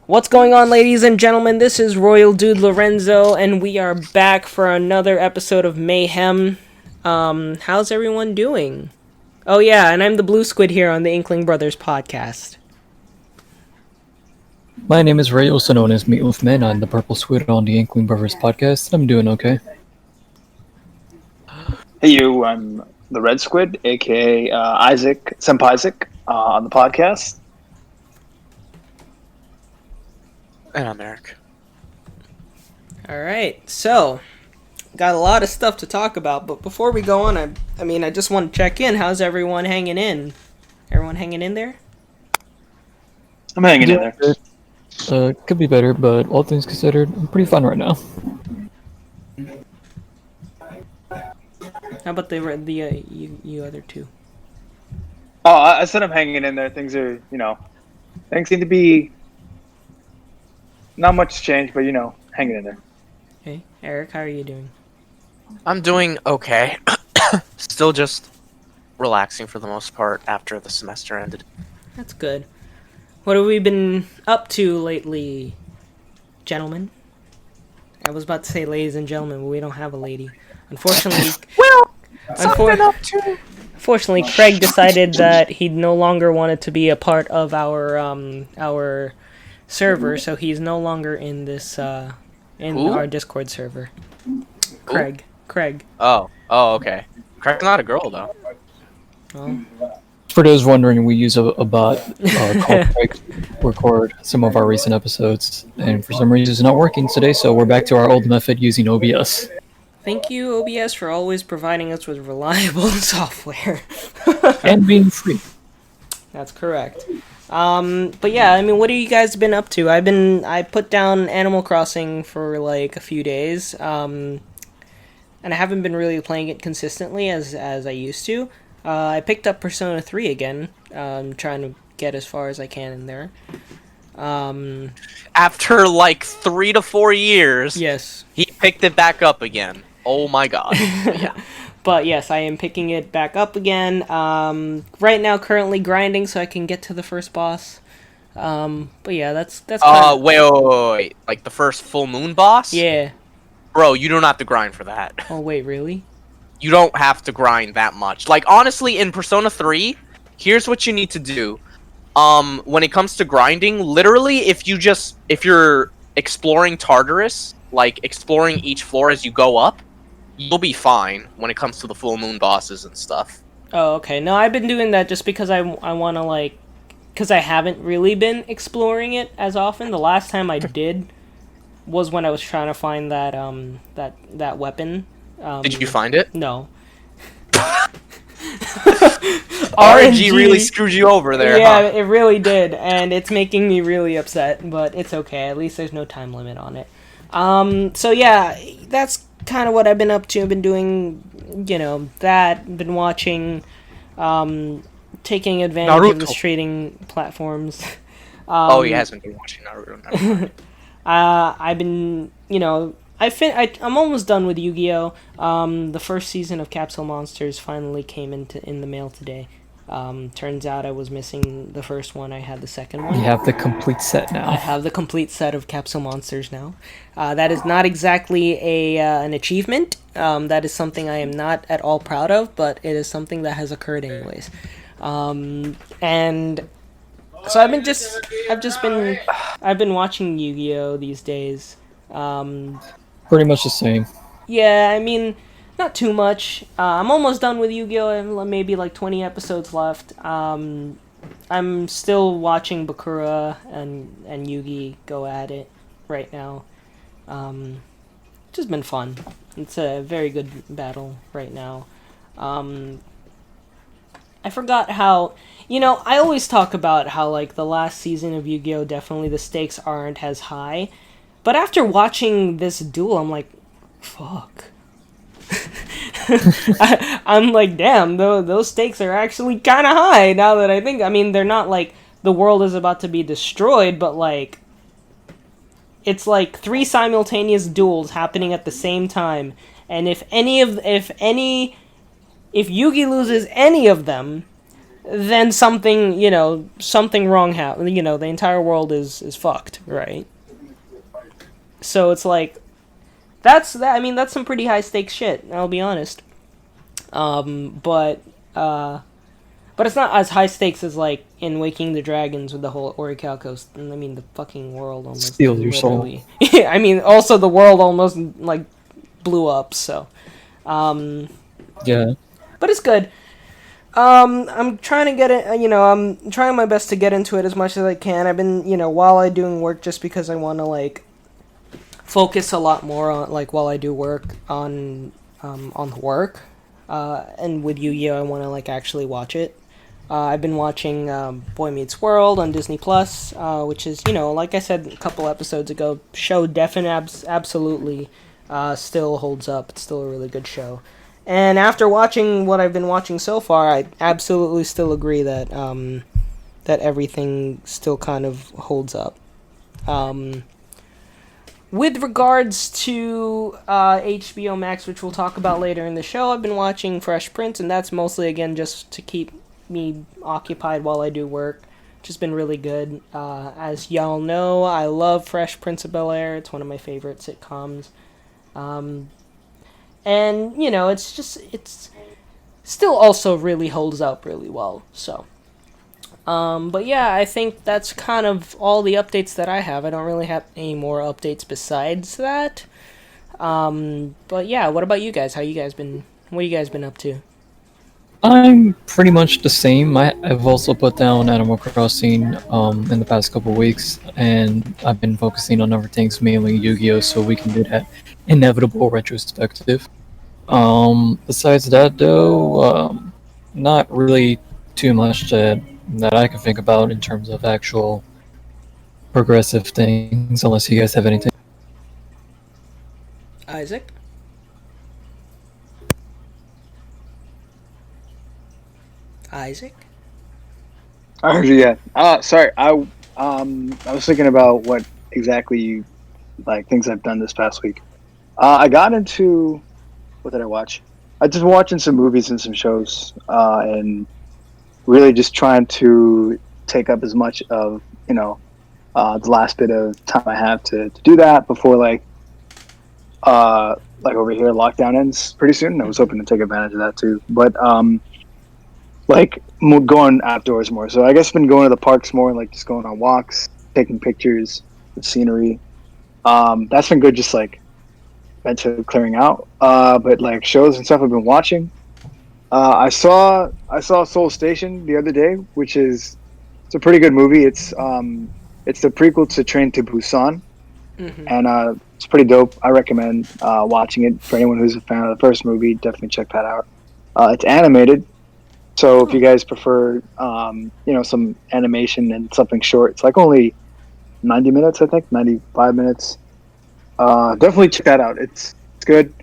What's going on, ladies and gentlemen? This is Royal Dude Lorenzo, and we are back for another episode of Mayhem. How's everyone doing? Oh yeah, and I'm the Blue Squid here on the Inkling Brothers podcast. My name is Ray, also known as Meat with Men. I'm the Purple Squid on the Inkling Brothers podcast. I'm doing okay. Hey you, I'm the Red Squid, aka Isaac, Senpai Isaac, on the podcast. And I'm Eric. Alright, so, got a lot of stuff to talk about, but before we go on, I just want to check in. How's everyone hanging in? Everyone hanging in there? I'm hanging in there. Could be better, but all things considered, I'm pretty fun right now. How about you other two? Oh, I said I'm hanging in there. Things are, things seem to be not much change, but hanging in there. Hey, Eric, how are you doing? I'm doing okay. Still just relaxing for the most part after the semester ended. That's good. What have we been up to lately, gentlemen? I was about to say ladies and gentlemen, but we don't have a lady. Unfortunately, Unfortunately, Craig decided that he no longer wanted to be a part of our server, so he's no longer in this our Discord server. Craig. Oh, okay. Craig's not a girl though. Well, For those wondering, we use a bot called Craig to record some of our recent episodes, and for some reason it's not working today, so we're back to our old method using OBS. thank you, OBS, for always providing us with reliable software. And being free. That's correct. But yeah, what have you guys been up to? I put down Animal Crossing for like a few days, and I haven't been really playing it consistently as I used to. I picked up Persona 3 again, trying to get as far as I can in there. After like 3 to 4 years, Yes. he picked it back up again. Oh my god. Yeah. But yes, I am picking it back up again. Right now, currently grinding so I can get to the first boss. But yeah, that's Wait. Like the first full moon boss? Yeah. Bro, you don't have to grind for that. Oh, wait, really? You don't have to grind that much. Like, honestly, in Persona 3, here's what you need to do. When it comes to grinding, literally, if you're exploring Tartarus, like, exploring each floor as you go up, you'll be fine when it comes to the full moon bosses and stuff. Oh, okay. No, I've been doing that just because I want to, like... Because I haven't really been exploring it as often. The last time I did was when I was trying to find that, that weapon. Did you find it? No. RNG really screwed you over there, Yeah, huh? it really did, and it's making me really upset, but it's okay. At least there's no time limit on it. So yeah, that's kind of what I've been up to. I've been doing, that. Been watching, taking advantage of the Naruto. trading platforms. Oh, he hasn't been watching Naruto. Never mind. I've been, I'm almost done with Yu-Gi-Oh! The first season of Capsule Monsters finally came in the mail today. Turns out I was missing the first one. I had the second one. You have the complete set I now. have the complete set of Capsule Monsters now. That is not exactly an achievement. That is something I am not at all proud of, but it is something that has occurred anyways. And so I've been watching Yu-Gi-Oh! These days. Pretty much the same. Yeah, not too much. I'm almost done with Yu-Gi-Oh! I have maybe like 20 episodes left. I'm still watching Bakura and Yugi go at it right now. It's just been fun. It's a very good battle right now. I forgot how... I always talk about how, like, the last season of Yu-Gi-Oh! Definitely the stakes aren't as high. But after watching this duel, I'm like, fuck. I'm like, damn, those stakes are actually kind of high now that I think. They're not like the world is about to be destroyed, but like, it's like 3 simultaneous duels happening at the same time, and if Yugi loses any of them, then something, something wrong happened. The entire world is fucked, right? So it's like that's that. I mean, that's some pretty high stakes shit. I'll be honest. But it's not as high stakes as like in Waking the Dragons with the whole Orichalcos. I mean, the fucking world almost Steals your soul. I mean, also the world almost like blew up. So, Yeah. but it's good. I'm trying to get it. I'm trying my best to get into it as much as I can. I've been, while I doing work, just because I want to like focus a lot more on like while I do work on the work. And with Yu-Gi-Oh, I want to like actually watch it. I've been watching Boy Meets World on Disney Plus, which is, like I said a couple episodes ago, show absolutely still holds up. It's still a really good show. And after watching what I've been watching so far, I absolutely still agree that that everything still kind of holds up. With regards to HBO Max, which we'll talk about later in the show, I've been watching Fresh Prince, and that's mostly, again, just to keep me occupied while I do work, which has been really good. As y'all know, I love Fresh Prince of Bel-Air. It's one of my favorite sitcoms. And, it's still also really holds up really well, so... but yeah, I think that's kind of all the updates that I have. I don't really have any more updates besides that. But yeah, what about you guys? What you guys been up to? I'm pretty much the same. I've also put down Animal Crossing in the past couple weeks, and I've been focusing on other things, mainly Yu-Gi-Oh, so we can do that inevitable retrospective. Besides that, though, not really too much that I can think about in terms of actual progressive things, unless you guys have anything. Isaac? Isaac? I heard you. Yeah. Sorry. I was thinking about what exactly you like things I've done this past week. I got into what did I watch? I just watching some movies and some shows, and really just trying to take up as much of the last bit of time I have to do that before like over here lockdown ends pretty soon. I was hoping to take advantage of that too, but going outdoors more. So I guess I've been going to the parks more, like just going on walks, taking pictures of scenery. That's been good, just like mentally clearing out. But like shows and stuff I've been watching. I saw Soul Station the other day, which it's a pretty good movie. It's the prequel to Train to Busan, and it's pretty dope. I recommend watching it for anyone who's a fan of the first movie. Definitely check that out. It's animated, so if you guys prefer some animation and something short, it's like only 90 minutes, I think 95 minutes. Definitely check that out. It's good.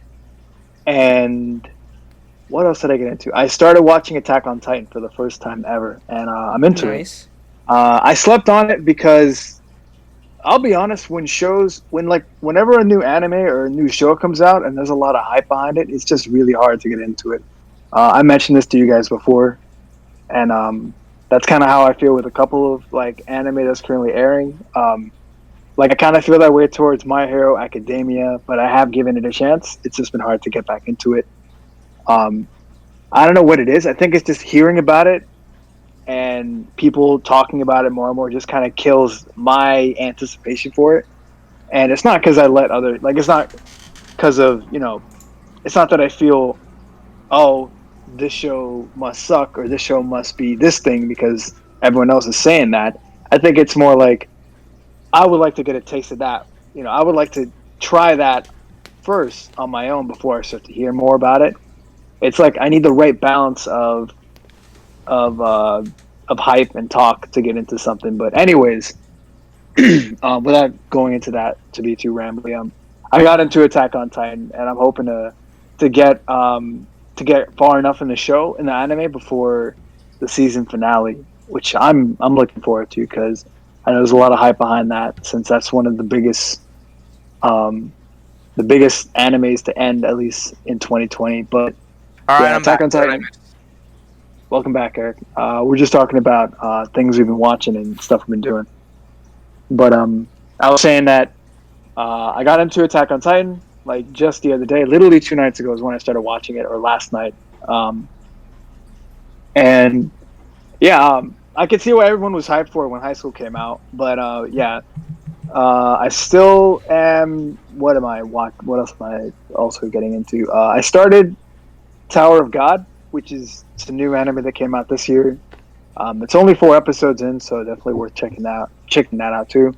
And what else did I get into? I started watching Attack on Titan for the first time ever, and I'm into it. I slept on it because I'll be honest, whenever a new anime or a new show comes out and there's a lot of hype behind it, it's just really hard to get into it. I mentioned this to you guys before, and that's kind of how I feel with a couple of like anime that's currently airing. I kind of feel that way towards My Hero Academia, but I have given it a chance. It's just been hard to get back into it. I don't know what it is. I think it's just hearing about it and people talking about it more and more just kind of kills my anticipation for it. And it's not because I let it's not because of, it's not that I feel, oh, this show must suck or this show must be this thing because everyone else is saying that. I think it's more like I would like to get a taste of that. I would like to try that first on my own before I start to hear more about it. It's like I need the right balance of hype and talk to get into something. But anyways, without going into that to be too rambly, I got into Attack on Titan, and I'm hoping to get far enough in the anime before the season finale, which I'm looking forward to because I know there's a lot of hype behind that since that's one of the biggest animes to end at least in 2020. But all right, yeah, I'm Attack back. on Titan. Welcome back, Eric. We're just talking about things we've been watching and stuff we've been doing. But I was saying that I got into Attack on Titan like just the other day. Literally 2 nights ago is when I started watching it, or last night. And yeah, I could see why everyone was hyped for it when high school came out. But yeah, I still am. What else am I also getting into? I started Tower of God, which is a new anime that came out this year. It's only 4 episodes in, so definitely worth checking that out too.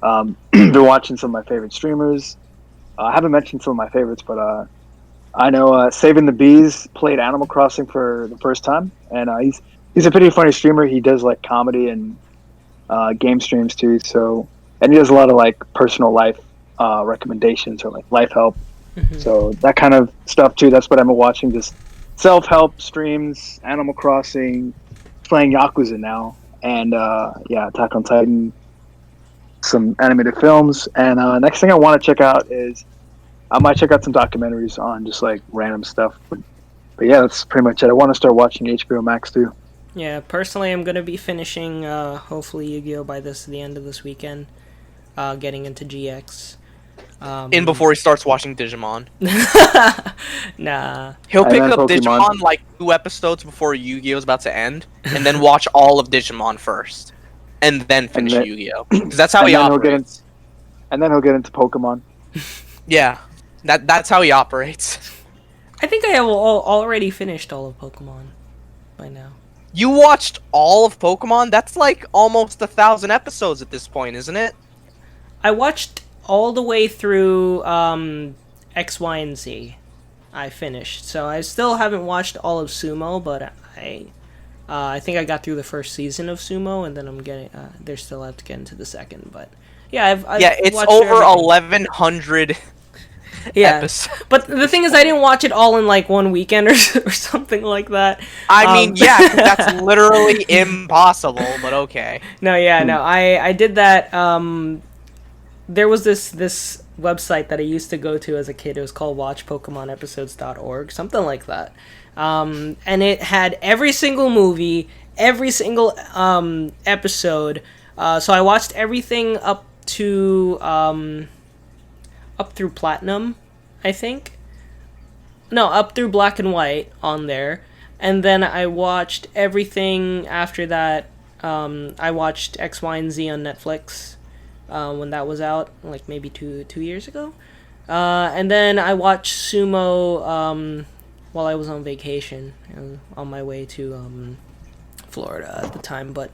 Been watching some of my favorite streamers. I haven't mentioned some of my favorites, but I know Saving the Bees played Animal Crossing for the first time, and he's a pretty funny streamer. He does like comedy and game streams too. So, and he does a lot of like personal life recommendations or like life help. Mm-hmm. So that kind of stuff too. That's what I'm watching. Just self-help streams, Animal Crossing, playing Yakuza now, and yeah, Attack on Titan, some animated films, and next thing I want to check out is I might check out some documentaries on just like random stuff. But yeah, that's pretty much it. I want to start watching HBO Max too. Yeah, personally, I'm gonna be finishing hopefully Yu-Gi-Oh by the end of this weekend. Getting into GX. In before he starts watching Digimon. Nah. He'll pick then up Pokemon. Digimon like 2 episodes before Yu-Gi-Oh's about to end, and then watch all of Digimon first, and then finish then- Yu-Gi-Oh. Because that's how he and then he'll get operates. And then he'll get into Pokemon. Yeah, that's how he operates. I think I have already finished all of Pokemon by now. You watched all of Pokemon? That's like almost 1,000 episodes at this point, isn't it? I watched all the way through X, Y, and Z. I finished, so I still haven't watched all of Sumo, but I think I got through the first season of Sumo, and then I'm getting they still have to get into the second. But yeah, I've It's watched over everything. 1,100 episodes. But the thing is, I didn't watch it all in like one weekend or something like that. I mean, yeah, 'cause that's literally impossible, but okay. No, I did that. There was this website that I used to go to as a kid. It was called watchpokemonepisodes.org, something like that. And it had every single movie, every single episode. So I watched everything up through Platinum, I think. No, up through Black and White on there. And then I watched everything after that. I watched X, Y, and Z on Netflix when that was out, like maybe two years ago. And then I watched Sumo while I was on vacation, on my way to Florida at the time. But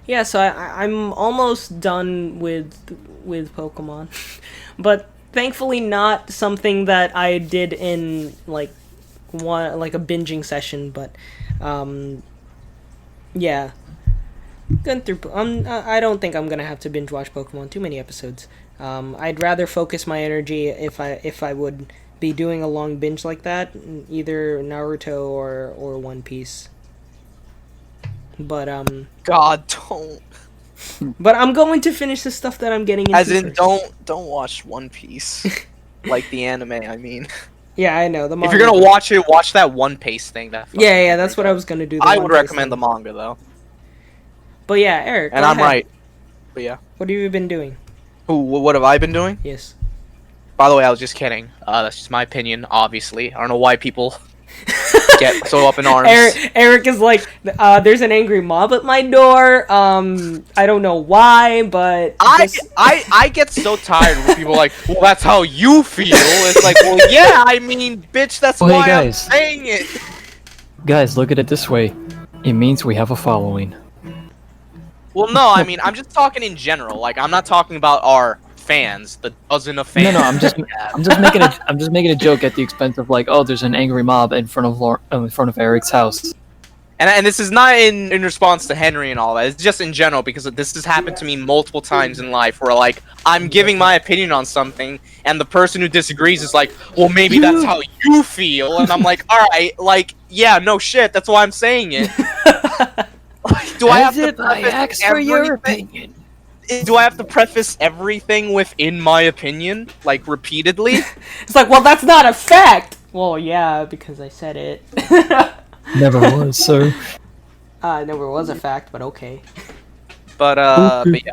yeah, so I'm almost done with Pokemon. But thankfully not something that I did in like a binging session, but yeah, going through. I don't think I'm gonna have to binge watch Pokemon too many episodes. I'd rather focus my energy if I would be doing a long binge like that, either Naruto or One Piece. But God, don't. But I'm going to finish the stuff that I'm getting into. As in, first. don't watch One Piece. Like the anime, I mean. Yeah, I know. The If manga. you're gonna watch it, watch that One Piece thing. Yeah, that's what I was gonna do. I would recommend the manga, though. But yeah, Eric. And go I'm ahead. right. But yeah. What have you been doing? What have I been doing? Yes. By the way, I was just kidding. That's just my opinion, obviously. I don't know why people get so up in arms. Eric is like, there's an angry mob at my door. I don't know why, but I get so tired when people are like, well, that's how you feel. It's like, well, yeah, I mean, bitch, that's Well, hey, why I'm guys. saying it. Guys, look at it this way. It means we have a following. Well, no, I mean, I'm just talking in general. Like, I'm not talking about our fans, the dozen of fans. No, I'm just making a joke at the expense of like, oh, there's an angry mob in front of Eric's house. And this is not in response to Henry and all that. It's just in general, because this has happened to me multiple times in life where, like, I'm giving my opinion on something, and the person who disagrees is like, well, maybe that's how you feel. And I'm like, alright, like, yeah, no shit, that's why I'm saying it. Like, do I have to preface everything? Do I have to preface everything with "in my opinion," like repeatedly? it's like, well, that's not a fact. Well, yeah, because I said it. Never was, sir. I never was a fact, but okay. But yeah.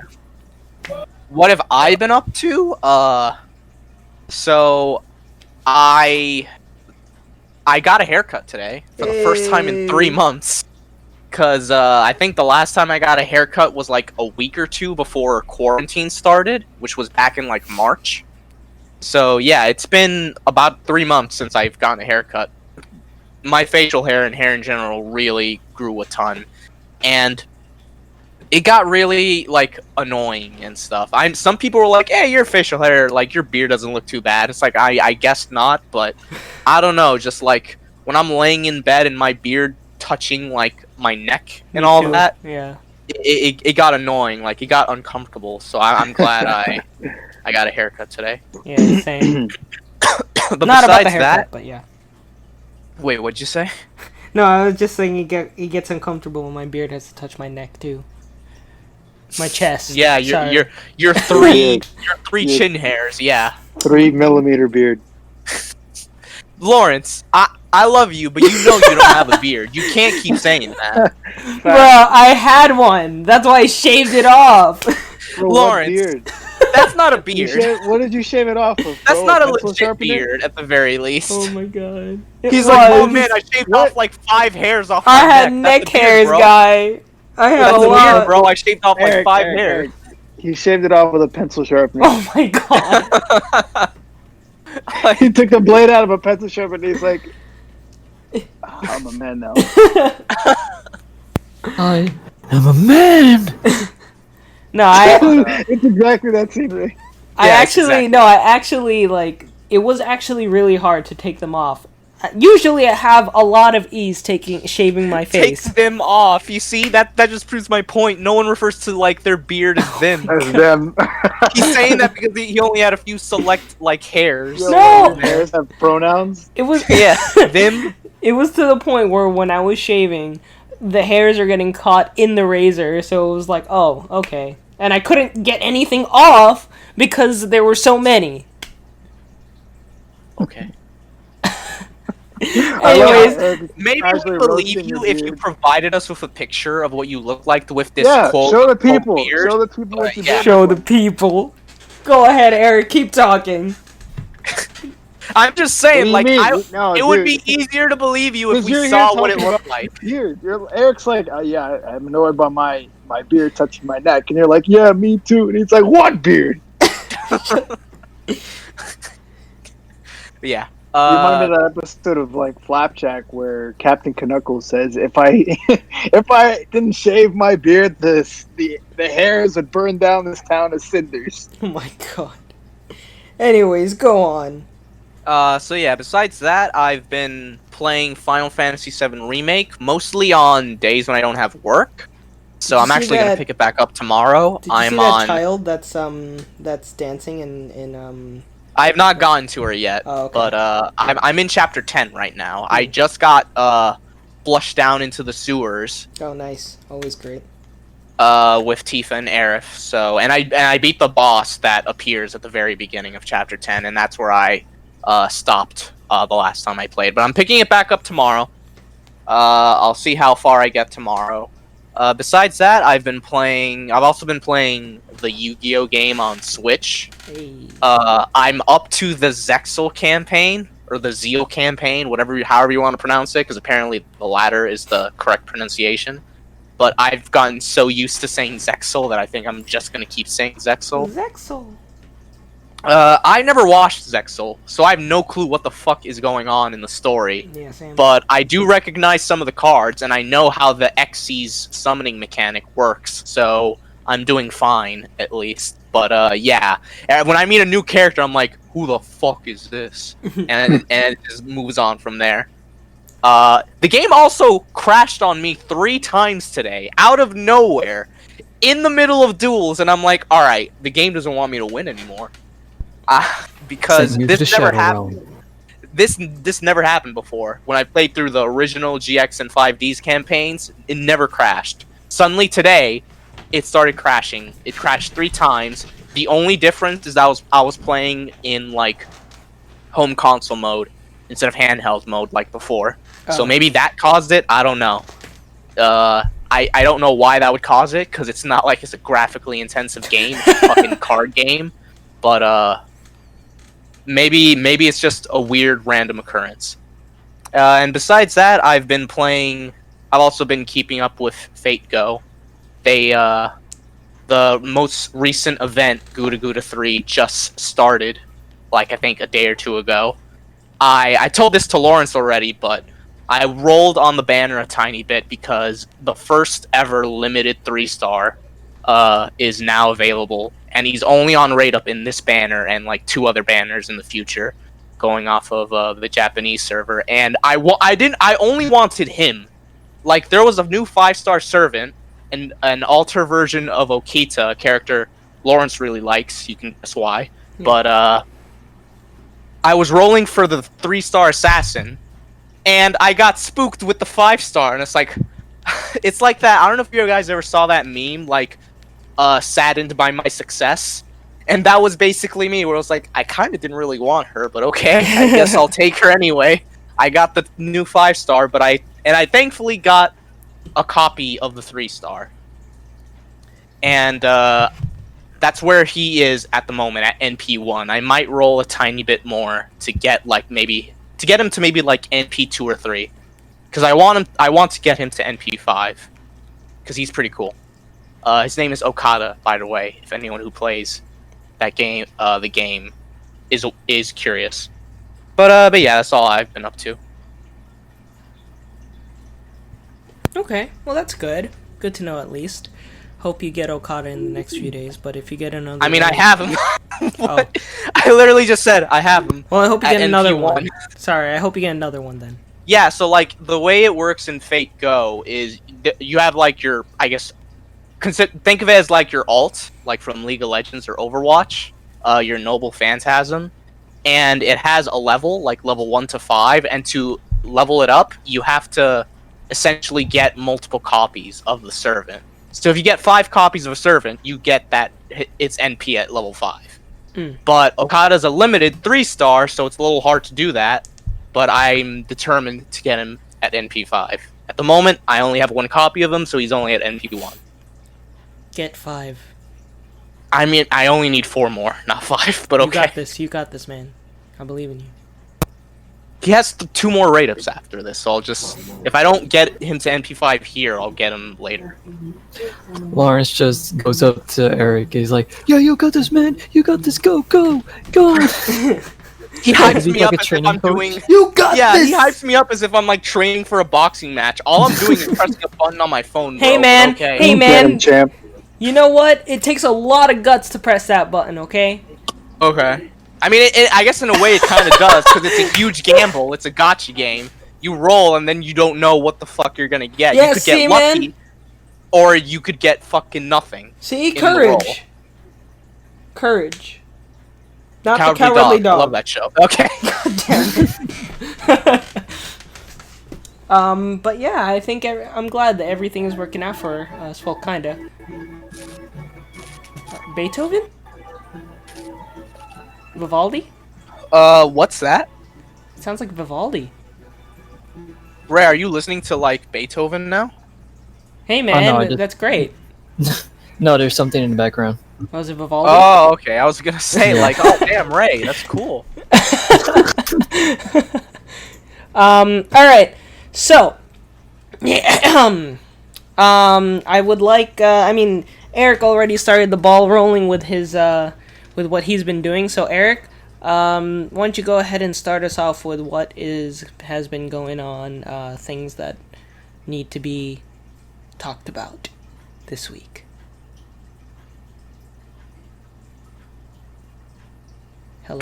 What have I been up to? So I got a haircut today for the first time in 3 months. Cause I think the last time I got a haircut was like a week or two before quarantine started, which was back in like March. So yeah, it's been about 3 months since I've gotten a haircut. My facial hair and hair in general really grew a ton, and it got really like annoying and stuff. Some people were like, "Hey, your facial hair, like your beard doesn't look too bad." It's like I guess not, but I don't know. Just like when I'm laying in bed and my beard touching like my neck and all that, yeah, it got annoying. Like it got uncomfortable. So I'm glad I got a haircut today. Yeah, same. But Not about the besides haircut, that, but yeah. wait, what'd you say? No, I was just saying it gets uncomfortable when my beard has to touch my neck too. My chest. Yeah, Sorry. your three chin hairs. Yeah, 3 millimeter beard. Lawrence, I love you, but you know you don't have a beard. You can't keep saying that. Bro, I had one. That's why I shaved it off. Bro, Lawrence, what beard? that's not a beard. What did you shave it off of? That's bro? not a Pencil legit sharpener? beard, at the very least. Oh my god. He's like, oh man, I shaved off like 5 hairs off my I had neck. neck hairs, bro. guy. I had That's a a lot. beard, bro. I shaved off like Eric, 5 Eric, hairs. Eric. He shaved it off with a pencil sharpener. Oh my god. He took the blade out of a pencil sharpener and he's like, I'm a man now. I am a man. No, It's exactly that scene, Ray. I Yeah, actually, exactly. no, I actually, like, it was actually really hard to take them off. Usually I have a lot of ease shaving my Take face. them off. You see, that just proves my point. No one refers to like their beard as them. That's them. He's saying that because he only had a few select like hairs. Yo, No! hairs have pronouns. It was Yeah, them. It was to the point where when I was shaving, the hairs are getting caught in the razor, so it was like, oh, okay. And I couldn't get anything off because there were so many. Okay. Anyways, Maybe Casually we believe roasting you your if you beard. provided us with a picture of what you look like with this Yeah, quote. show the quote people. beard. Show the people what you Yeah. did. show the people. Go ahead, Eric, keep talking. I'm just saying, What like, do you mean? No, it would dude. be easier to believe you if 'Cause we you're saw here what it talking looked about like. Beard. Eric's like, yeah, I'm annoyed by my beard touching my neck, and you're like, yeah, me too. And he's like, what beard? Yeah. You remind me of that episode of like Flapjack where Captain Knuckles says, "If I if I didn't shave my beard, the hairs would burn down this town as cinders." Oh my god. Anyways, go on. So yeah, besides that, I've been playing Final Fantasy VII Remake, mostly on days when I don't have work. So Did you I'm see actually gonna that- pick it back up tomorrow. Did you I'm see that on. child that's dancing in I have not gotten to her yet, Oh, okay. but I'm in chapter 10 right now. I just got flushed down into the sewers Oh, nice. Always great. with Tifa and Aerith. So and I beat the boss that appears at the very beginning of chapter 10, and that's where I stopped the last time I played. But I'm picking it back up tomorrow. I'll see how far I get tomorrow. Besides that, I've also been playing the Yu-Gi-Oh game on Switch. Hey. I'm up to the Zexal campaign, or the Zeal campaign, however you want to pronounce it, because apparently the latter is the correct pronunciation. But I've gotten so used to saying Zexal that I think I'm just going to keep saying Zexal. Zexal. I never watched Zexal, so I have no clue what the fuck is going on in the story. Yeah, same. But I do recognize some of the cards, and I know how the Xyz summoning mechanic works, so I'm doing fine, at least. But, yeah. When I meet a new character, I'm like, who the fuck is this? and it just moves on from there. The game also crashed on me 3 times today, out of nowhere, in the middle of duels, and I'm like, alright, the game doesn't want me to win anymore. Because Send me to the this never Shadow happened. Realm. This never happened before. When I played through the original GX and 5Ds campaigns, it never crashed. Suddenly today, it started crashing. It crashed 3 times. The only difference is that I was playing in like home console mode instead of handheld mode like before. So Oh. maybe that caused it. I don't know. I don't know why that would cause it, because it's not like it's a graphically intensive game. It's a fucking card game. But maybe it's just a weird random occurrence. And besides that, I've also been keeping up with Fate Go. The most recent event, Gouda Gouda 3, just started, like I think a day or two ago. I told this to Lawrence already, but I rolled on the banner a tiny bit because the first ever limited 3-star is now available, and he's only on rate up in this banner and like 2 other banners in the future, going off of the Japanese server. And I only wanted him. Like, there was a new 5-star servant and an alter version of Okita, a character Lawrence really likes. You can guess why. Yeah. But I was rolling for the 3-star assassin, and I got spooked with the 5-star, and it's like, it's like that. I don't know if you guys ever saw that meme, like, saddened by my success, and that was basically me, where I was like, I kind of didn't really want her, but okay, I guess I'll take her anyway. I got the new 5-star, but I thankfully got a copy of the 3-star, and that's where he is at the moment, at NP1. I might roll a tiny bit more to get him to maybe like NP2 or 3, because I want to get him to NP5, because he's pretty cool. His name is Okada, by the way. If anyone who plays that game, the game, is curious. But yeah, that's all I've been up to. Okay, well that's good. Good to know at least. Hope you get Okada in the next few days, but if you get another... I mean, I have him. Oh. I literally just said I have him. Well, I hope you get another NP1. one. Sorry, I hope you get another one then. Yeah, so like the way it works in Fate Go is you have like your, I guess, think of it as like your alt, like from League of Legends or Overwatch, your Noble Phantasm, and it has a level, like level 1 to 5, and to level it up, you have to essentially get multiple copies of the servant. So if you get 5 copies of a servant, you get its NP at level 5. But Okada's a limited 3-star, so it's a little hard to do that, but I'm determined to get him at NP5. At the moment, I only have 1 copy of him, so he's only at NP1. Get 5. I mean, I only need 4 more, not 5, but okay. You got this, man. I believe in you. He has 2 more rate-ups after this, so I'll just... If I don't get him to NP5 here, I'll get him later. Lawrence just goes up to Eric. He's like, "Yeah, you got this, man. You got this. Go, go, go." He hypes me up as if I'm doing... You got this! Yeah, he hypes me up as if I'm, like, training for a boxing match. All I'm doing is pressing a button on my phone, bro. Hey, man. Okay. Hey, Get man. him, champ. You know what? It takes a lot of guts to press that button, okay? Okay. I mean, I guess in a way it kind of does, because it's a huge gamble. It's a gacha game. You roll, and then you don't know what the fuck you're gonna get. Yeah, you could see, get lucky, man? or you could get fucking nothing. See? in the roll. Courage. Courage. Not Cowardly the cowardly Dog. dog. I love that show. Okay. Damn it. But yeah, I think I'm glad that everything is working out for us. Well, kinda. Beethoven? Vivaldi? What's that? Sounds like Vivaldi. Ray, are you listening to, like, Beethoven now? Hey man, no, that's great. No, there's something in the background. Was it Vivaldi? Oh, okay. I was gonna say, Yeah. like, oh, damn, Ray, that's cool. Alright. So, I would like, Eric already started the ball rolling with his, with what he's been doing. So, Eric, why don't you go ahead and start us off with what has been going on, things that need to be talked about this week. Hello?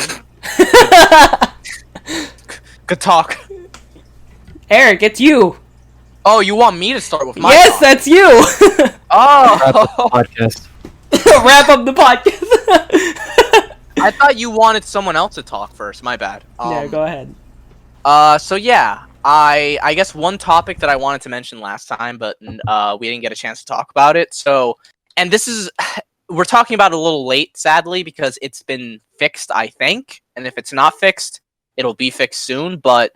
Good talk. Eric, it's you! Oh, you want me to start with my Yes, talk? that's you! Oh! Podcast. Wrap up the podcast. I thought you wanted someone else to talk first. My bad. Yeah, go ahead. So yeah, I guess one topic that I wanted to mention last time, but we didn't get a chance to talk about it. So, and this is, we're talking about it a little late, sadly, because it's been fixed, I think. And if it's not fixed, it'll be fixed soon. But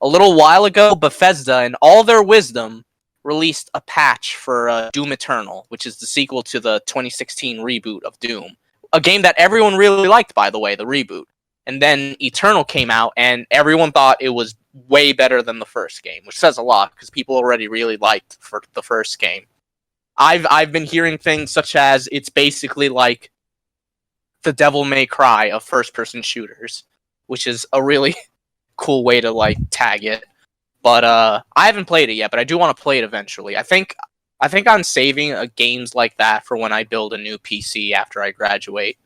a little while ago, Bethesda, in all their wisdom, released a patch for Doom Eternal, which is the sequel to the 2016 reboot of Doom. A game that everyone really liked, by the way, the reboot. And then Eternal came out, and everyone thought it was way better than the first game, which says a lot, because people already really liked the first game. I've been hearing things such as it's basically like the Devil May Cry of first-person shooters, which is a really cool way to like tag it. But I haven't played it yet, but I do want to play it eventually. I think I'm saving games like that for when I build a new PC after I graduate.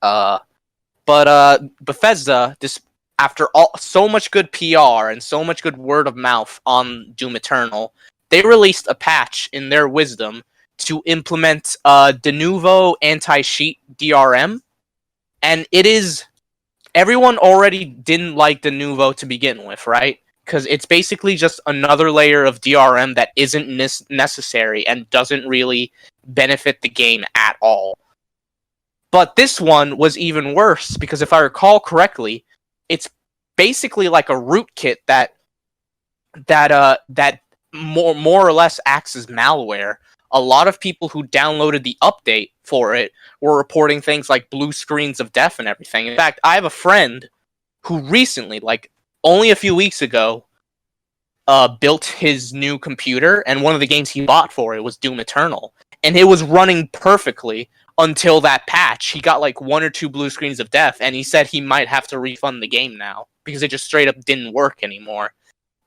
But Bethesda, after so much good PR and so much good word of mouth on Doom Eternal, they released a patch in their wisdom to implement Denuvo anti-cheat DRM, and it is everyone already didn't like Denuvo to begin with, right? Because it's basically just another layer of DRM that isn't necessary and doesn't really benefit the game at all. But this one was even worse, because if I recall correctly, it's basically like a rootkit that more or less acts as malware. A lot of people who downloaded the update for it were reporting things like blue screens of death and everything. In fact, I have a friend who recently, like only a few weeks ago, built his new computer, and one of the games he bought for it was Doom Eternal. And it was running perfectly until that patch. He got like 1 or 2 blue screens of death, and he said he might have to refund the game now, because it just straight up didn't work anymore.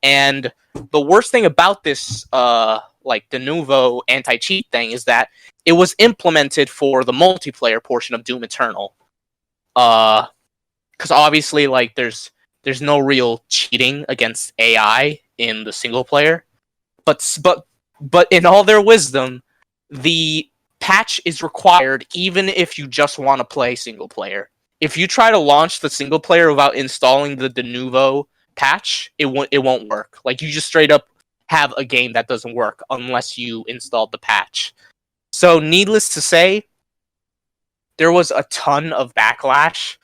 And the worst thing about this, like Denuvo anti-cheat thing, is that it was implemented for the multiplayer portion of Doom Eternal. Because obviously, like, there's no real cheating against AI in the single player. But in all their wisdom, the patch is required even if you just want to play single player. If you try to launch the single player without installing the Denuvo patch, it won't work. Like, you just straight up have a game that doesn't work unless you installed the patch. So, needless to say, there was a ton of backlash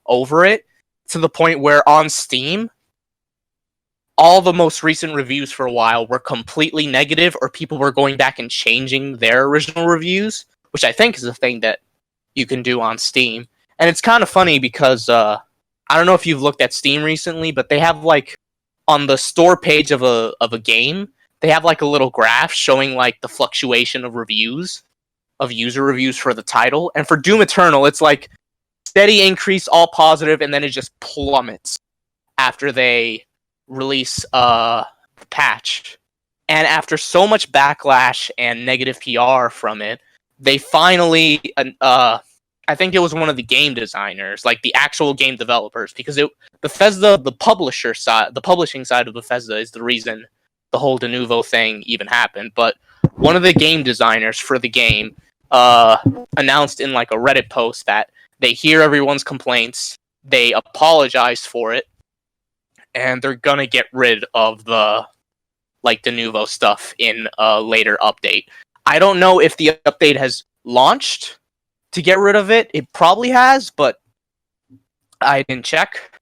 over it, to the point where on Steam, all the most recent reviews for a while were completely negative, or people were going back and changing their original reviews, which I think is a thing that you can do on Steam. And it's kind of funny because I don't know if you've looked at Steam recently, but they have like on the store page of a game, they have like a little graph showing like the fluctuation of reviews, of user reviews for the title. And for Doom Eternal, it's like steady increase, all positive, and then it just plummets after they release the patch. And after so much backlash and negative PR from it, they finally I think it was one of the game designers, like the actual game developers, because Bethesda, the publishing side of Bethesda is the reason the whole Denuvo thing even happened. But one of the game designers for the game announced in like a Reddit post that they hear everyone's complaints, they apologize for it, and they're gonna get rid of the Denuvo stuff in a later update. I don't know if the update has launched to get rid of it. It probably has, but I didn't check.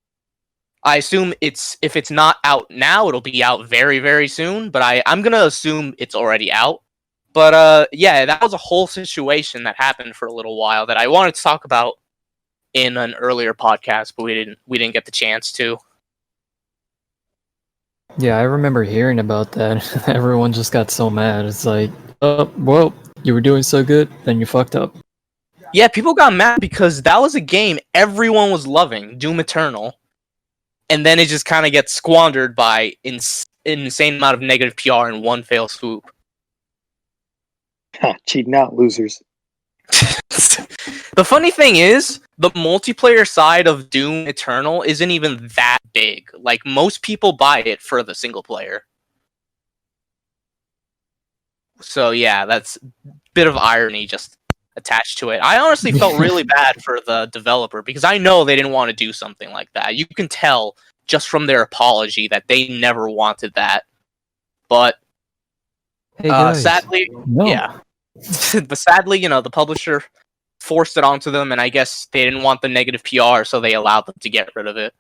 I assume if it's not out now, it'll be out very, very soon, but I'm gonna assume it's already out. But yeah, that was a whole situation that happened for a little while that I wanted to talk about in an earlier podcast, but we didn't get the chance to. Yeah, I remember hearing about that. Everyone just got so mad. It's like, oh, well, you were doing so good, then you fucked up. Yeah, people got mad because that was a game everyone was loving, Doom Eternal, and then it just kind of gets squandered by insane amount of negative PR in one fell swoop. Cheating out, losers. The funny thing is, the multiplayer side of Doom Eternal isn't even that big. Like, most people buy it for the single player. So yeah, that's a bit of irony just attached to it. I honestly felt really bad for the developer, because I know they didn't want to do something like that. You can tell just from their apology that they never wanted that. But Hey guys, sadly, no. Yeah. But sadly, the publisher forced it onto them, and I guess they didn't want the negative PR, so they allowed them to get rid of it.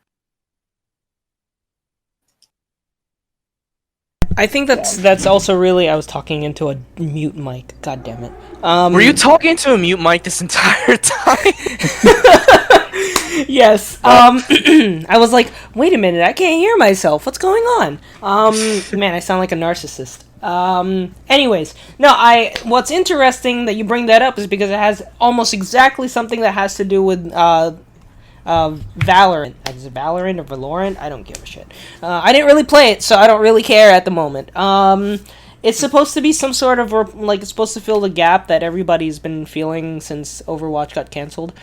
I think that's also really. I was talking into a mute mic. God damn it. Were you talking to a mute mic this entire time? Yes. I was like, wait a minute, I can't hear myself. What's going on? Man, I sound like a narcissist. Anyways, no, what's interesting that you bring that up is because it has almost exactly something that has to do with, Valorant. Is it Valorant or Valorant? I don't give a shit. I didn't really play it, so I don't really care at the moment. It's supposed to be some sort of, it's supposed to fill the gap that everybody's been feeling since Overwatch got canceled.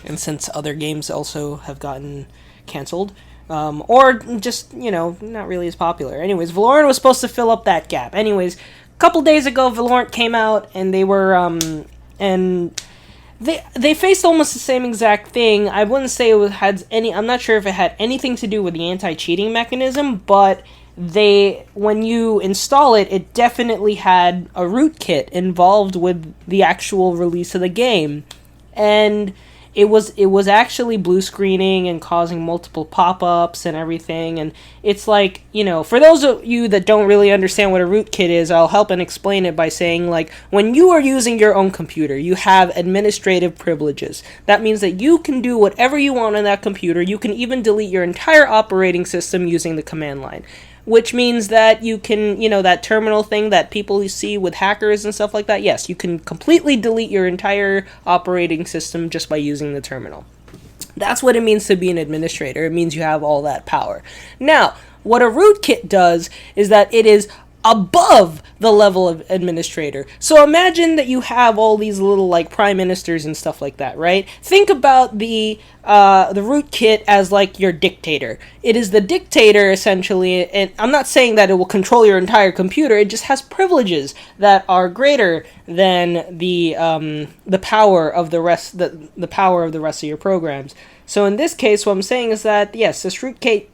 And since other games also have gotten canceled. Or just, not really as popular. Anyways, Valorant was supposed to fill up that gap. Anyways, a couple days ago, Valorant came out, and they were, and they faced almost the same exact thing. I wouldn't say I'm not sure if it had anything to do with the anti-cheating mechanism, but when you install it, it definitely had a rootkit involved with the actual release of the game. And it was actually blue screening and causing multiple pop-ups and everything, and it's like, for those of you that don't really understand what a rootkit is, I'll help and explain it by saying, like, when you are using your own computer, you have administrative privileges. That means that you can do whatever you want on that computer. You can even delete your entire operating system using the command line. Which means that you can, that terminal thing that people see with hackers and stuff like that, yes, you can completely delete your entire operating system just by using the terminal. That's what it means to be an administrator. It means you have all that power. Now, what a rootkit does is that it is above the level of administrator. So imagine that you have all these little, like, prime ministers and stuff like that, right? Think about the rootkit as, like, your dictator. It is the dictator, essentially, and I'm not saying that it will control your entire computer. It just has privileges that are greater than the power of the rest, the power of the rest of your programs. So in this case, what I'm saying is that, yes, this rootkit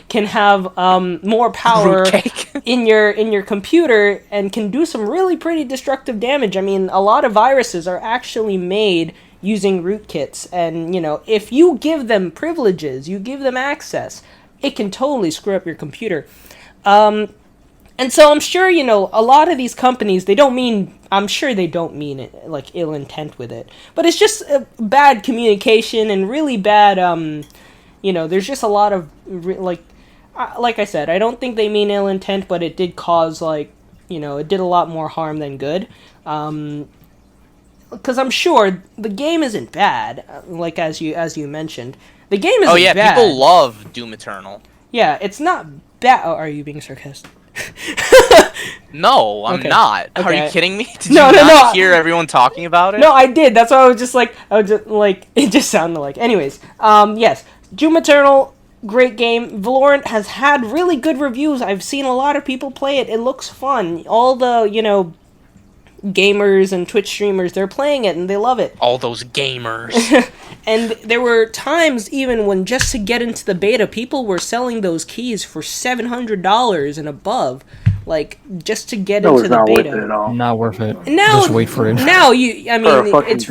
can have more power in your computer and can do some really pretty destructive damage. I mean, a lot of viruses are actually made using rootkits, and if you give them privileges, you give them access, it can totally screw up your computer. And so I'm sure a lot of these companies, I'm sure they don't mean it like ill intent with it, but it's just bad communication and really bad. There's just a lot of like I said, I don't think they mean ill intent, but it did cause, it did a lot more harm than good. Because I'm sure the game isn't bad, like as you mentioned. The game isn't bad. Oh yeah, bad. People love Doom Eternal. Yeah, it's not bad. Oh, are you being sarcastic? No, I'm not. Okay. Are you kidding me? Did no, you no, not hear everyone talking about it? No, I did. That's why I was just like, it just sounded like. Anyways, yes, Doom Eternal, great game. Valorant has had really good reviews. I've seen a lot of people play it. It looks fun. All the, gamers and Twitch streamers, they're playing it and they love it. All those gamers. And there were times even when just to get into the beta, people were selling those keys for $700 and above. Like, just to get into the beta. Worth it at all. Not worth it. Now, just wait for it. Now it's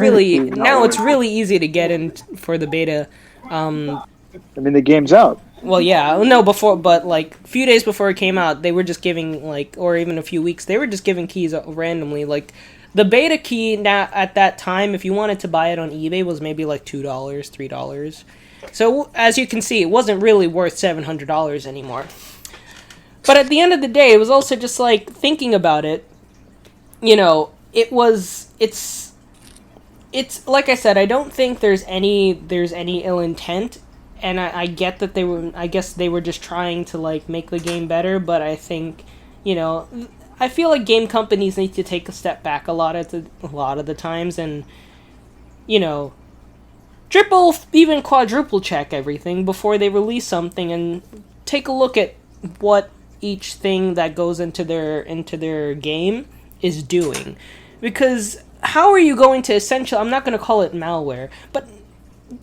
really easy to get in for the beta. The game's out. Well, yeah, no, but a few days before it came out, they were just giving, or even a few weeks, they were just giving keys randomly. Like, the beta key now at that time, if you wanted to buy it on eBay, was maybe $2, $3. So, as you can see, it wasn't really worth $700 anymore. But at the end of the day, it was also just, thinking about it, it's like I said, I don't think there's any ill intent. And I get that I guess they were just trying to, make the game better, but I think, I feel like game companies need to take a step back a lot of the times and, triple, even quadruple check everything before they release something and take a look at what each thing that goes into their game is doing. Because how are you going to I'm not going to call it malware, but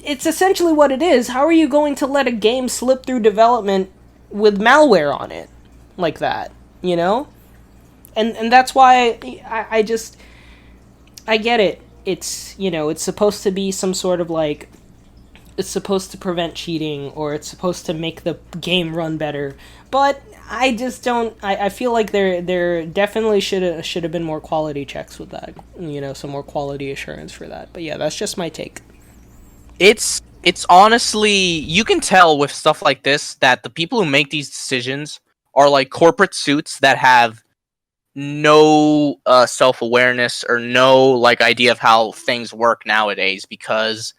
it's essentially what it is. How are you going to let a game slip through development with malware on it like that, And that's why I get it. It's, it's supposed to be some sort of it's supposed to prevent cheating or it's supposed to make the game run better. But I just don't. I feel like there definitely should have been more quality checks with that. Some more quality assurance for that. But yeah, that's just my take. It's honestly, you can tell with stuff like this that the people who make these decisions are like corporate suits that have no self-awareness or no like idea of how things work nowadays, because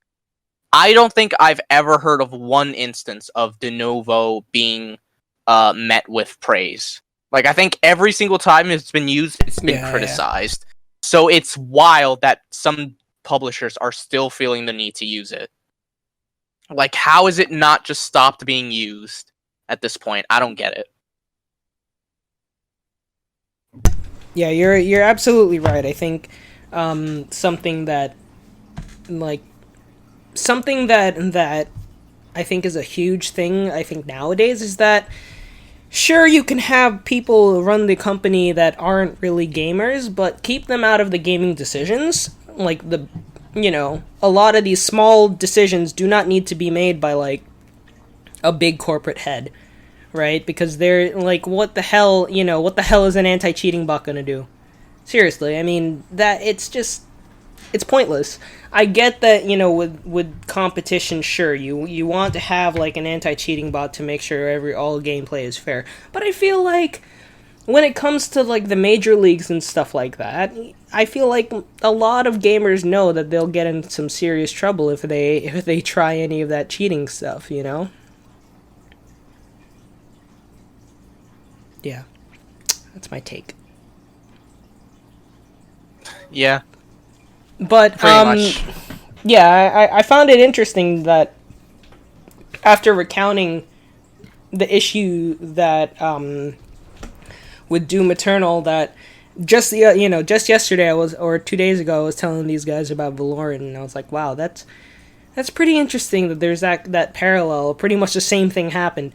I don't think I've ever heard of one instance of Denuvo being met with praise. Like, I think every single time it's been used, it's been criticized. Yeah. So it's wild that some publishers are still feeling the need to use it. Like, how is it not just stopped being used at this point? I don't get it. Yeah, you're absolutely right. I think something that I think is a huge thing, I think nowadays, is that sure, you can have people run the company that aren't really gamers, but keep them out of the gaming decisions. Like, a lot of these small decisions do not need to be made by, like, a big corporate head, right? Because they're, like, what the hell is an anti-cheating bot gonna do? Seriously, I mean, it's pointless. I get that, with competition, sure, you want to have, like, an anti-cheating bot to make sure all gameplay is fair. But I feel like when it comes to, like, the major leagues and stuff like that, I feel like a lot of gamers know that they'll get in some serious trouble if they try any of that cheating stuff, Yeah. That's my take. Yeah. But, much. Yeah, I found it interesting that after recounting the issue that, with Doom Eternal, that just yesterday or 2 days ago I was telling these guys about Valorant, and I was like, wow, that's pretty interesting that there's that parallel. Pretty much the same thing happened.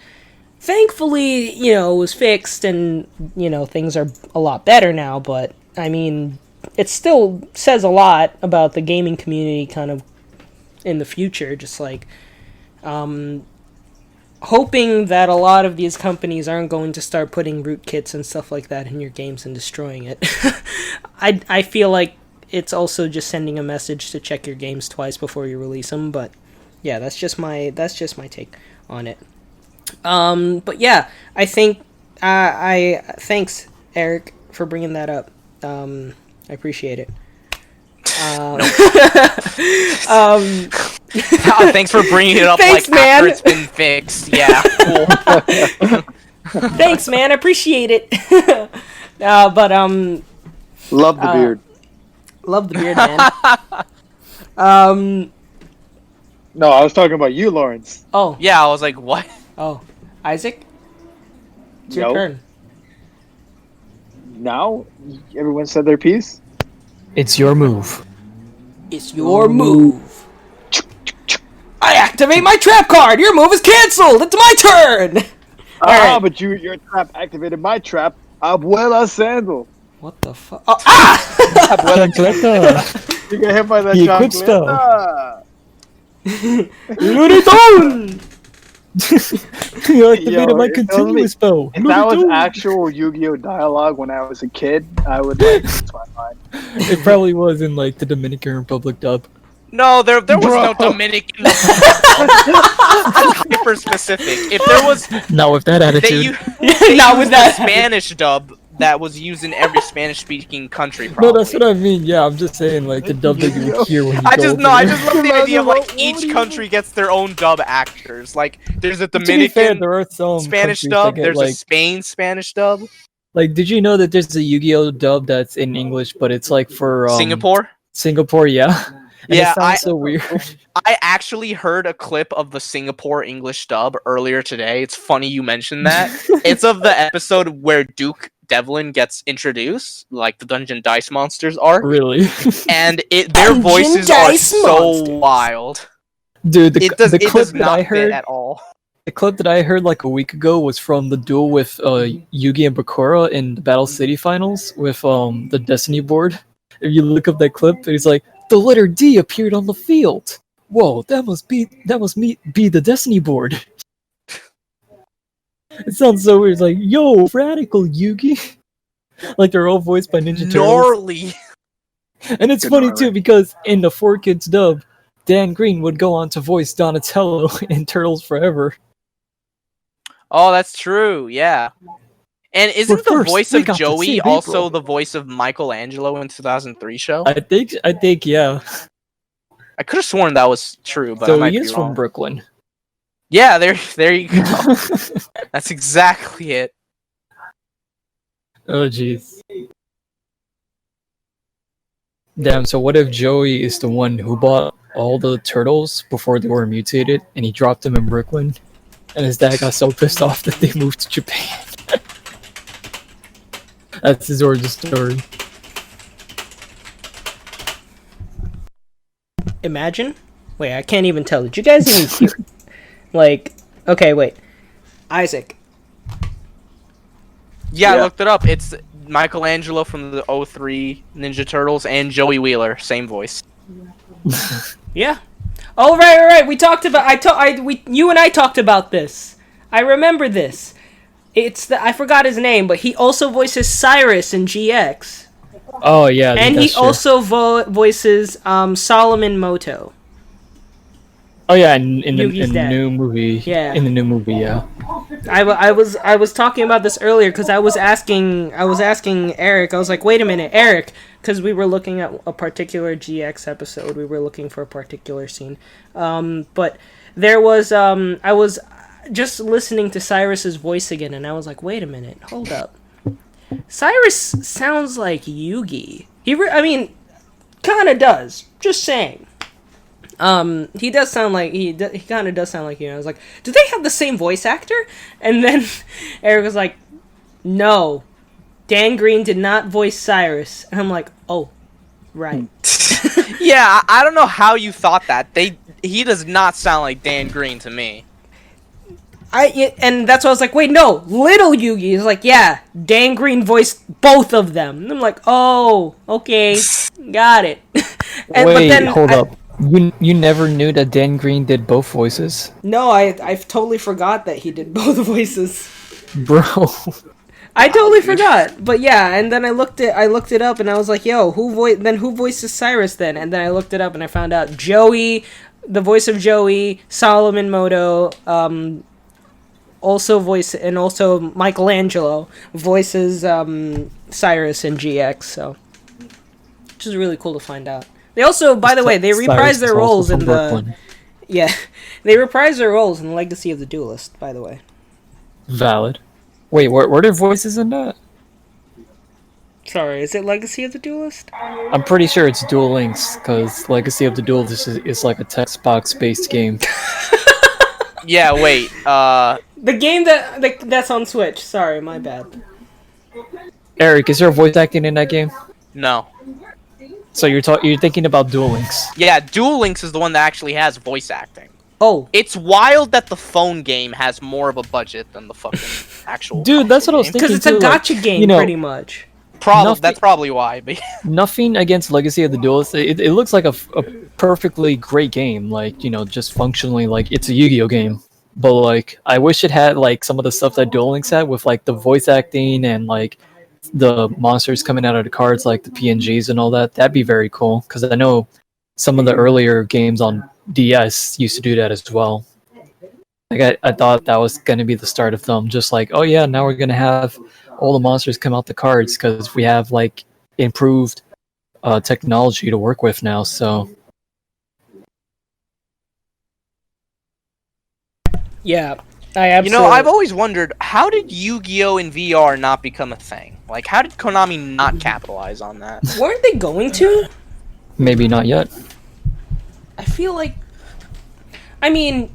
Thankfully, it was fixed, and, things are a lot better now, but, I mean, it still says a lot about the gaming community kind of in the future, just like hoping that a lot of these companies aren't going to start putting rootkits and stuff like that in your games and destroying it. I feel like it's also just sending a message to check your games twice before you release them, but yeah, that's just my take on it. But yeah, I think thanks, Eric, for bringing that up. I appreciate it. Thanks for bringing it up. Thanks, like man. After it's been fixed. Yeah, cool. Thanks, man. I appreciate it. But love the beard. Love the beard, man. No, I was talking about you, Lawrence. Oh yeah, I was like, what? Oh, Isaac, it's your turn. Now, everyone said their piece? It's your move. It's your move. I activate my trap card! Your move is cancelled! It's my turn! Alright, but your trap activated my trap. Abuela Sandal. What the fuck? Oh, ah! Abuela Chancleta. You got hit by that Chancleta. Looney Tunes! You activated my continuous spell. If that was actual Yu-Gi-Oh dialogue when I was a kid, I would lose my mind. It probably was in like the Dominican Republic dub. No, there was no Dominican. Hyper specific. If there was, not with that attitude. Not with that Spanish dub that was used in every Spanish-speaking country. Probably. No, that's what I mean. Yeah, I'm just saying like the dub that you would hear when you I just love the idea of like each country gets their own dub actors. Like there's a Dominican there are some Spanish dub. There's a Spain Spanish dub. Like, did you know that there's a Yu-Gi-Oh dub that's in English, but it's like for Singapore? Singapore, yeah. And yeah, it sounds so weird. I actually heard a clip of the Singapore English dub earlier today. It's funny you mentioned that. It's of the episode where Duke Devlin gets introduced, like the Dungeon Dice Monsters arc. Really? And their voices are so wild. Dude, the clip does that not I heard fit at all. The clip that I heard like a week ago was from the duel with Yugi and Bakura in the Battle City Finals with the Destiny board. If you look up that clip, it's like, the letter D appeared on the field. Whoa, that must be the Destiny board. It sounds so weird. It's like, yo, radical Yugi. Like they're all voiced by Ninja Turtles. Gnarly. And it's funny too because in the 4Kids dub, Dan Green would go on to voice Donatello in Turtles Forever. Oh, that's true. Yeah. And isn't But the first, voice we of got to Joey save also April. the voice of Michelangelo in 2003 show? I think, yeah. I could have sworn that was true, but I So might he be is wrong. from Brooklyn. Yeah, there you go. That's exactly it. Oh jeez. Damn, so what if Joey is the one who bought all the turtles before they were mutated and he dropped them in Brooklyn? And his dad got so pissed off that they moved to Japan. That's his origin story. Imagine. Wait, I can't even tell. Did you guys even hear? Like, okay, wait. Isaac. Yeah, I Yeah. looked it up. It's Michelangelo from the 03 Ninja Turtles and Joey Wheeler, same voice. Yeah. Oh, right. We talked about. You and I talked about this. I remember this. I forgot his name, but he also voices Cyrus in GX, Oh yeah, and he that's true. also voices Solomon Moto. Oh yeah, in the Yugi's dad. new movie. Yeah. In the new movie, yeah. I was talking about this earlier because I was asking Eric. I was like, wait a minute, Eric, because we were looking at a particular GX episode. We were looking for a particular scene, but there was I was just listening to Cyrus's voice again, and I was like, wait a minute, hold up. Cyrus sounds like Yugi. I mean, kind of does. Just saying. He does sound like he kind of does sound like you. I was like, do they have the same voice actor? And then Eric was like, no, Dan Green did not voice Cyrus. And I'm like, oh, right. Yeah, I don't know how you thought that. He does not sound like Dan Green to me. And that's why I was like, wait, no, Little Yugi is like, yeah, Dan Green voiced both of them. And I'm like, oh, okay, got it. Wait, hold up. You never knew that Dan Green did both voices? No, I totally forgot that he did both voices. Bro. I totally forgot. But yeah, and then I looked it up and I was like, yo, who voices Cyrus then? And then I looked it up and I found out Joey, the voice of Joey, Solomon Moto, also Michelangelo voices Cyrus in GX, so which is really cool to find out. They also, by the way, they reprise their roles in the they reprise their roles in Legacy of the Duelist, by the way. Valid. Wait, were there voices in that? Sorry, is it Legacy of the Duelist? I'm pretty sure it's Duel Links, because Legacy of the Duelist is like a text box based game. Yeah, wait. The game that's on Switch. Sorry, my bad. Eric, is there voice acting in that game? No. So you're thinking about Duel Links? Yeah, Duel Links is the one that actually has voice acting. Oh, It's wild that the phone game has more of a budget than the fucking actual. Dude, that's what I was game. thinking. because it's a too, like, gotcha game, you know, pretty much. Nothing- That's probably why. But Nothing against Legacy of the Duelist. It looks like a perfectly great game. Like, just functionally, like, it's a Yu-Gi-Oh game. But, like, I wish it had, like, some of the stuff that Duel Links had with, like, the voice acting and, like, the monsters coming out of the cards, like the PNGs and all that. That'd be very cool. Because I know some of the earlier games on DS used to do that as well. Like, I thought that was going to be the start of them. Just like, oh, yeah, now we're going to have all the monsters come out the cards because we have, like, improved technology to work with now, so... Yeah, I absolutely. I've always wondered, how did Yu-Gi-Oh in VR not become a thing? Like, how did Konami not capitalize on that? weren't they going to? Maybe not yet. I feel like. I mean,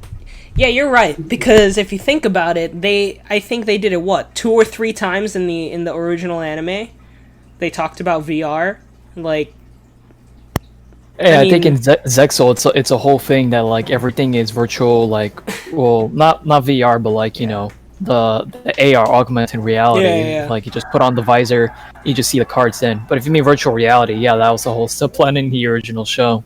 yeah, you're right. Because if you think about it, I think they did it 2 or 3 times in the original anime. They talked about VR, like. Yeah, I think in Zexal, it's a whole thing that, like, everything is virtual, like, well, not VR, but, like, the AR, augmented reality. Yeah. Like, you just put on the visor, you just see the cards then. But if you mean virtual reality, yeah, that was the whole subplot in the original show.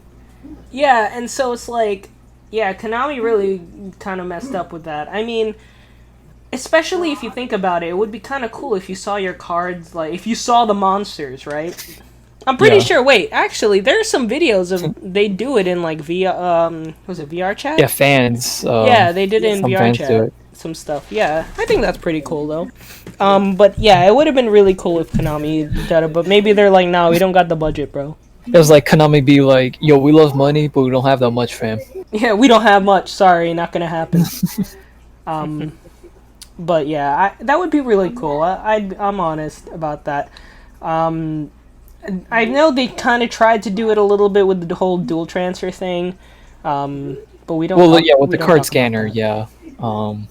Yeah, and so it's like, yeah, Konami really kind of messed up with that. I mean, especially if you think about it, it would be kind of cool if you saw your cards, like, if you saw the monsters, right? I'm pretty Yeah. sure, wait, actually, there's some videos of, they do it in, like, was it VR chat? Yeah, fans. Yeah, they did it in some VR fans chat. do it. Some stuff, yeah. I think that's pretty cool, though. But yeah, it would have been really cool if Konami did it, but maybe they're like, no, we don't got the budget, bro. It was like Konami be like, "Yo, we love money, but we don't have that much, fam." Yeah, we don't have much. Sorry, not gonna happen. But yeah, that would be really cool. I'm honest about that. I know they kind of tried to do it a little bit with the whole dual transfer thing, but we don't. Well, talk, yeah, with we the don't card talk about scanner, that. yeah.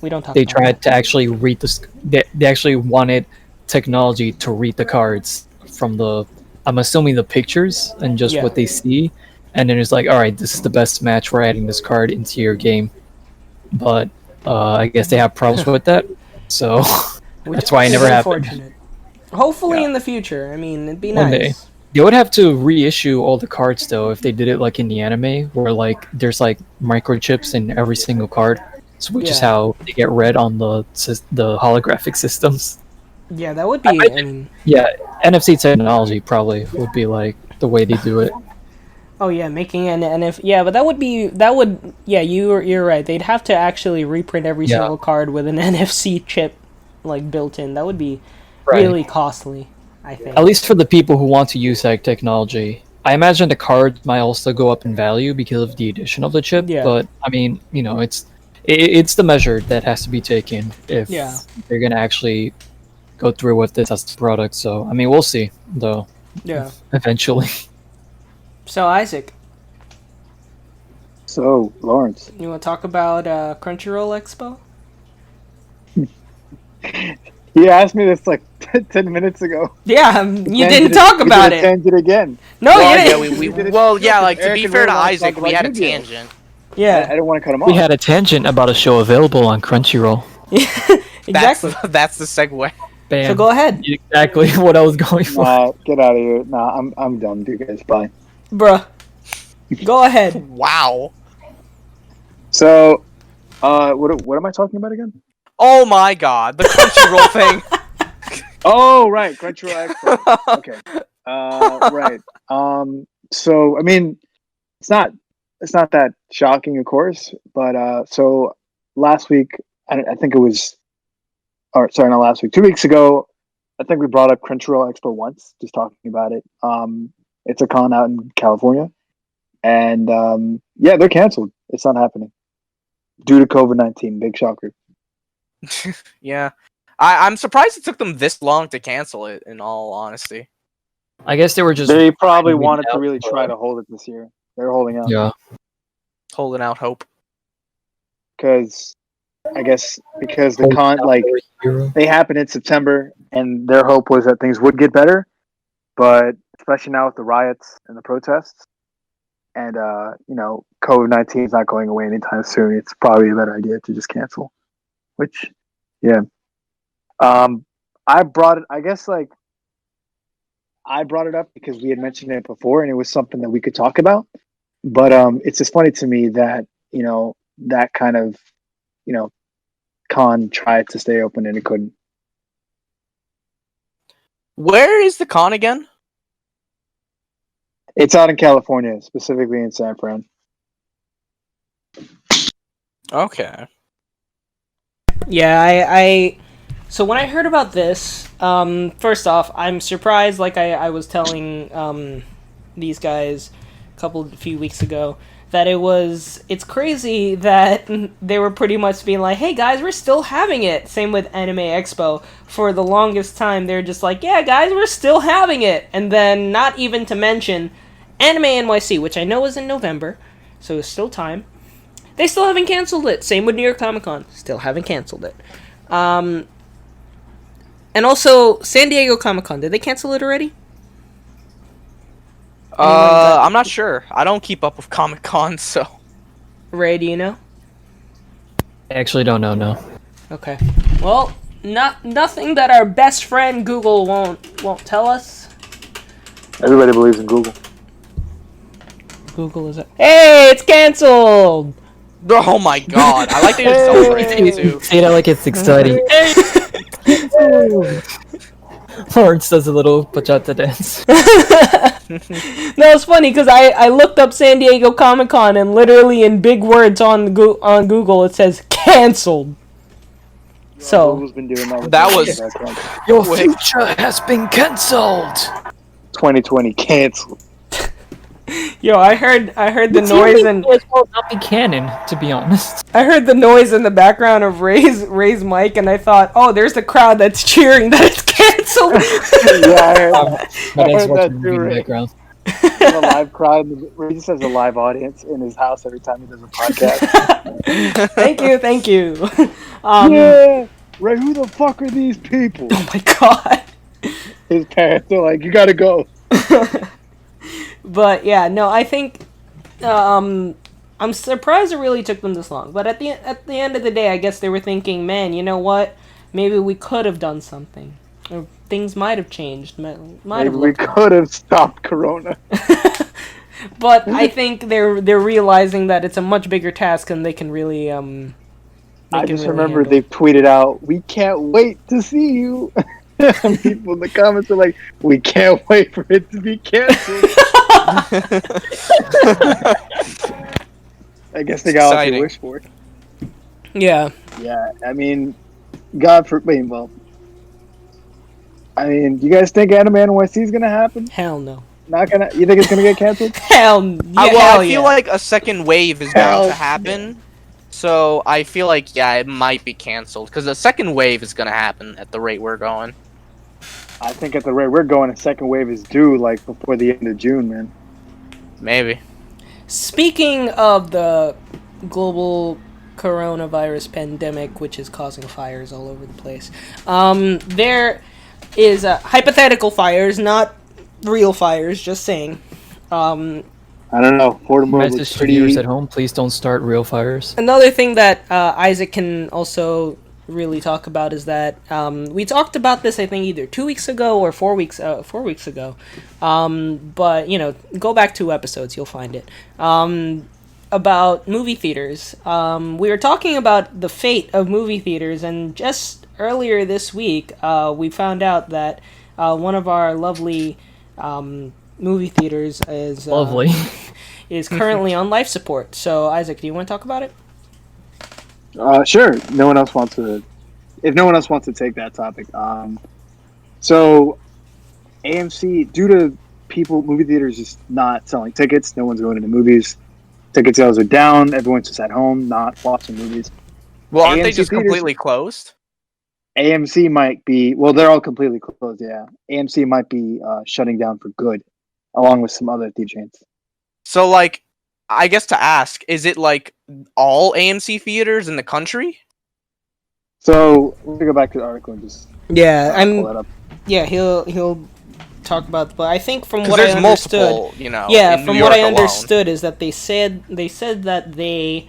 We don't talk. They about tried that. to actually read they actually wanted technology to read the cards from the, I'm assuming, the pictures and just Yeah. what they see, and then it's like, all right, this is the best match. We're adding this card into your game, but I guess they have problems with that, so Which that's why it is never happened. unfortunate. Hopefully Yeah. in the future. I mean, it'd be One nice. day. They would have to reissue all the cards though if they did it like in the anime, where like there's like microchips in every single card, which is Yeah. how they get read on the holographic systems. Yeah, that would be. I mean, Yeah, NFC technology probably would be like the way they do it. oh yeah, making an NF. Yeah, but that would. Yeah, you're right. They'd have to actually reprint every Yeah. single card with an NFC chip, like built in. That would be Right. really costly, I think. At least for the people who want to use that technology. I imagine the cards might also go up in value because of the addition of the chip. Yeah. But I mean, it's the measure that has to be taken if Yeah. they're gonna actually go through with this as a product. So I mean, we'll see though. Yeah. Eventually. So Isaac, So, Lawrence, you want to talk about Crunchyroll Expo? you asked me this like 10 minutes ago. Yeah, you didn't talk about We it. did a tangent again. No, Well, you yeah, didn't. We did it- well, yeah, no, like to Eric be and fair to Will wanted to Isaac, talk we about had a Yu-Gi-Oh. tangent. I Yeah, didn't want to cut him off. We had a tangent about a show available on Crunchyroll. exactly. That's the segue. Bam. So go ahead, Exactly what I was going for. Nah, get out of here. Nah, I'm done, you guys. Bye. bruh. Go ahead. Wow. So, what am I talking about again? Oh my god, the Crunchyroll thing. Oh, right, Crunchyroll Expo. Okay. Right. So I mean, it's not that shocking, of course, but so last week, I think it was, or sorry, not last week, 2 weeks ago, I think we brought up Crunchyroll Expo once, just talking about it. It's a con out in California, and yeah, they're canceled. It's not happening due to COVID-19. Big shocker. Yeah. I'm surprised it took them this long to cancel it, in all honesty. I guess they were just. They probably waiting wanted to out really for- try to hold it this year. They're holding out. Yeah. Holding out hope. Because I guess because the con like they happened in September, and their hope was that things would get better, but especially now with the riots and the protests, and COVID-19 is not going away anytime soon. It's probably a better idea to just cancel. Which, yeah, I brought it. I guess like I brought it up because we had mentioned it before, and it was something that we could talk about. But it's just funny to me that that kind of con tried to stay open and it couldn't. Where is the con again? It's out in California, specifically in San Fran. Okay. Yeah, I so when I heard about this, first off, I'm surprised, like I was telling these guys a few weeks ago, that it's crazy that they were pretty much being like, hey guys, we're still having it. Same with Anime Expo. For the longest time, they're just like, yeah guys, we're still having it. And then not even to mention Anime NYC, which I know is in November, so it's still time. They still haven't canceled it. Same with New York Comic Con. Still haven't canceled it. And also, San Diego Comic Con. Did they cancel it already? I'm not sure. I don't keep up with Comic Con, so. Ray, do you know? I actually don't know. No. Okay. Well, nothing that our best friend Google won't tell us. Everybody believes in Google. Google is. Hey, it's canceled. Oh my god! I like that you're celebrating too. Say that like it's exciting. Lawrence does a little bachata dance. No, it's funny because I looked up San Diego Comic Con and literally in big words on Google it says canceled. So Google's been doing that. With That the was- background. Your future has been cancelled. 2020 canceled. yo, I heard the noise and It will not be canon, to be honest. I heard the noise in the background of Ray's mic and I thought, oh, there's the crowd that's cheering that it's canceled. Yeah, I heard My I dad's heard watching that the too, movie in the Ray. background. a live crowd. He just has a live audience in his house every time he does a podcast. Thank you. Yeah, Ray, who the fuck are these people? Oh my god. His parents are like, you gotta go. But yeah, no, I think I'm surprised it really took them this long. But at the end of the day, I guess they were thinking, man, you know what? Maybe we could have done something, or things might have changed. Might Maybe have we looked. could have stopped Corona. But I think they're realizing that it's a much bigger task, and they can really I just remember they tweeted out, "We can't wait to see you." And people in the comments are like, "We can't wait for it to be canceled." I guess they got what they Exciting. wish for. Yeah. Yeah, I mean, God forbid. Well, I mean, you guys think Anime NYC is gonna happen? Hell no. Not gonna. You think it's gonna get canceled? Hell yeah. Well, hell I feel yeah. like a second wave is Hell going to happen. So I feel like, yeah, it might be canceled. Because the second wave is going to happen at the rate we're going. I think at the rate we're going, a second wave is due like before the end of June, man. Maybe. Speaking of the global coronavirus pandemic, which is causing fires all over the place, there is hypothetical fires, not real fires. Just saying. I don't know. Fordham Guys, was just pretty. viewers at home, please don't start real fires. Another thing that Isaac can also really talk about is that we talked about this, I think, either 2 weeks ago or 4 weeks ago. But go back 2 episodes, you'll find it. About movie theaters. We were talking about the fate of movie theaters, and just earlier this week, we found out that one of our lovely movie theaters is Lovely. is currently on life support. So, Isaac, do you want to talk about it? Sure. No one else wants to. If no one else wants to take that topic, so AMC, due to movie theaters just not selling tickets, no one's going to the movies. Ticket sales are down. Everyone's just at home, not watching movies. Well, aren't they AMC just theaters- completely closed? AMC might be. Well, they're all completely closed. Yeah, AMC might be shutting down for good, along with some other theater chains. So, like, I guess to ask, is it like all AMC theaters in the country? So let me go back to the article and just Yeah, pull that up. Yeah, he'll talk about, but I think from 'Cause what I there's understood, multiple, yeah, in from New what I York alone. understood is that they said that they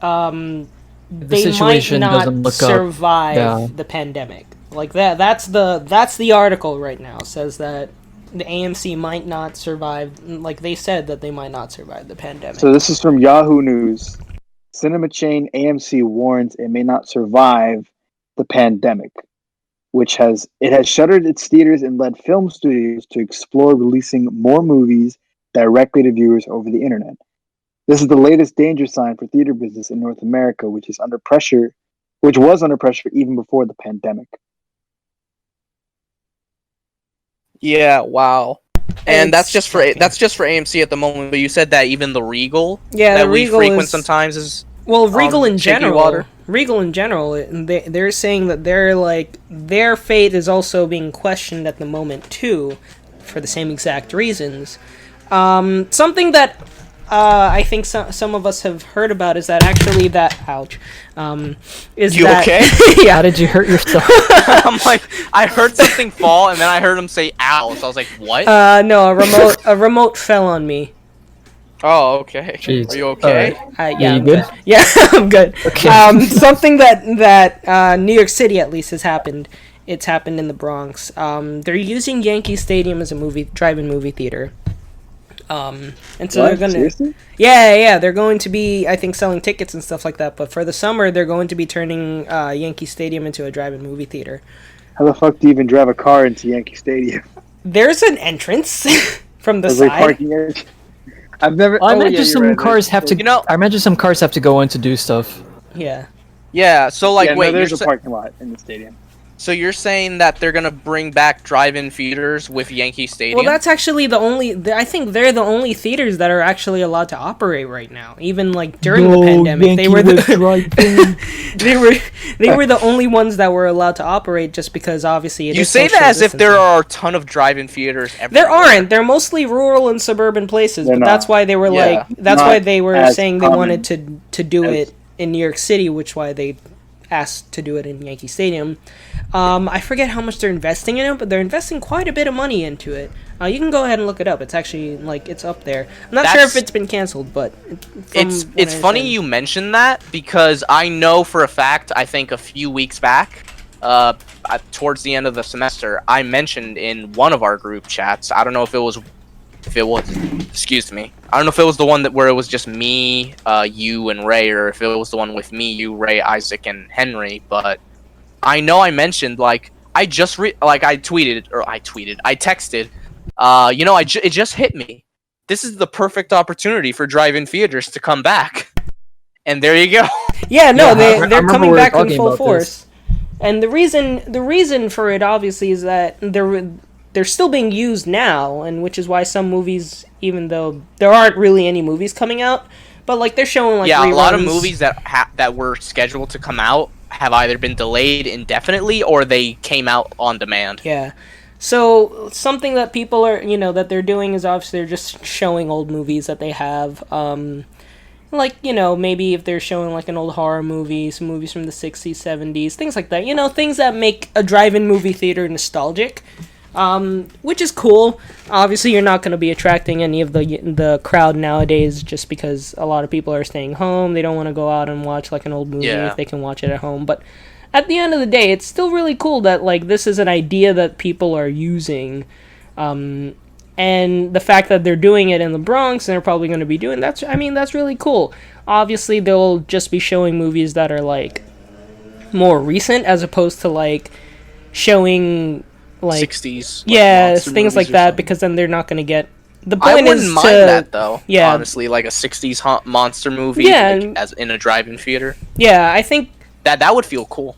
The they might situation not doesn't look up. survive Yeah. the pandemic. Like that's the article right now says that the AMC might not survive. Like they said that they might not survive the pandemic. So this is from Yahoo News. Cinema chain AMC warns it may not survive the pandemic, which has shuttered its theaters and led film studios to explore releasing more movies directly to viewers over the internet. This is the latest danger sign for theater business in North America, which was under pressure even before the pandemic. Yeah, wow. And It's that's just for AMC at the moment. But you said that even the Regal yeah, that the we Regal frequent is, sometimes is well, Regal in shaky general. water. Regal in general, they're saying that their fate is also being questioned at the moment too, for the same exact reasons. Something that I think some of us have heard about is that actually that is You that okay? yeah. How did you hurt yourself? I'm like, I heard something fall, and then I heard him say "ow," so I was like, "What?" No, a remote fell on me. Oh, okay. Jeez. Are you okay? Alright. Yeah, you I'm good? Yeah, I'm good. Okay. Something that New York City at least has happened. It's happened in the Bronx. They're using Yankee Stadium as a drive-in movie theater. And so they're gonna, Seriously? yeah, they're going to be, I think, selling tickets and stuff like that. But for the summer, they're going to be turning Yankee Stadium into a drive-in movie theater. How the fuck do you even drive a car into Yankee Stadium? There's an entrance from the There's side. like parking. I've never. I oh, imagine yeah, you're some right. cars have to. You know- I imagine some cars have to go in to do stuff. Yeah. Yeah, so like, Yeah, wait, no, there's you're a parking lot in the stadium. so you're saying that they're gonna bring back drive-in theaters with Yankee Stadium? Well, that's actually the only. I think they're the only theaters that are actually allowed to operate right now. Even like during the pandemic, they were they were the only ones that were allowed to operate, just because obviously you say that as if there are a ton of drive-in theaters everywhere. There aren't. They're mostly rural and suburban places, They're but not. that's why they were Yeah. that's Not why they were as saying they common wanted to do as- it in New York City, which why they asked to do it in Yankee Stadium. I forget how much they're investing in it, but they're investing quite a bit of money into it. You can go ahead and look it up. It's actually it's up there. I'm not sure if it's been canceled, but It's funny you mentioned that, because I know for a fact, I think a few weeks back, towards the end of the semester, I mentioned in one of our group chats, I don't know if it was, excuse me, I don't know if it was the one where it was just me, you, and Ray, or if it was the one with me, you, Ray, Isaac, and Henry, but I know I mentioned, like, I texted, it just hit me. This is the perfect opportunity for drive-in theaters to come back. And there you go. Yeah, no, Yeah, they're coming back in full about force. And the reason for it obviously is that they're still being used now, and which is why some movies, even though there aren't really any movies coming out, but like they're showing like reruns. A lot of movies that were scheduled to come out have either been delayed indefinitely or they came out on demand. Yeah. So something that people are, that they're doing is obviously they're just showing old movies that they have. Maybe if they're showing like an old horror movie, some movies from the 60s, 70s, things like that. Things that make a drive-in movie theater nostalgic. Which is cool. Obviously, you're not going to be attracting any of the crowd nowadays, just because a lot of people are staying home. They don't want to go out and watch like an old movie if they can watch it at home. But at the end of the day, it's still really cool that like this is an idea that people are using, and the fact that they're doing it in the Bronx and they're probably going to be doing that's really cool. Obviously, they'll just be showing movies that are like more recent, as opposed to like showing like 60s, things like that, because then they're not going to get the point. I wouldn't mind that though. Yeah, honestly, like a 60s monster movie, as in a drive-in theater. Yeah, I think that would feel cool.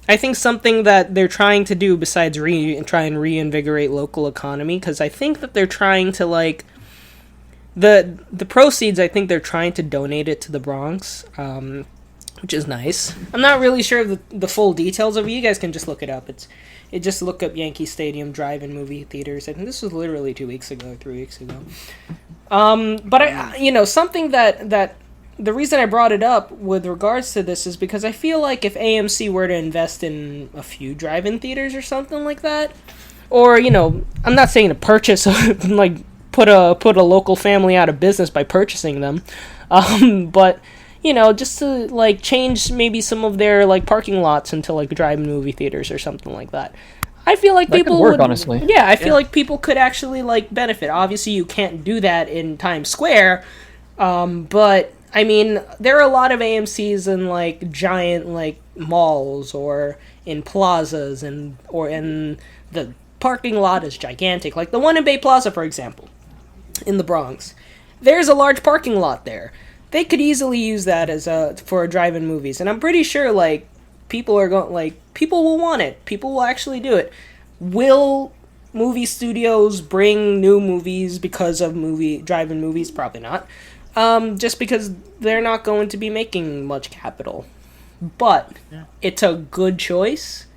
I think something that they're trying to do besides try and reinvigorate local economy, because I think that they're trying to like the proceeds. I think they're trying to donate it to the Bronx, which is nice. I'm not really sure of the full details of it. You guys can just look it up. Just look up Yankee Stadium drive-in movie theaters. I think this was literally 2 weeks ago, 3 weeks ago. But something that the reason I brought it up with regards to this is because I feel like if AMC were to invest in a few drive-in theaters or something like that, or I'm not saying to purchase like put a local family out of business by purchasing them, but just to like change maybe some of their like parking lots into like drive-in movie theaters or something like that. I feel like people could work, honestly. Yeah, I feel like people could actually like benefit. Obviously, you can't do that in Times Square, but I mean, there are a lot of AMC's in like giant like malls or in plazas or in the parking lot is gigantic. Like the one in Bay Plaza, for example, in the Bronx. There's a large parking lot there. They could easily use that as for drive-in movies, and I'm pretty sure like people will want it. People will actually do it. Will movie studios bring new movies because of drive-in movies? Probably not. Just because they're not going to be making much capital. But it's a good choice.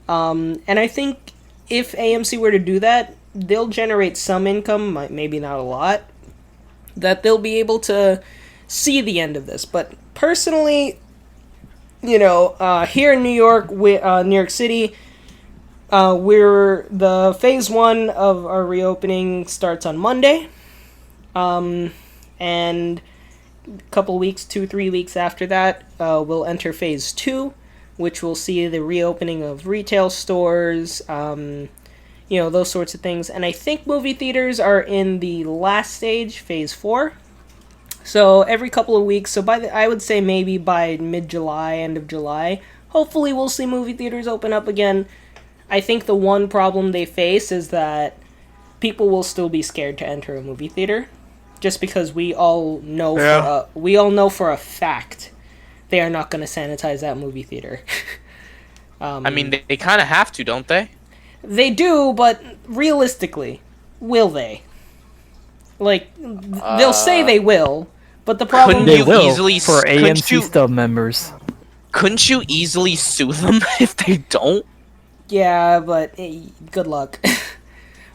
And I think if AMC were to do that, they'll generate some income, maybe not a lot, that they'll be able to see the end of this. But personally, here in New York, New York City, we're the phase 1 of our reopening starts on Monday. And a couple weeks, 2-3 weeks after that, we'll enter phase 2, which will see the reopening of retail stores, those sorts of things. And I think movie theaters are in the last stage, phase 4. So every couple of weeks, so I would say maybe by mid-July, end of July, hopefully we'll see movie theaters open up again. I think the one problem they face is that people will still be scared to enter a movie theater, just because we all know for a fact they are not going to sanitize that movie theater. I mean, they kind of have to, don't they? They do, but realistically, will they? Like, they'll say they will, but the problem they will easily for AMC Stub members. Couldn't you easily sue them if they don't? Yeah, but good luck.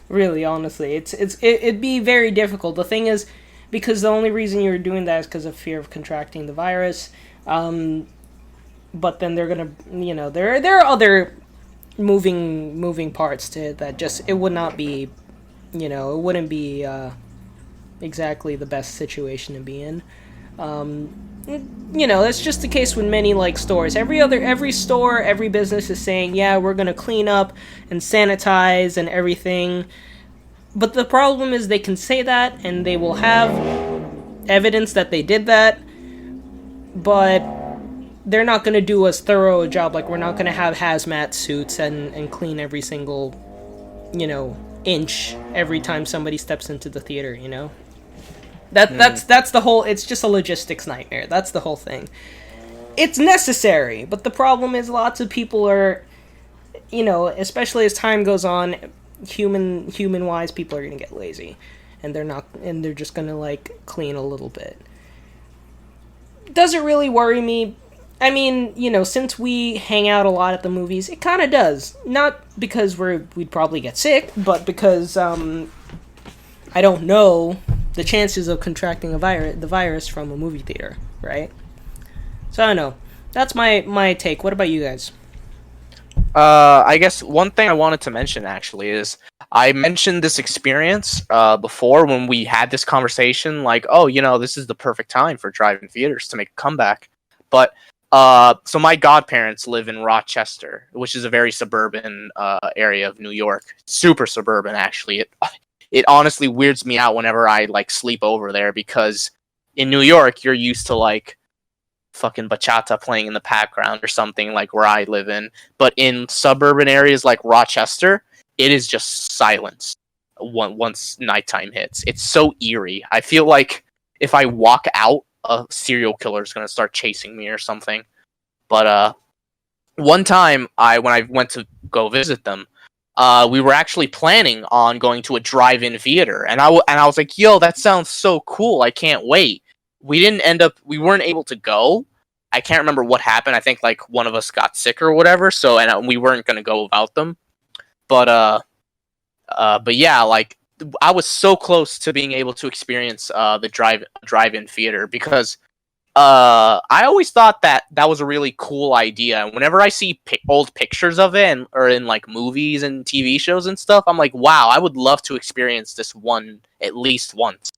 Really, honestly, it'd be very difficult. The thing is, because the only reason you're doing that is because of fear of contracting the virus. But then they're gonna, there are other moving parts to it that just, it would not be, it wouldn't be exactly the best situation to be in. That's just the case with many, like, stores. Every store, every business is saying, yeah, we're gonna clean up and sanitize and everything. But the problem is they can say that, and they will have evidence that they did that, but they're not gonna do as thorough a job. Like, we're not gonna have hazmat suits and clean every single, inch every time somebody steps into the theater, That's the whole, it's just a logistics nightmare. That's the whole thing. It's necessary, but the problem is lots of people are, especially as time goes on, human wise, people are gonna get lazy, and they're just gonna, like, clean a little bit. Does it really worry me? I mean, since we hang out a lot at the movies, it kind of does. Not because we'd probably get sick, but because I don't know the chances of contracting the virus from a movie theater, right? So I don't know. That's my take. What about you guys? I guess one thing I wanted to mention, actually, is I mentioned this experience before when we had this conversation, like, oh, this is the perfect time for drive-in theaters to make a comeback. But so my godparents live in Rochester, which is a very suburban area of New York. Super suburban, actually. It honestly weirds me out whenever I, like, sleep over there, because in New York, you're used to, like, fucking bachata playing in the background or something, like where I live in. But in suburban areas like Rochester, it is just silence once nighttime hits. It's so eerie. I feel like if I walk out, a serial killer is going to start chasing me or something. But one time, when I went to go visit them, we were actually planning on going to a drive-in theater, and I was like, "Yo, that sounds so cool! I can't wait." We weren't able to go. I can't remember what happened. I think, like, one of us got sick or whatever, so, and we weren't gonna go without them. But yeah, like, I was so close to being able to experience the drive-in theater, because I always thought that was a really cool idea. And whenever I see old pictures of it, or in, like, movies and TV shows and stuff, I'm like, wow, I would love to experience this at least once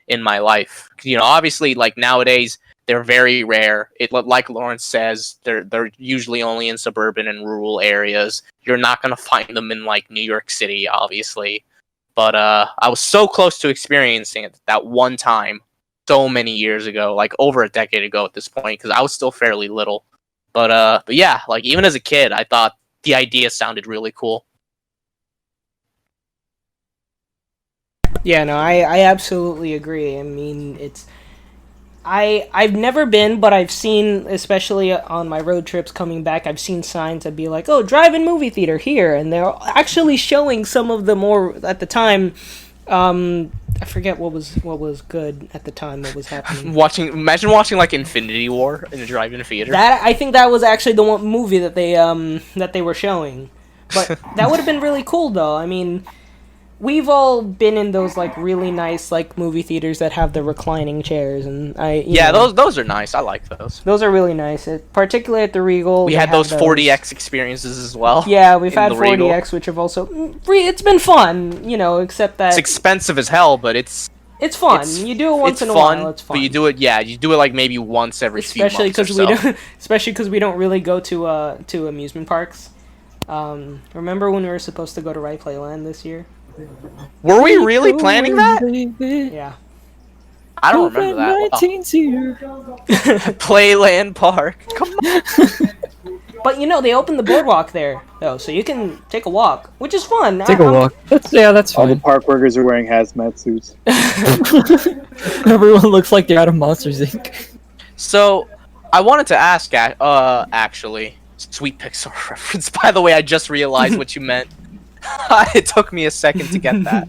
in my life. Obviously, like, nowadays they're very rare. Like Lawrence says, they're usually only in suburban and rural areas. You're not gonna find them in, like, New York City, obviously. But I was so close to experiencing it that one time, so many years ago, like over a decade ago at this point, because I was still fairly little. But yeah, like, even as a kid, I thought the idea sounded really cool. Yeah, no, I absolutely agree. I mean, I've never been, but I've seen, especially on my road trips coming back, I've seen signs that be like, oh, drive-in movie theater here, and they're actually showing some of the more, at the time, I forget what was good at the time, what was happening. Imagine watching, like, Infinity War in a drive-in theater. I think that was actually the one movie that they were showing. But that would have been really cool, though. I mean, we've all been in those, like, really nice, like, movie theaters that have the reclining chairs, and those are nice. I like those. Those are really nice, particularly at the Regal. We had those 40X experiences as well. Yeah, we've had 40X, which have also it's been fun, except that it's expensive as hell, but it's fun. You do it once in a while. It's fun. But you do it like maybe once every few months. Especially because we don't really go to amusement parks. Remember when we were supposed to go to Right Playland this year? Were we really planning that? Yeah. I don't remember that. Wow. COVID-19's here. Playland Park. Come on. But they opened the boardwalk there, though, so you can take a walk, which is fun. Take a walk. That's All the fine. park workers are wearing hazmat suits. Everyone looks like they're out of Monsters Inc. So, I wanted to ask, actually, sweet Pixar reference. By the way, I just realized what you meant. It took me a second to get that.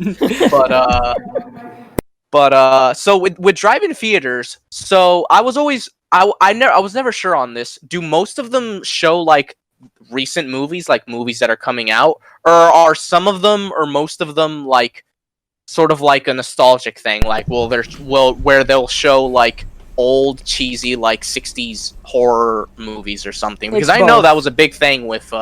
But so with drive-in theaters, so I was always I was never sure on this. Do most of them show like recent movies, like movies that are coming out, or are some of them or most of them like sort of like a nostalgic thing? Like, where they'll show like old cheesy like 60s horror movies or something? Because I know that was a big thing with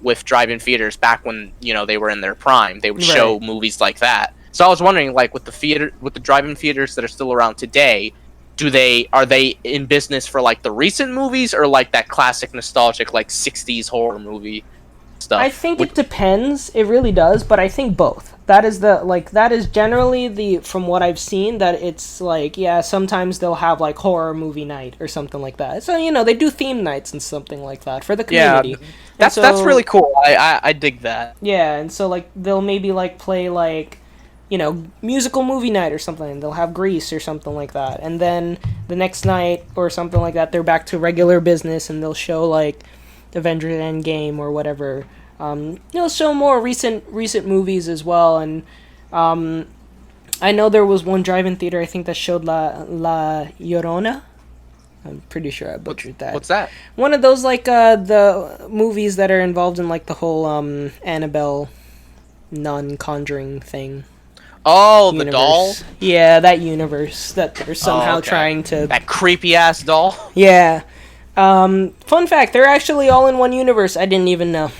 with drive-in theaters back when they were in their prime. They would show movies like that. So I was wondering, like, with the drive-in theaters that are still around today, are they in business for like the recent movies or like that classic nostalgic like 60s horror movie stuff? I think it depends. It really does, but I think both. That is generally from what I've seen, that it's like, sometimes they'll have like horror movie night or something like that. So they do theme nights and something like that for the community. Yeah, that's really cool. I dig that. Yeah, and so like they'll maybe like play like musical movie night or something. They'll have Grease or something like that. And then the next night or something like that, they're back to regular business and they'll show like Avengers Endgame or whatever. They'll show more recent movies as well. And I know there was one drive-in theater, I think, that showed La Llorona. I'm pretty sure I butchered that. What's that? One of those like the movies that are involved in like the whole Annabelle nun conjuring thing. Oh, universe. The doll? Yeah, that universe that they're somehow trying to... That creepy-ass doll? Yeah. Fun fact, they're actually all in one universe. I didn't even know.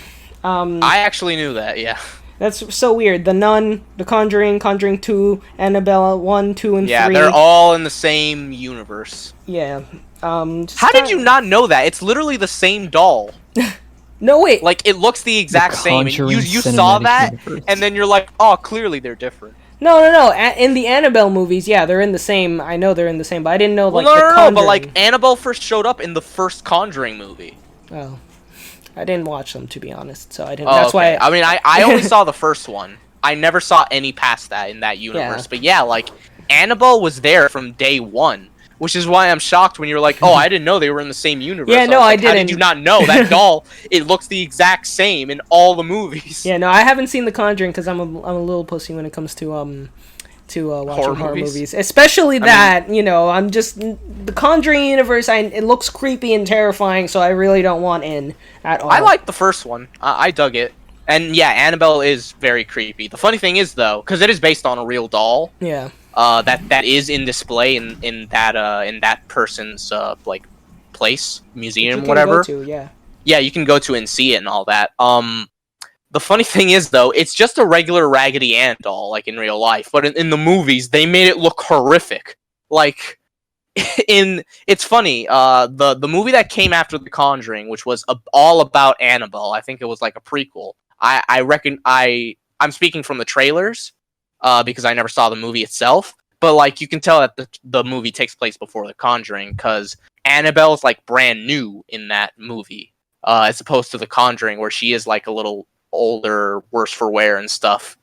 I actually knew that, yeah. That's so weird. The Nun, The Conjuring, Conjuring 2, Annabelle 1, 2, and 3. Yeah, they're all in the same universe. Yeah. How did you not know that? It's literally the same doll. No, wait. Like, it looks the exact same. And you saw that, and then you're like, oh, clearly they're different. No. In the Annabelle movies, they're in the same. I know they're in the same, but I didn't know, like, no, but, like, Annabelle first showed up in the first Conjuring movie. Oh. I didn't watch them, to be honest, so I didn't. Oh, that's why. I mean, I only saw the first one. I never saw any past that in that universe. Yeah. But like, Annabelle was there from day one, which is why I'm shocked when you're like, oh, I didn't know they were in the same universe. Yeah, no, I didn't. How did you not know that doll? It looks the exact same in all the movies. Yeah, no, I haven't seen The Conjuring because I'm a little pussy when it comes to watching horror movies, especially I'm just the Conjuring universe. It looks creepy and terrifying, so I really don't want in at all. I like the first one. I dug it, and yeah, Annabelle is very creepy. The funny thing is though, because it is based on a real doll. Yeah. That is in display in that person's like place, museum, whatever. Yeah, you can go to and see it and all that. The funny thing is, though, it's just a regular Raggedy Ann doll, like in real life. But in the movies, they made it look horrific. Like, it's funny. The movie that came after The Conjuring, which was all about Annabelle, I think it was like a prequel. I reckon I'm speaking from the trailers, because I never saw the movie itself. But like, you can tell that the movie takes place before The Conjuring, because Annabelle is like brand new in that movie, as opposed to The Conjuring, where she is like a little older, worse for wear and stuff.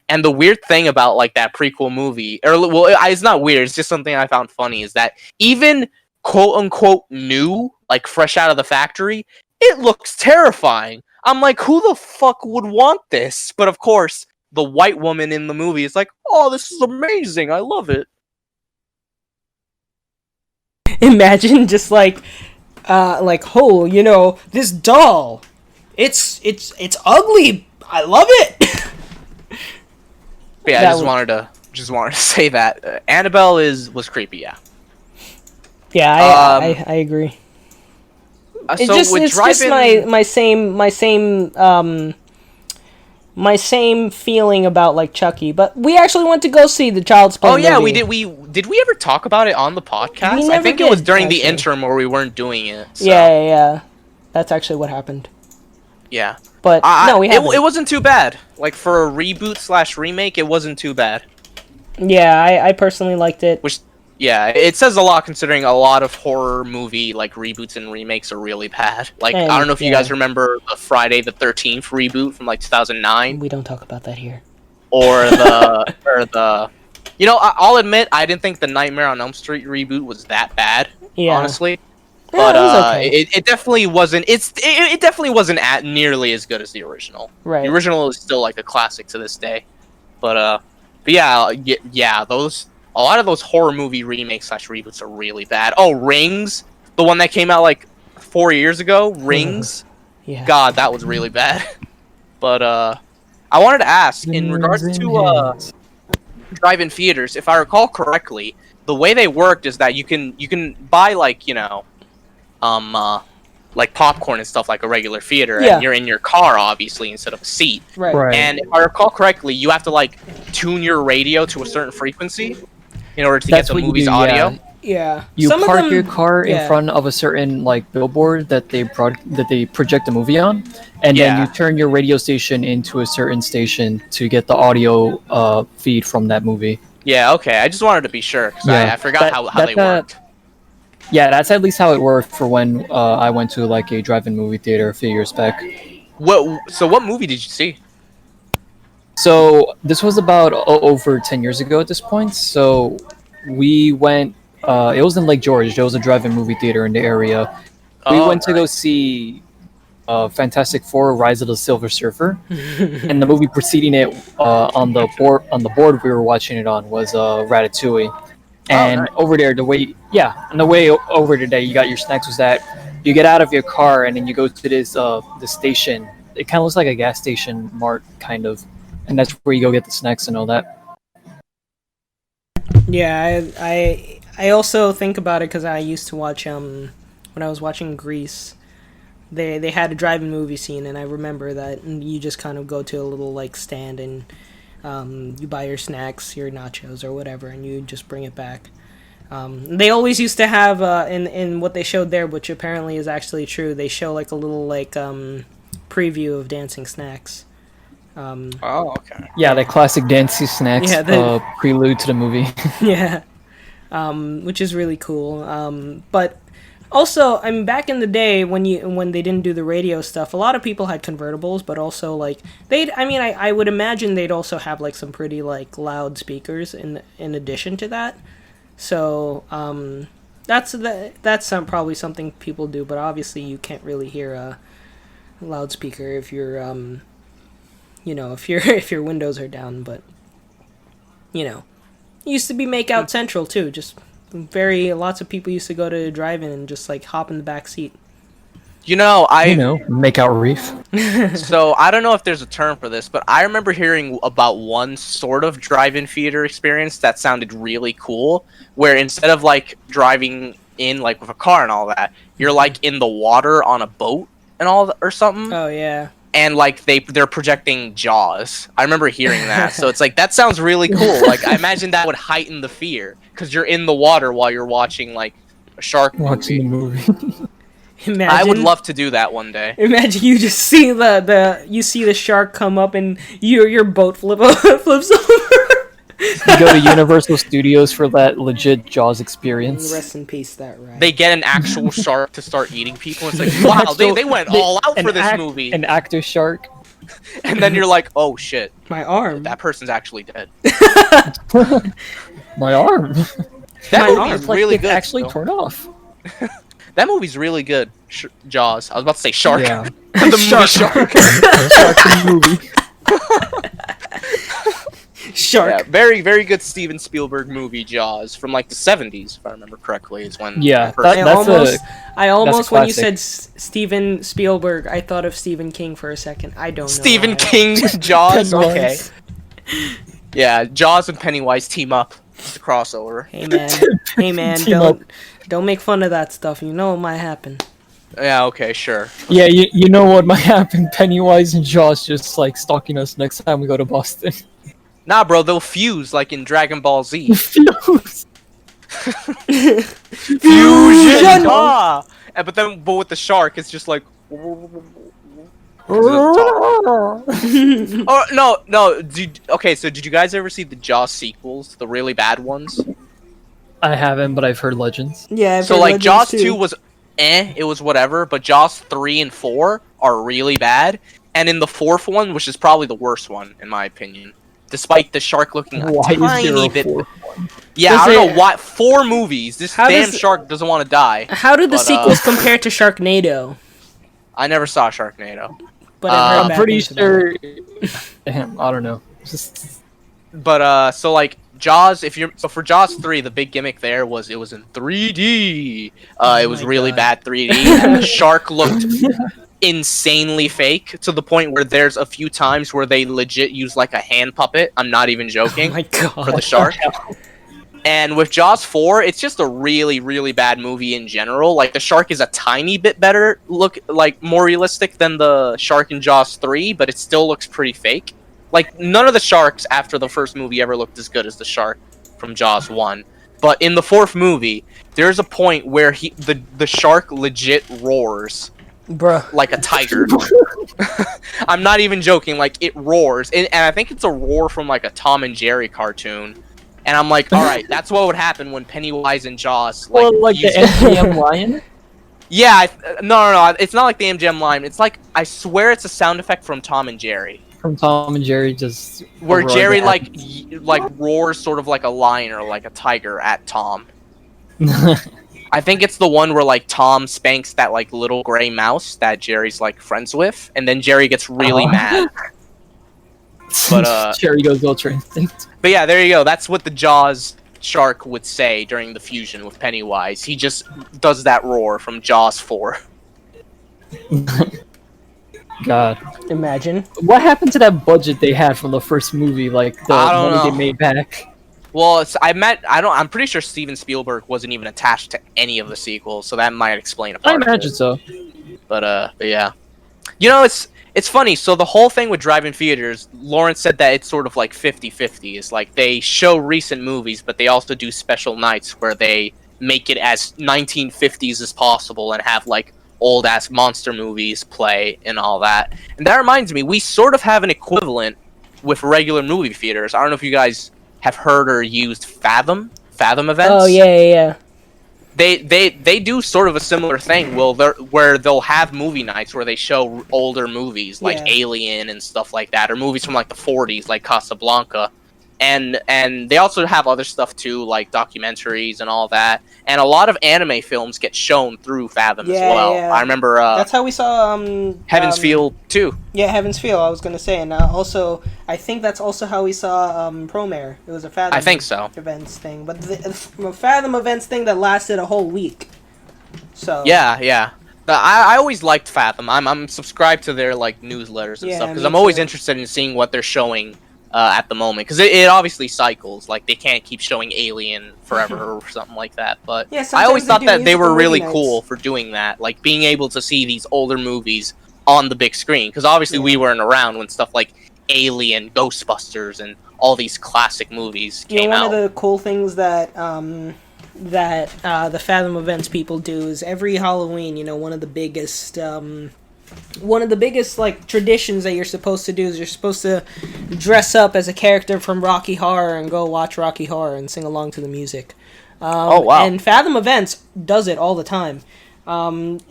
And the weird thing about like that prequel movie, it's not weird, it's just something I found funny, is that even quote unquote new, like fresh out of the factory, it looks terrifying. I'm like, who the fuck would want this? But of course, the white woman in the movie is like, oh, this is amazing, I love it. Imagine just like this doll. It's ugly. I love it. Yeah, I just wanted to say that Annabelle was creepy. Yeah. Yeah, I agree. It's just my same feeling about like Chucky, but we actually went to go see the Child's Play. Oh yeah, movie. we did. We ever talk about it on the podcast? I think it was during the interim where we weren't doing it. So. Yeah. That's actually what happened. Yeah, But no, we haven't. It wasn't too bad. Like for a reboot / remake, it wasn't too bad. Yeah, I personally liked it. Which, yeah, it says a lot considering a lot of horror movie like reboots and remakes are really bad. Like And, I don't know if you guys remember the Friday the 13th reboot from like 2009, We don't talk about that here. or the. You know, I'll admit I didn't think the Nightmare on Elm Street reboot was that bad. Yeah. Honestly. Yeah, But it was okay. it definitely wasn't. It definitely wasn't at nearly as good as the original. Right. The original is still like a classic to this day. But yeah, those a lot of those horror movie remakes / reboots are really bad. Oh, Rings, the one that came out like 4 years ago. Rings, Yeah. God, that was really bad. But I wanted to ask in regards to drive-in theaters, if I recall correctly, the way they worked is that you can buy like like popcorn and stuff like a regular theater, Yeah. and you're in your car obviously instead of a seat. Right. And if I recall correctly, you have to like tune your radio to a certain frequency in order to get the what you movie's do, audio. yeah. Yeah. You Some of park them- your car yeah. in front of a certain like billboard that they project the movie on, and then Yeah. you turn your radio station into a certain station to get the audio feed from that movie. Yeah, okay. I just wanted to be sure because Yeah. I forgot That- how that- they worked. Yeah, that's at least how it worked for when I went to like a drive-in movie theater a few years back. What movie did you see? So this was about over 10 years ago at this point. So we went. It was in Lake George. There was a drive-in movie theater in the area. We went to go see Fantastic Four: Rise of the Silver Surfer, and the movie preceding it on the board we were watching it on was Ratatouille. And nice. over there, on the way over today, you got your snacks. Was that you get out of your car and then you go to this the station. It kind of looks like a gas station mart, kind of, and that's where you go get the snacks and all that. Yeah, I also think about it because I used to watch when I was watching Grease. They had a drive-in movie scene, and I remember that you just kind of go to a little like stand and you buy your snacks, your nachos or whatever, and you just bring it back. They always used to have in what they showed there, which apparently is actually true. They show like a little like preview of dancing snacks. Oh, okay. Yeah, the classic dancing snacks Yeah, prelude to the movie. Yeah, which is really cool. But also, I mean, back in the day when they didn't do the radio stuff, a lot of people had convertibles, but also like I would imagine they'd also have like some pretty like loud speakers in addition to that. So that's probably something people do, but obviously you can't really hear a loudspeaker if you're if your windows are down. But it used to be Make Out Central too. Just lots of people used to go to drive-in and just like hop in the back seat. Make out reef. So I don't know if there's a term for this, but I remember hearing about one sort of drive-in theater experience that sounded really cool, where instead of like driving in like with a car and all that, you're like in the water on a boat and all or something. Oh yeah. And like they're projecting Jaws. I remember hearing that. So it's like that sounds really cool. Like I imagine that would heighten the fear because you're in the water while you're watching like a shark movie. The movie. Imagine, I would love to do that one day. Imagine you just see the shark come up and your boat flips over. You go to Universal Studios for that legit Jaws experience. Rest in peace, that ride. They get an actual shark to start eating people. It's like, wow, they went all out for this movie. An actor shark. And then you're like, oh shit, My arm. that person's actually dead. My arm. That movie arm. is really it's good. actually though. torn off. That movie's really good. Jaws. I was about to say shark. Yeah. The movie Shark. Shark movie. Shark. Yeah, very, very good Steven Spielberg movie, Jaws, from like the 70s, if I remember correctly, is when. Yeah, the first- I almost when you classic. said Steven Spielberg, I thought of Stephen King for a second. I don't know. Stephen why. King's Jaws. Okay. Pennywise. Yeah, Jaws and Pennywise team up. It's a crossover. Hey man, Team don't make fun of that stuff. You know what might happen. Yeah, okay, sure. Yeah, you know what might happen? Pennywise and Jaws just like stalking us next time we go to Boston. Nah, bro, they'll fuse like in Dragon Ball Z. Fuse. Fusion! Ah! But with the shark, it's just like. Oh no. Okay, so did you guys ever see the Jaws sequels, the really bad ones? I haven't, but I've heard legends. Yeah, I've So heard like Legends Jaws too. 2 was it was whatever, but Jaws 3 and 4 are really bad. And in the fourth one, which is probably the worst one in my opinion, despite the shark looking a Why is there tiny a bit. fourth? Yeah, Does I don't it- know why. 4 movies. This How damn does- shark doesn't want to die. How do the But, sequels compare to Sharknado? I never saw Sharknado. But I've heard I'm bad pretty things about it. sure. Damn, I don't know. Just But so like Jaws, for Jaws 3, the big gimmick there was it was in 3D. It was my really God. bad 3D, and the shark looked insanely fake to the point where there's a few times where they legit use like a hand puppet. I'm not even Oh joking my god. for the shark. And with Jaws 4, it's just a really, really bad movie in general. Like the shark is a tiny bit better more realistic than the shark in Jaws 3, but it still looks pretty fake. Like none of the sharks after the first movie ever looked as good as the shark from Jaws 1. But in the fourth movie, there's a point where the shark legit roars Bruh. like a tiger. I'm not even joking. Like it roars, and I think it's a roar from like a Tom and Jerry cartoon. And I'm like, all right, that's what would happen when Pennywise and Jaws well, like the used- MGM lion. Yeah, no, it's not like the MGM line. It's like I swear it's a sound effect from Tom and Jerry, From Tom and Jerry, just where roar Jerry that. like roars sort of like a lion or like a tiger at Tom. I think it's the one where like Tom spanks that like little gray mouse that Jerry's like friends with, and then Jerry gets really Oh. mad. But Jerry goes Ultra Instinct. But yeah, there you go. That's what the Jaws shark would say during the fusion with Pennywise. He just does that roar from Jaws 4. God, Imagine. what happened to that budget they had from the first movie? Like the I don't money know. they made back. Well, I'm pretty sure Steven Spielberg wasn't even attached to any of the sequels, so that might explain a I part of imagine it. so. But yeah. You know, it's funny. So the whole thing with drive-in theaters, Lawrence said that it's sort of like 50-50. It's like they show recent movies, but they also do special nights where they make it as 1950s as possible and have like old-ass monster movies play and all that. And that reminds me, we sort of have an equivalent with regular movie theaters. I don't know if you guys have heard or used Fathom events. Oh yeah. They do sort of a similar thing. Where they'll have movie nights where they show older movies like Yeah. Alien and stuff like that, or movies from like the 40s like Casablanca, and they also have other stuff too, like documentaries and all that. And a lot of anime films get shown through Fathom as Yeah, well. yeah. I remember That's how we saw Heaven's Feel too. Yeah, Heaven's Feel. I was gonna say, and also I think that's also how we saw Promare. It was a Fathom. I think so. Events thing, but the Fathom events thing that lasted a whole week. So Yeah. I always liked Fathom. I'm subscribed to their like newsletters and Yeah, stuff because me I'm always too. interested in seeing what they're showing at the moment, because it obviously cycles. Like they can't keep showing Alien forever or something like that. But Yeah, I always sometimes thought they do that they musical were really movie cool nights. for doing that, like being able to see these older movies on the big screen. Because obviously we Yeah. weren't around when stuff like Alien, Ghostbusters, and all these classic movies You came know, one out. of the cool things that the Fathom events people do is every Halloween. You know, one of the biggest like traditions that you're supposed to do is you're supposed to dress up as a character from Rocky Horror and go watch Rocky Horror and sing along to the music. Oh, wow. And Fathom Events does it all the time. And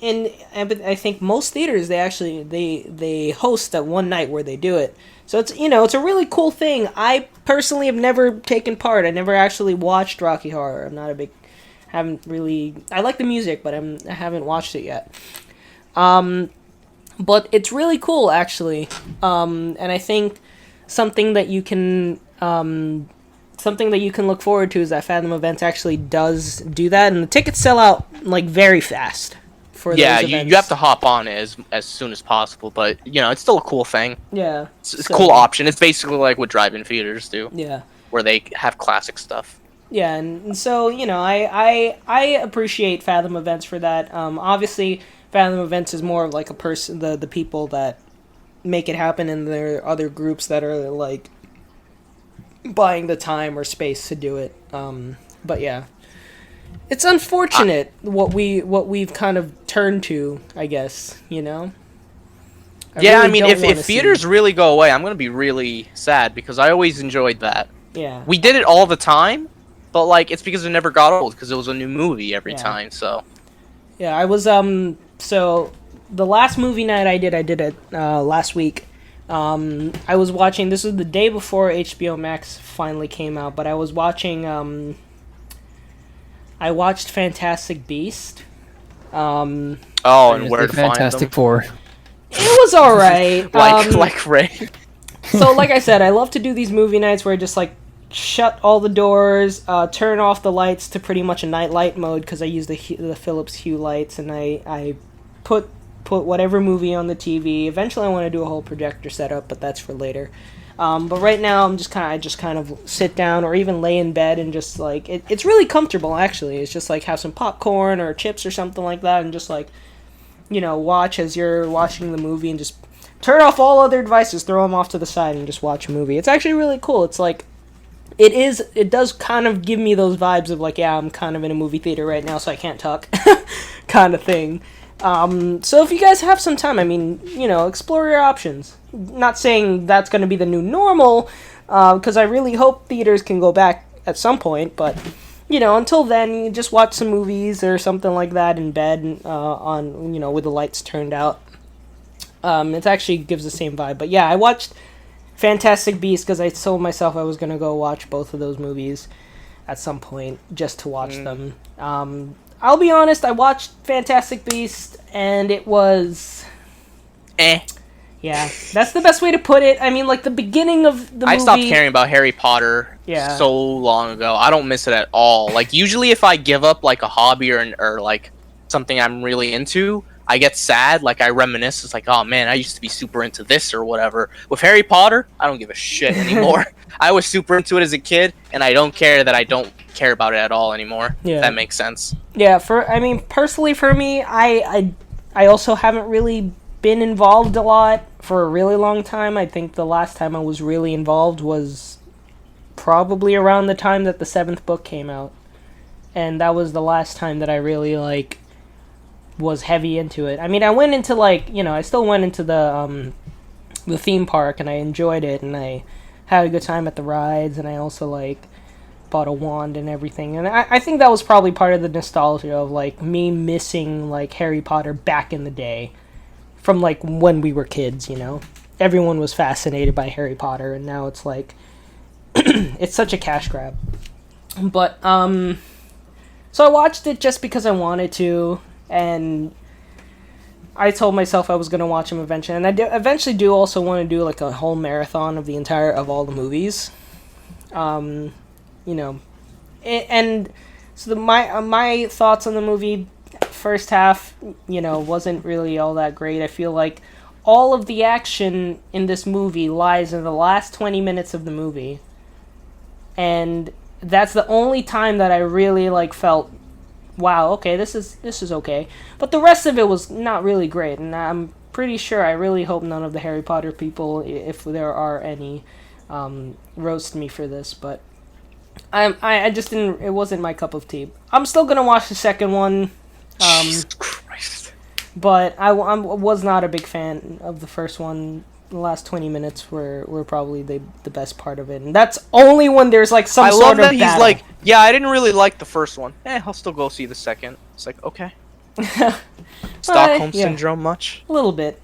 I think most theaters they host that one night where they do it. So it's it's a really cool thing. I personally have never taken part. I never actually watched Rocky Horror. I'm not a big I like the music, but I haven't watched it yet. But it's really cool actually. And I think something that you can look forward to is that Fathom Events actually does do that, and the tickets sell out like very fast for Yeah, those events. you have to hop on it as soon as possible, but it's still a cool thing. Yeah. It's a So- cool option. It's basically like what drive-in theaters do, Yeah. where they have classic stuff. Yeah, and so I appreciate Fathom Events for that. Obviously, Fathom Events is more of like a person, the people that make it happen, and there are other groups that are like buying the time or space to do it. But yeah, it's unfortunate what we've kind of turned to, I guess. Yeah, really I mean, don't if wanna theaters see. really go away, I'm gonna be really sad because I always enjoyed that. Yeah, We did it all the time, but like it's because it never got old because it was a new movie every yeah, time. So yeah. I was so the last movie night I did it last week. I was watching. This was the day before HBO Max finally came out, but I was watching. I watched Fantastic Beast. and where The to find them? Fantastic Four. It was alright. Like Ray. So, like I said, I love to do these movie nights where I just like shut all the doors, turn off the lights to pretty much a night light mode because I use the Philips Hue lights, and I put whatever movie on the TV. Eventually, I want to do a whole projector setup, but that's for later. But right now, I just kind of sit down or even lay in bed and just like it's really comfortable. Actually, it's just like have some popcorn or chips or something like that, and just like watch as you're watching the movie and just turn off all other devices, throw them off to the side, and just watch a movie. It's actually really cool. It's like it does kind of give me those vibes of like, yeah, I'm kind of in a movie theater right now, so I can't talk, kind of thing. So if you guys have some time, I mean, explore your options. Not saying that's going to be the new normal, because I really hope theaters can go back at some point, but until then, you just watch some movies or something like that in bed, on with the lights turned out. It actually gives the same vibe. But yeah, I watched Fantastic Beasts because I told myself I was gonna go watch both of those movies at some point just to watch them. I'll be honest, I watched Fantastic Beasts and it was Yeah, that's the best way to put it. I mean, like the beginning of the movie. I stopped caring about Harry Potter so long ago. I don't miss it at all. Like usually, if I give up like a hobby or like something I'm really into, I get sad. Like I reminisce. It's like, oh man, I used to be super into this or whatever. With Harry Potter, I don't give a shit anymore. I was super into it as a kid, and I don't care that I don't care about it at all anymore. Yeah, if that makes sense. Yeah, personally for me, I also haven't really been involved a lot for a really long time. I think the last time I was really involved was probably around the time that the 7th book came out, and that was the last time that I really like was heavy into it. I mean, I went into I still went into the theme park and I enjoyed it and I had a good time at the rides, and I also like bought a wand and everything, and I think that was probably part of the nostalgia of like me missing like Harry Potter back in the day. From like when we were kids, everyone was fascinated by Harry Potter, and now it's like it's such a cash grab. But so I watched it just because I wanted to, and I told myself I was gonna watch them eventually, and I eventually do also want to do like a whole marathon of all the movies, and so my thoughts on the movie. First half, wasn't really all that great. I feel like all of the action in this movie lies in the last 20 minutes of the movie. And that's the only time that I really felt, wow, okay, this is okay. But the rest of it was not really great, and I'm pretty sure, I really hope none of the Harry Potter people, if there are any, roast me for this, but I just didn't, it wasn't my cup of tea. I'm still gonna watch the second one. Jesus Christ. But I was not a big fan of the first one. The last 20 minutes were probably the best part of it. And that's only when there's some sort of battle. I love that he's like, yeah, I didn't really like the first one. I'll still go see the second. It's like, okay. Stockholm Syndrome much? A little bit.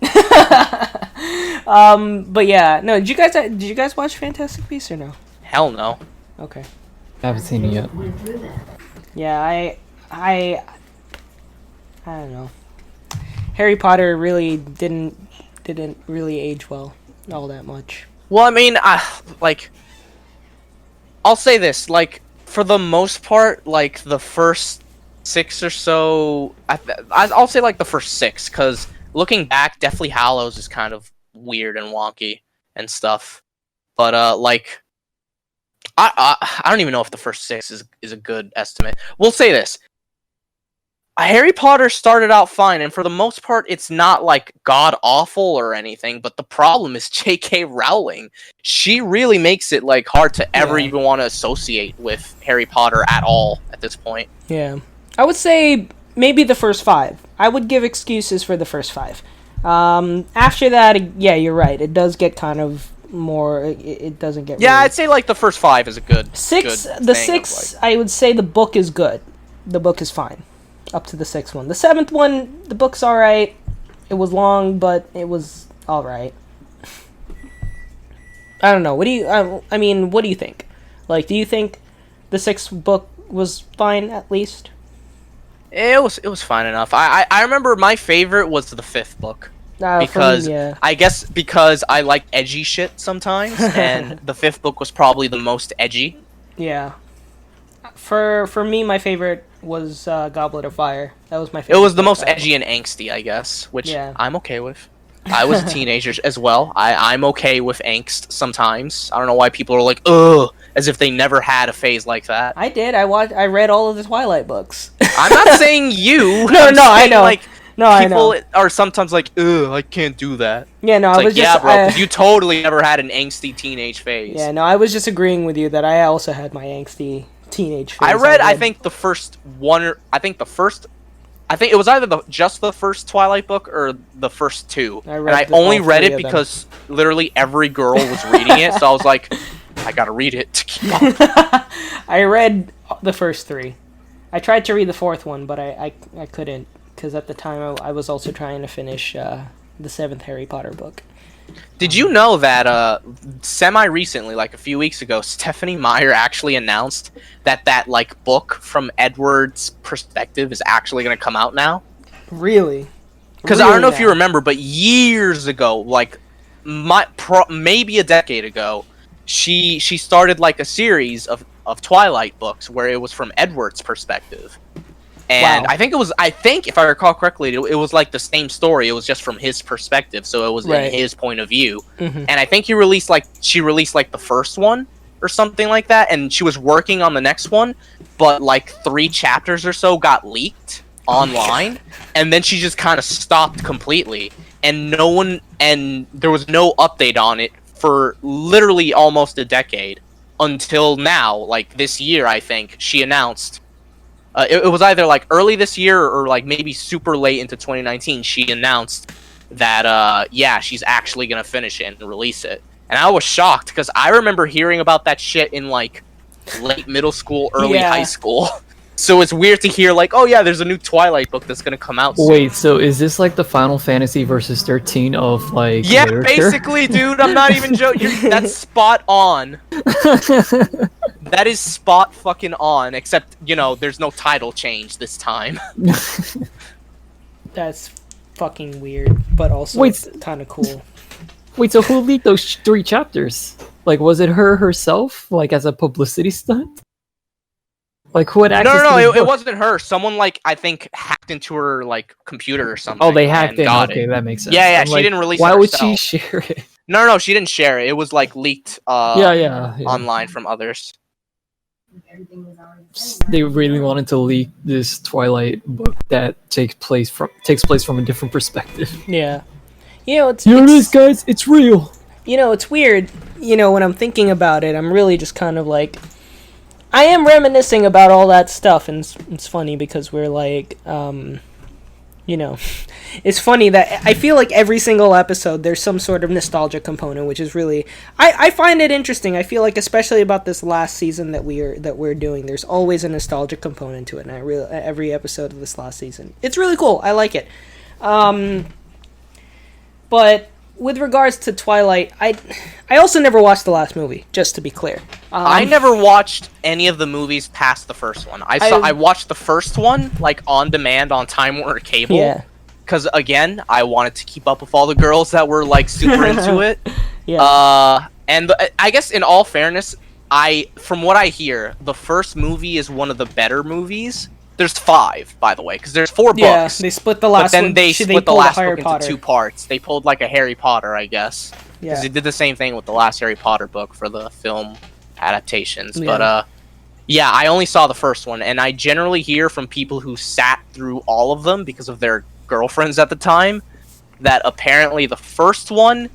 But yeah, no, did you guys watch Fantastic Beasts or no? Hell no. Okay. I haven't seen it yet. Yeah, I don't know. Harry Potter really didn't really age well all that much. Well, I mean, I'll say this, for the most part, the first 6 or so, I'll say the first 6, because looking back, Deathly Hallows is kind of weird and wonky and stuff. But I don't even know if the first 6 is a good estimate. We'll say this. Harry Potter started out fine, and for the most part, it's not god awful or anything. But the problem is J.K. Rowling. She really makes it hard to ever even want to associate with Harry Potter at all at this point. Yeah, I would say maybe the first 5. I would give excuses for the first 5, After that, yeah, you're right. It does get kind of more. It doesn't get. Yeah, really... I'd say like the first 5 is a good. Six. Good The thing 6, of, I would say the book is good. The book is fine, up to the 6th one. The 7th one, the book's all right. It was long, but it was all right. I don't know. What do you? I mean, what do you think? Like, do you think the 6th book was fine at least? It was fine enough. I remember my favorite was the 5th book. Because me, yeah. I guess because I like edgy shit sometimes, and the 5th book was probably the most edgy. Yeah. For me, my favorite was Goblet of Fire. That was my favorite. It was the most edgy and angsty, I guess, which yeah. I'm okay with. I was a teenager as well. I'm okay with angst sometimes. I don't know why people are like, ugh, as if they never had a phase like that. I did. I read all of the Twilight books. I'm not saying you. No, I know. Like, no, I know. People are sometimes like, ugh, I can't do that. Yeah, no, it's I like, was just... Yeah, bro, because you totally never had an angsty teenage phase. Yeah, no, I was just agreeing with you that I also had my angsty teenage phase. I think the first one... I think it was either just the first Twilight book or the first 2. I only read it because literally every girl was reading it, so I was like, I gotta read it to keep up. I read the first 3. I tried to read the 4th one, but I couldn't, because at the time I was also trying to finish the 7th Harry Potter book. Did you know that semi-recently, like a few weeks ago, Stephanie Meyer actually announced that like book from Edward's perspective is actually going to come out now? Really? Because I don't know if you remember, but years ago, like maybe a decade ago, she started like a series of Twilight books where it was from Edward's perspective. And wow. I think if I recall correctly, it was like the same story. It was just from his perspective, so it was in his point of view. Mm-hmm. And I think she released like the first one or something like that, and she was working on the next one, but like 3 chapters or so got leaked online, and then she just kind of stopped completely, and there was no update on it for literally almost a decade until now, like this year. I think she announced. It was either like early this year or like maybe super late into 2019. She announced that she's actually gonna finish it and release it, and I was shocked because I remember hearing about that shit in like late middle school, early high school. So it's weird to hear like, oh yeah, there's a new Twilight book that's gonna come out soon. Wait, so is this like the Final Fantasy versus 13 of like literature? Basically, dude. I'm not even joking. That's spot on. That is spot fucking on, except, there's no title change this time. That's fucking weird, but also kind of cool. Wait, so who leaked those 3 chapters? Like, was it her herself, like, as a publicity stunt? Like, who had access to No, it wasn't her. Someone, like, I think, hacked into her, like, computer or something. Oh, they hacked it. Okay, that makes sense. Yeah, she didn't release it herself. Why would she share it? No, she didn't share it. It was, like, leaked online from others. They really wanted to leak this Twilight book that takes place from a different perspective. Yeah. It is, guys. It's real. It's weird. When I'm thinking about it, I'm really just kind of like... I am reminiscing about all that stuff, and it's funny because we're like... it's funny that I feel like every single episode there's some sort of nostalgia component, which is really... I find it interesting. I feel like especially about this last season that we're doing, there's always a nostalgia component to it, and every episode of this last season. It's really cool. I like it. But with regards to Twilight, I also never watched the last movie, just to be clear. I never watched any of the movies past the first one. I watched the first one, like, on demand on Time Warner Cable. Yeah. Because, again, I wanted to keep up with all the girls that were, like, super into it. Yeah. I guess, in all fairness, from what I hear, the first movie is one of the better movies. There's 5, by the way, because there's 4 books. Yeah, they split the last one. But then they split the last book into 2 parts. They pulled, like, a Harry Potter, I guess. Yeah. Because they did the same thing with the last Harry Potter book for the film adaptations. Yeah. But, I only saw the first one, and I generally hear from people who sat through all of them because of their girlfriends at the time, that apparently the first one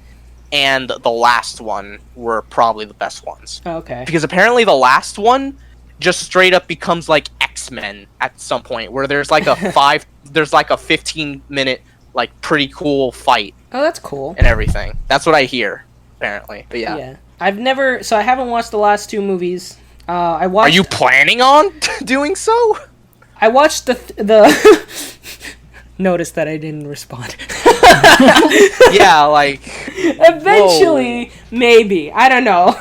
and the last one were probably the best ones. Okay. Because apparently the last one just straight up becomes like X-Men at some point, where there's like a 15-minute like pretty cool fight Oh, that's cool. and everything. That's what I hear, apparently. But yeah. I haven't watched the last two movies. I watched. Are you planning on doing so? I watched the. Notice that I didn't respond. Yeah, like Eventually, maybe. I don't know.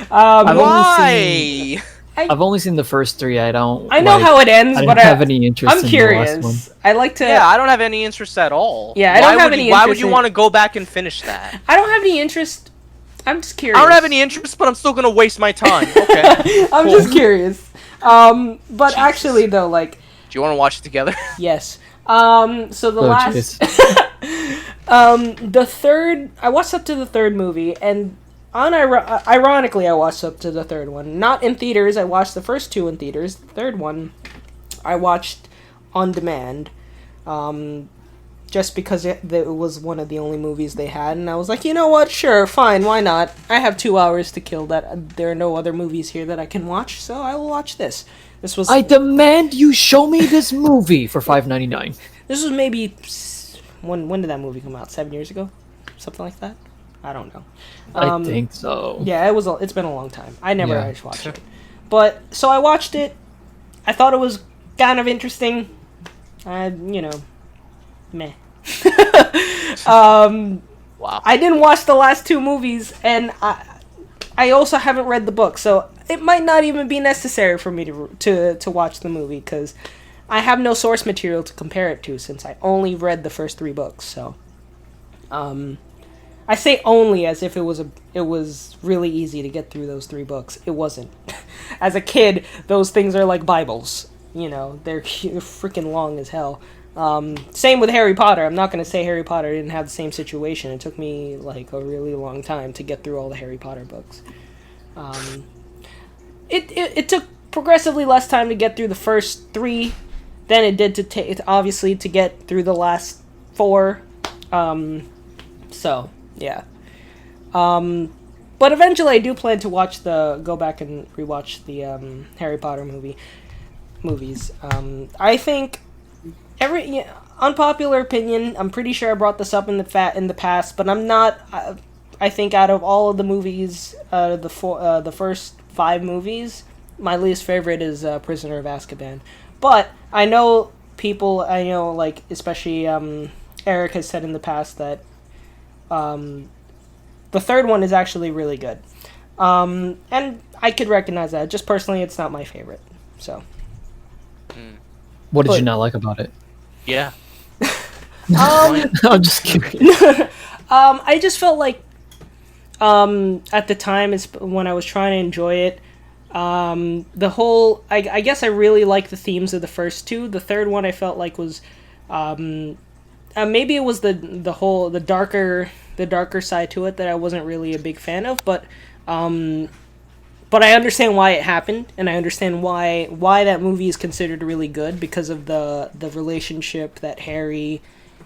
why? I've only seen the first 3. I know how it ends, I but don't have any interest I'm in curious. the last one. I like to. Yeah, I don't have any interest at all. Yeah, I don't have any Why interest would you in- want to go back and finish that? I don't have any interest. I'm just curious. I don't have any interest, but I'm still gonna waste my time. Okay. I'm Cool. just curious. But actually, though, like, Do you want to watch it together? yes. So the last. The third. I watched up to the third movie, and ironically, I watched up to the third one. Not in theaters. I watched the first 2 in theaters. The third one, I watched on demand. Just because it was one of the only movies they had, and I was like, you know what, sure, fine, why not? I have 2 hours to kill. That there are no other movies here that I can watch, so I will watch this. This was I demand you show me this movie for $5.99. this was maybe when did that movie come out? 7 years ago, something like that. I don't know. I think so. Yeah, it's been a long time. I never Yeah. actually watched it, but so I watched it. I thought it was kind of interesting. Meh. Wow. I didn't watch the last 2 movies, and I also haven't read the book, so it might not even be necessary for me to watch the movie, because I have no source material to compare it to, since I only read the first 3 books. So, I say only as if it was really easy to get through those 3 books. It wasn't. As a kid, those things are like Bibles. You know, they're freaking long as hell. Same with Harry Potter. I'm not going to say Harry Potter didn't have the same situation. It took me like a really long time to get through all the Harry Potter books. It took progressively less time to get through the first 3 than it did obviously to get through the last 4. So yeah. But eventually I do plan to go back and rewatch the Harry Potter movies. I think unpopular opinion. I'm pretty sure I brought this up in the past, but I'm not. I think out of all of the movies, the first 5 movies, my least favorite is Prisoner of Azkaban. But I know like especially Eric has said in the past that the third one is actually really good, and I could recognize that. Just personally, it's not my favorite. So. What did you not like about it? Yeah. I'm just kidding. I just felt like at the time when I was trying to enjoy it, the whole I guess I really liked the themes of the first 2. The third one I felt like was maybe it was the darker side to it that I wasn't really a big fan of, but I understand why it happened, and I understand why that movie is considered really good, because of the relationship that Harry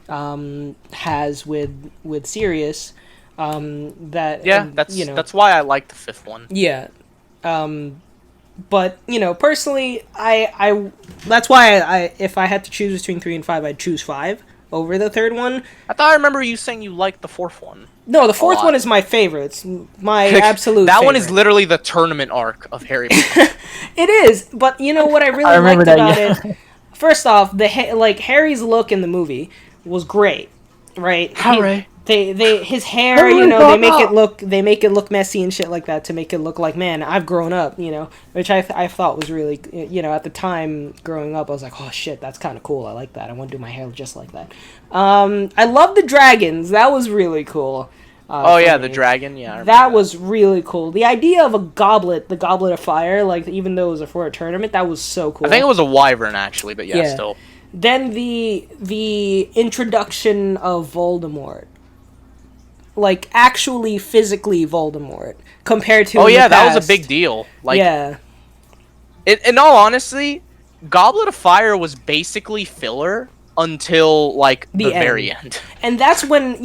has with Sirius. That's why I like the 5th one. Yeah. But personally, I that's why I if I had to choose between 3 and 5, I'd choose 5 over the third one. I remember you saying you liked the 4th one. No, the 4th one is my favorite. It's my absolute that favorite. one is literally the tournament arc of Harry Potter. It is, but you know what I really liked about it? First off, Harry's look in the movie was great, right? Harry. His hair, they make it look messy and shit like that to make it look like, man, I've grown up, which I thought was really, at the time growing up, I was like, oh shit, that's kind of cool. I like that. I want to do my hair just like that. I love the dragons. That was really cool. The dragon, yeah. That was really cool. The idea of the goblet of fire, like even though it was for a tournament, that was so cool. I think it was a wyvern actually, but yeah. Still. Then the introduction of Voldemort. Like, actually physically Voldemort, compared to that was a big deal. Like, yeah. In all honesty, Goblet of Fire was basically filler until, like, the very end. And that's when,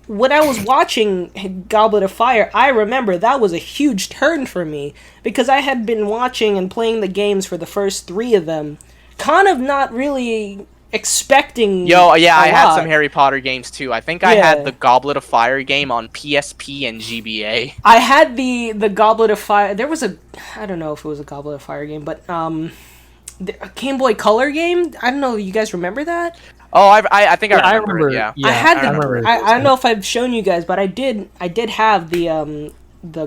when I was watching Goblet of Fire, I remember that was a huge turn for me, because I had been watching and playing the games for the first 3 of them, kind of not really expecting. Yo, yeah, a I had some lot. Harry Potter games too. I think I Yeah. had the Goblet of Fire game on PSP and GBA. I had the Goblet of Fire. There was I don't know if it was a Goblet of Fire game, but the Game Boy Color game. I don't know. You guys remember that? Oh, I think I remember it, yeah. I had I remember the. I don't know if I've shown you guys, but I did have the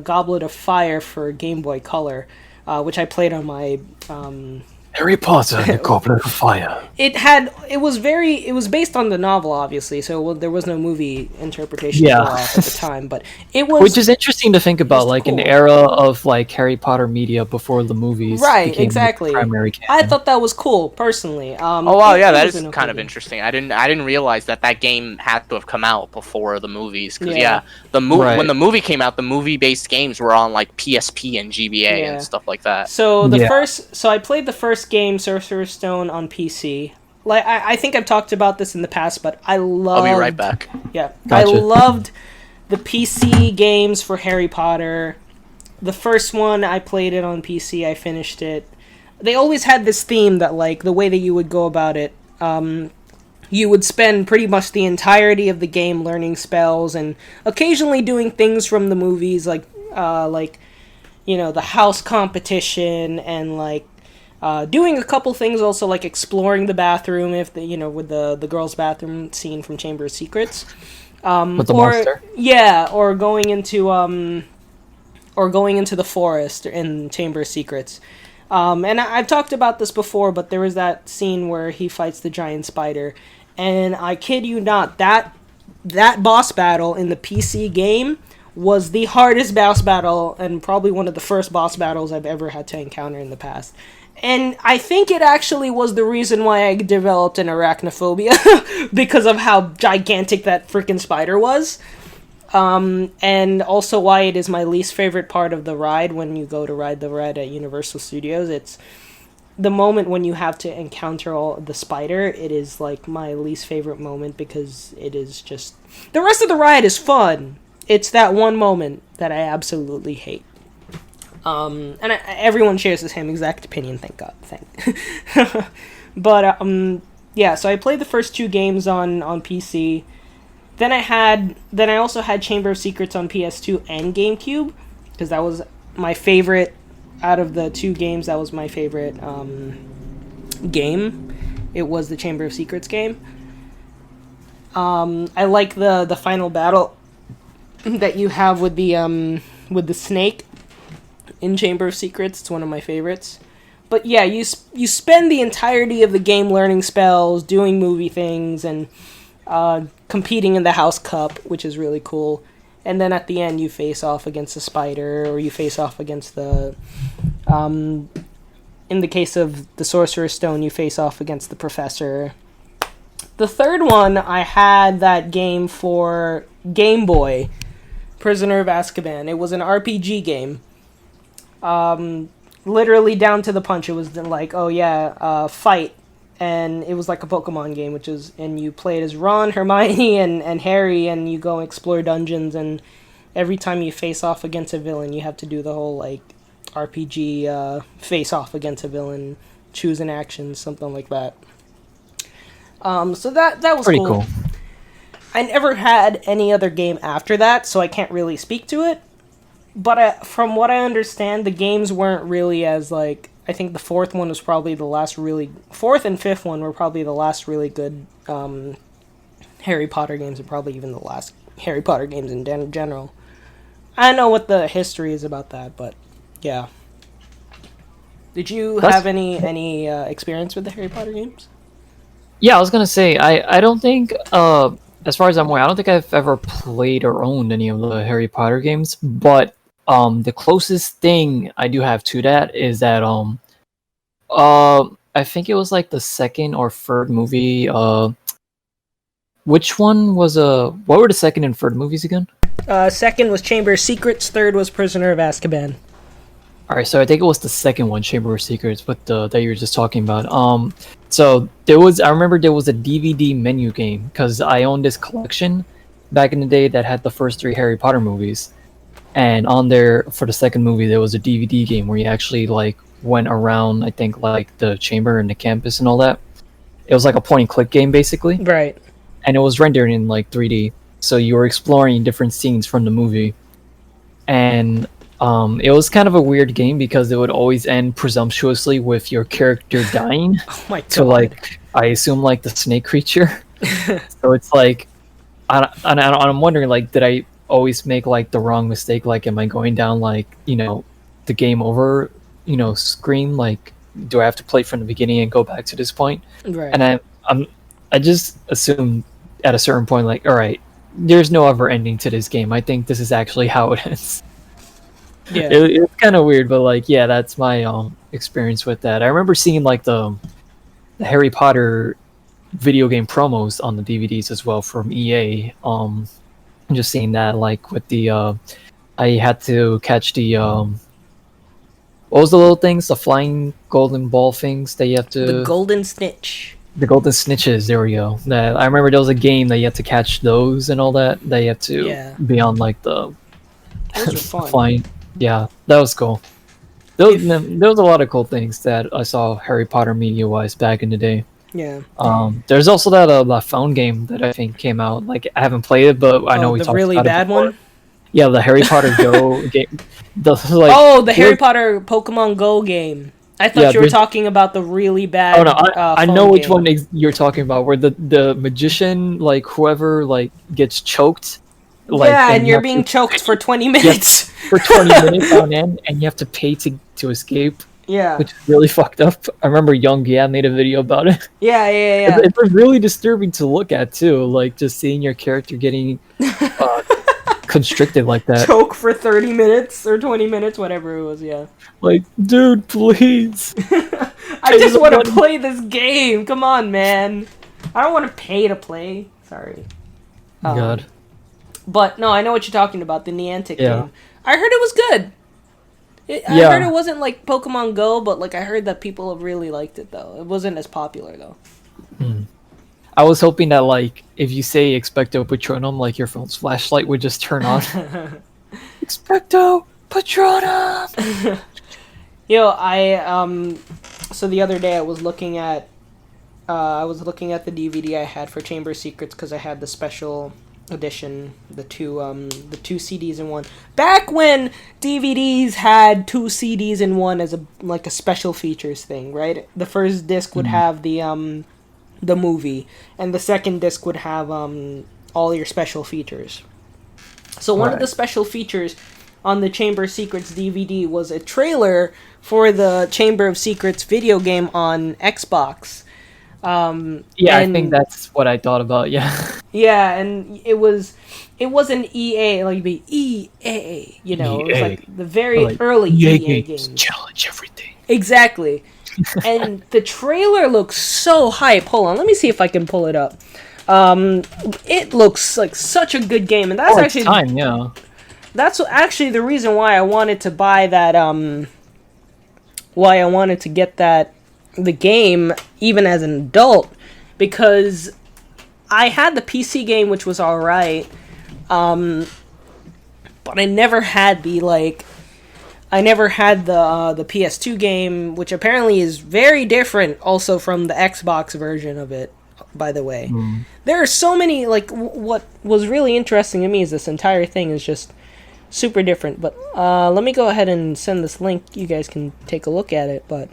Goblet of Fire for Game Boy Color, which I played on my. Harry Potter and the Goblet of Fire. It was based on the novel, obviously, so there was no movie interpretation to go off at the time, but it was, which is interesting to think about, like cool. an era of like Harry Potter media before the movies became exactly. the primary canon. I thought that was cool personally. Oh wow, yeah, that is kind of interesting. I didn't realize that game had to have come out before the movies, because when the movie came out, the movie-based games were on like PSP and GBA and stuff like that. So I played the first game, Sorcerer's Stone, on PC. Like I think I've talked about this in the past, but I'll be right back. Yeah, gotcha. I loved the PC games for Harry Potter. The first one, I played it on PC. I finished it. They always had this theme that, like, the way that you would go about it, you would spend pretty much the entirety of the game learning spells and occasionally doing things from the movies, like the house competition and like. Doing a couple things also, like exploring the bathroom with the girls' bathroom scene from Chamber of Secrets. With the monster? Yeah, or going into the forest in Chamber of Secrets. And I've talked about this before, but there was that scene where he fights the giant spider, and I kid you not, that boss battle in the PC game was the hardest boss battle and probably one of the first boss battles I've ever had to encounter in the past. And I think it actually was the reason why I developed an arachnophobia, because of how gigantic that freaking spider was. And also why it is my least favorite part of the ride when you go to ride the ride at Universal Studios. It's the moment when you have to encounter all the spider. It is like my least favorite moment because it is just... The rest of the ride is fun. It's that one moment that I absolutely hate. And everyone shares the same exact opinion, thank God. But, so I played the first two games on PC. Then I also had Chamber of Secrets on PS2 and GameCube, because that was my favorite, out of the two games, that was my favorite, game. It was the Chamber of Secrets game. I like the final battle that you have with the snake in Chamber of Secrets. It's one of my favorites. But yeah, you spend the entirety of the game learning spells, doing movie things, and competing in the House Cup, which is really cool. And then at the end, you face off against the spider, or you face off against the... in the case of the Sorcerer's Stone, you face off against the Professor. The third one, I had that game for Game Boy, Prisoner of Azkaban. It was an RPG game. Literally down to the punch. It was like, fight. And it was like a Pokemon game, and you played as Ron, Hermione, and Harry, and you go explore dungeons, and every time you face off against a villain, you have to do the whole, like, RPG, face off against a villain, choose an action, something like that. So that was pretty cool. I never had any other game after that, so I can't really speak to it. But from what I understand, the games weren't really as, like... I think the fourth one was probably the last really... Fourth and fifth one were probably the last really good Harry Potter games, and probably even the last Harry Potter games in general. I don't know what the history is about that, but yeah. Did you have any experience with the Harry Potter games? Yeah, I was gonna say, I don't think... as far as I'm aware, I don't think I've ever played or owned any of the Harry Potter games, but the closest thing I do have to that is that I think it was like the second or third movie. Which one was what were the second and third movies again? Second was Chamber of Secrets, third was Prisoner of Azkaban. Alright, so I think it was the second one, Chamber of Secrets, but that you were just talking about. So I remember there was a DVD menu game, because I owned this collection back in the day that had the first three Harry Potter movies. And on there, for the second movie, there was a DVD game where you actually, like, went around, I think, like, the chamber and the campus and all that. it was like a point and click game basically, Right. and it was rendered in like 3D. So you were exploring different scenes from the movie, and it was kind of a weird game because it would always end presumptuously with your character dying Oh my to god. like I assume like the snake creature. So it's like I'm wondering like did I always make like the wrong mistake? Like am I going down like the game over screen? Like do I have to play from the beginning and go back to this point? Right. And I just assumed at a certain point like all right, there's no other ending to this game. I think this is actually how it ends. Yeah. It's kind of weird, but like, yeah, that's my experience with that. I remember seeing like the Harry Potter video game promos on the DVDs as well from EA. Just seeing that like with the I had to catch the what was the little things, the flying golden ball things that you have to The golden snitch. the golden snitches. There we go. That I remember there was a game that you had to catch those and all that. That you had to Yeah. be on like the Those are fun. flying. Yeah, that was cool. There was a lot of cool things that I saw Harry Potter media wise back in the day. Yeah. There's also that phone game that I think came out. Like I haven't played it, but I know we the talked really about bad it before. one. Yeah, the Harry Potter Go game. The Harry Potter Pokemon Go game. I thought Yeah, you were there's- talking about the really bad. Oh no, I know phone which game. one you're talking about. Where the magician, like whoever, like gets choked. Like, Yeah, and you you're have being to- choked for 20 minutes. for 20 minutes on end, and you have to pay to escape, Yeah. which is really fucked up. I remember Young Yeah made a video about it. Yeah. It's really disturbing to look at too, like just seeing your character getting constricted like that. Choke for 30 minutes or 20 minutes, whatever it was, yeah. Like, dude, please. I just want to the play this game. Come on, man. I don't want to pay to play. Sorry. God. But no, I know what you're talking about, the Niantic Yeah. game. I heard it was good. I Yeah. heard it wasn't like Pokemon Go, but like I heard that people really liked it though. It wasn't as popular though. I was hoping that, like, if you say Expecto Patronum, like your phone's flashlight would just turn on. Expecto Patronum! So the other day I was looking at the DVD I had for Chamber of Secrets because I had the special edition, the two CDs in one. Back when DVDs had two CDs in one as a special features thing, right? The first disc would have the movie, and the second disc would have all your special features. So one of the special features on the Chamber of Secrets DVD was a trailer for the Chamber of Secrets video game on Xbox. I think that's what I thought about, yeah. Yeah, and it wasn't EA, like the EA, it was EA. like the very early EA games. Challenge everything. Exactly. And the trailer looks so hype. Hold on, let me see if I can pull it up. It looks like such a good game, and that's actually time, yeah. that's actually the reason why I wanted to buy that. Why I wanted to get the game even as an adult, because I had the PC game, which was alright, but I never had the PS2 game, which apparently is very different also from the Xbox version of it, by the way. There are so many, what was really interesting to me is this entire thing is just super different, but let me go ahead and send this link. You guys can take a look at it, but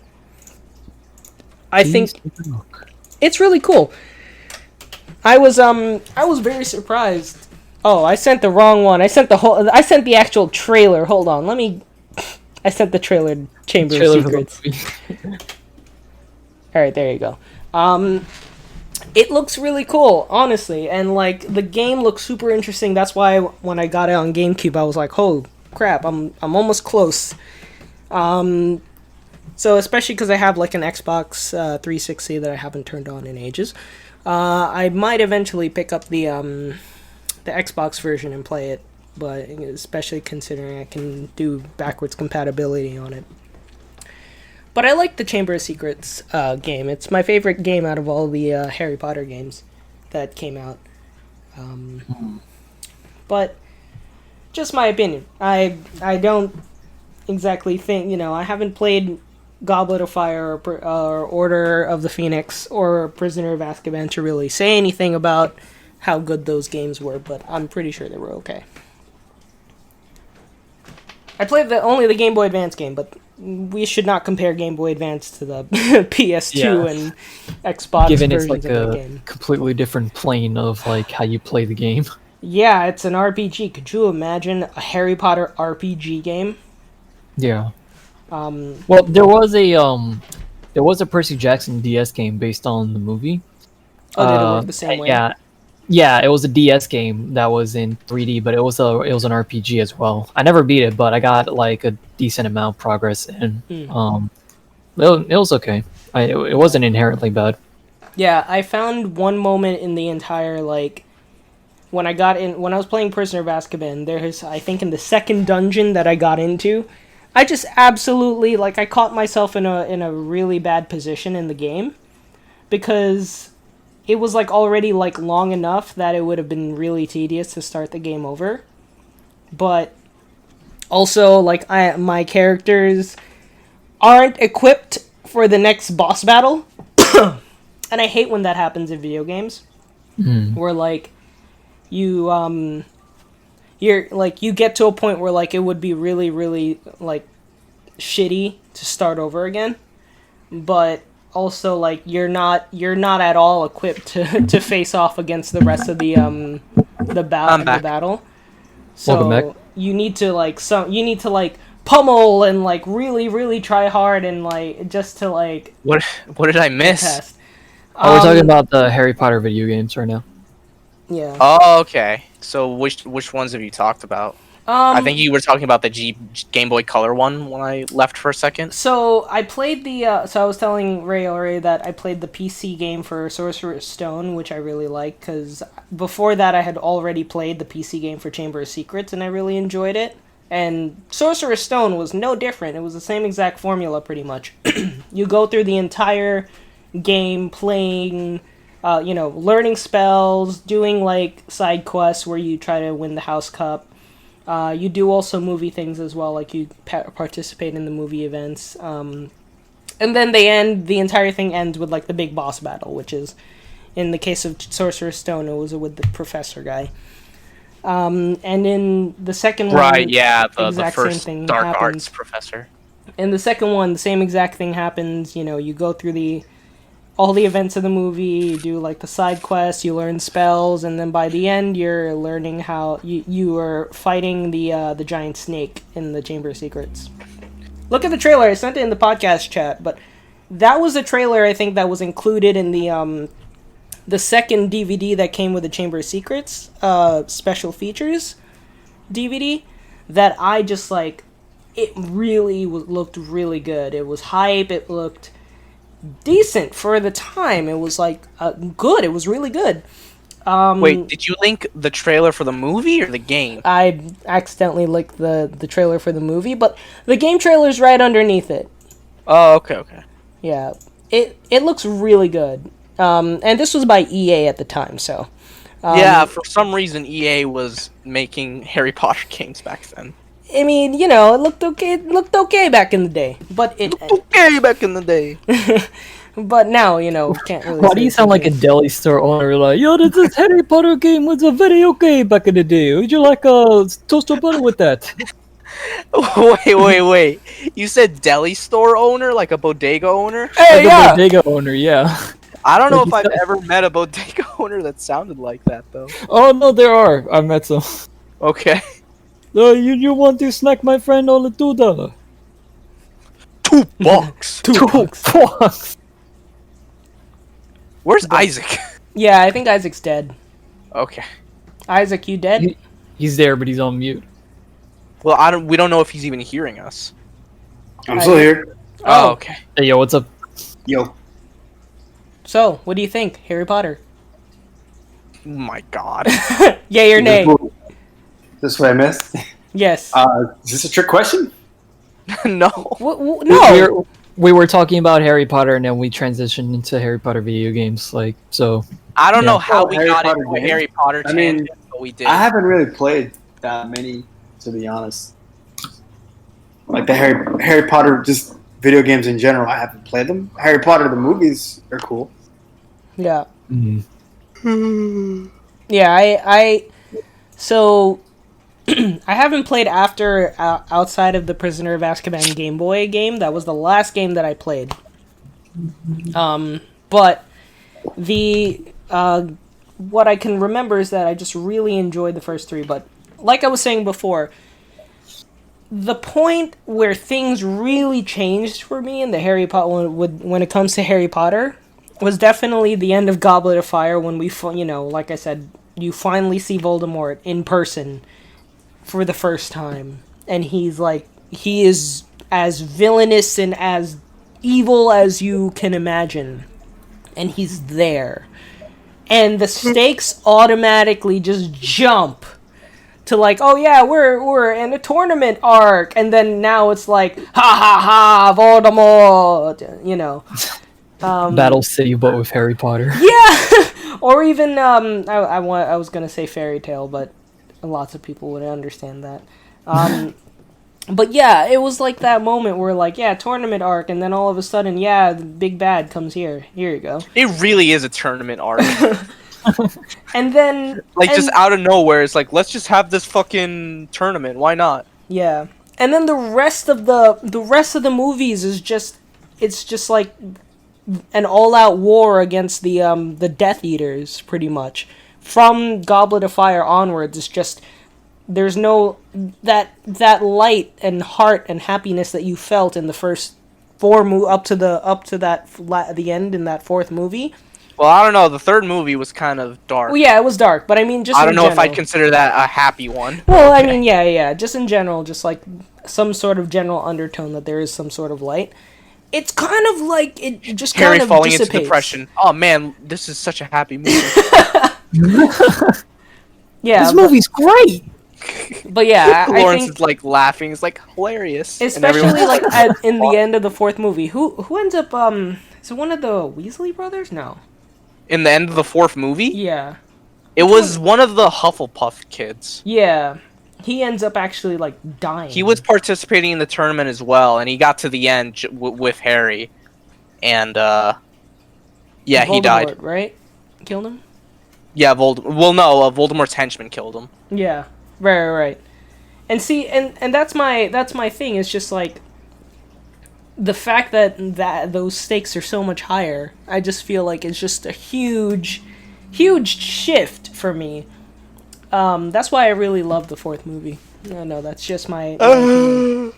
I think it's really cool. I was very surprised. Oh, I sent the wrong one. I sent the actual trailer. Hold on. I sent the trailer to Chamber of Secrets. Alright, there you go. It looks really cool, honestly, and the game looks super interesting. That's why when I got it on GameCube, I was like, "Oh crap, I'm almost close." So especially because I have an Xbox 360 that I haven't turned on in ages, I might eventually pick up the Xbox version and play it. But especially considering I can do backwards compatibility on it. But I like the Chamber of Secrets game. It's my favorite game out of all the Harry Potter games that came out. But just my opinion. I don't exactly think, I haven't played Goblet of Fire or Order of the Phoenix or Prisoner of Azkaban to really say anything about how good those games were, but I'm pretty sure they were okay. I played only the Game Boy Advance game, but we should not compare Game Boy Advance to the PS2 and Xbox Given it's versions like of the a game. completely different plane of like how you play the game. Yeah, it's an RPG. Could you imagine a Harry Potter RPG game? Yeah. Well, there was a Percy Jackson DS game based on the movie. Oh, did it work the same way? Yeah, it was a DS game that was in 3D, but it was an RPG as well. I never beat it, but I got like a decent amount of progress, and it was okay. It wasn't inherently bad. Yeah, I found one moment in the entire when I was playing Prisoner of Azkaban. There's, I think, in the second dungeon that I got into, I just absolutely I caught myself in a really bad position in the game because it was already long enough that it would have been really tedious to start the game over. But also my characters aren't equipped for the next boss battle. And I hate when that happens in video games. Where you you get to a point where it would be really, really shitty to start over again, but also you're not at all equipped to face off against the rest of the battle. So you need to pummel and really, really try hard and just to What did I miss? test. Oh, we're talking about the Harry Potter video games right now. Yeah. Oh, okay. So which ones have you talked about? I think you were talking about the Game Boy Color one when I left for a second. So I played so I was telling Ray already that I played the PC game for Sorcerer's Stone, which I really like, because before that I had already played the PC game for Chamber of Secrets, and I really enjoyed it. And Sorcerer's Stone was no different. It was the same exact formula, pretty much. You go through the entire game playing, learning spells, doing side quests where you try to win the House Cup. You do also movie things as well, you participate in the movie events. And then the entire thing ends with the big boss battle, which is, in the case of Sorcerer's Stone, it was with the professor guy. And in the second one, Right, yeah, the same first thing dark happens. arts professor. In the second one, the same exact thing happens. You go through all the events of the movie, you do the side quests, you learn spells, and then by the end you're learning how you are fighting the giant snake in the Chamber of Secrets. Look at the trailer. I sent it in the podcast chat, but that was a trailer I think that was included in the second DVD that came with the Chamber of Secrets special features DVD that I just it really looked really good. It was hype. It looked decent for the time. It was good. It was really good. Wait, did you link the trailer for the movie or the game? I accidentally linked the trailer for the movie, but the game trailer's right underneath it. Oh, okay. Yeah, it looks really good. And this was by EA at the time, so. Yeah, for some reason EA was making Harry Potter games back then. I mean, it looked okay. It looked okay back in the day, but but now, can't really. Why do you sound like a deli store owner? Yo, this Harry Potter game was a very okay back in the day. Would you like a toaster butter with that? Wait. You said deli store owner, like a bodega owner? Hey, a bodega owner, yeah. I don't know if I've ever met a bodega owner that sounded like that, though. Oh, no, there are. I met some. Okay. You want to snack my friend on the $2? $2. $2. Where's Isaac? Yeah, I think Isaac's dead. Okay. Isaac, you dead? He's there, but he's on mute. Well, we don't know if he's even hearing us. I'm still here. Oh, okay. Hey, yo, what's up? Yo. So, what do you think, Harry Potter? Oh my god. Yay or nay? This is what I missed? Yes. Is this a trick question? No. No. We were talking about Harry Potter, and then we transitioned into Harry Potter video games. So I don't know how we Harry got Potter into a games? Harry Potter I mean, tangent, but we did. I haven't really played that many, to be honest. The Harry Potter, just video games in general, I haven't played them. Harry Potter, the movies are cool. Yeah. Mm-hmm. Yeah, so I haven't played after outside of the Prisoner of Azkaban Game Boy game. That was the last game that I played. But the what I can remember is that I just really enjoyed the first three. But like I was saying before, the point where things really changed for me in the Harry Potter when it comes to Harry Potter was definitely the end of Goblet of Fire when we, like I said, you finally see Voldemort in person for the first time, and he is as villainous and as evil as you can imagine, and he's there, and the stakes automatically just jump to like, oh yeah, we're in a tournament arc, and then now it's like, ha ha ha, Voldemort, Battle City, but with Harry Potter. Yeah, or even I was gonna say Fairy Tale, but lots of people wouldn't understand that. But yeah, it was like that moment where like, yeah, tournament arc, and then all of a sudden, yeah, the big bad comes here. Here you go. It really is a tournament arc. And then just out of nowhere, it's like, let's just have this fucking tournament. Why not? Yeah, and then the rest of the movies is just like an all-out war against the Death Eaters, pretty much. From Goblet of Fire onwards, it's just there's no that light and heart and happiness that you felt in the first up to the end in that fourth movie. Well, I don't know. The third movie was kind of dark. Well, yeah, it was dark, but I mean, just I don't know general. if I'd consider that a happy one. Well, I mean, yeah, just in general, just like some sort of general undertone that there is some sort of light. It's kind of like it just Harry kind of falling dissipates. into depression. Oh man, this is such a happy movie. Yeah, This movie's great. but yeah, I Lawrence think is like laughing. It's like hilarious. especially like in the end of the fourth movie, who ends up is it one of the Weasley brothers? No. In the end of the fourth movie, Yeah. it was one of the Hufflepuff kids. Yeah. He ends up actually like dying. He was participating in the tournament as well, and he got to the end with Harry, and yeah, he died. Voldemort, right? Killed him? Yeah, Voldemort's henchman killed him. Yeah. Right. And see, and that's my thing. It's just like the fact that those stakes are so much higher. I just feel like it's just a huge shift for me. That's why I really love the fourth movie. No, that's just my opinion.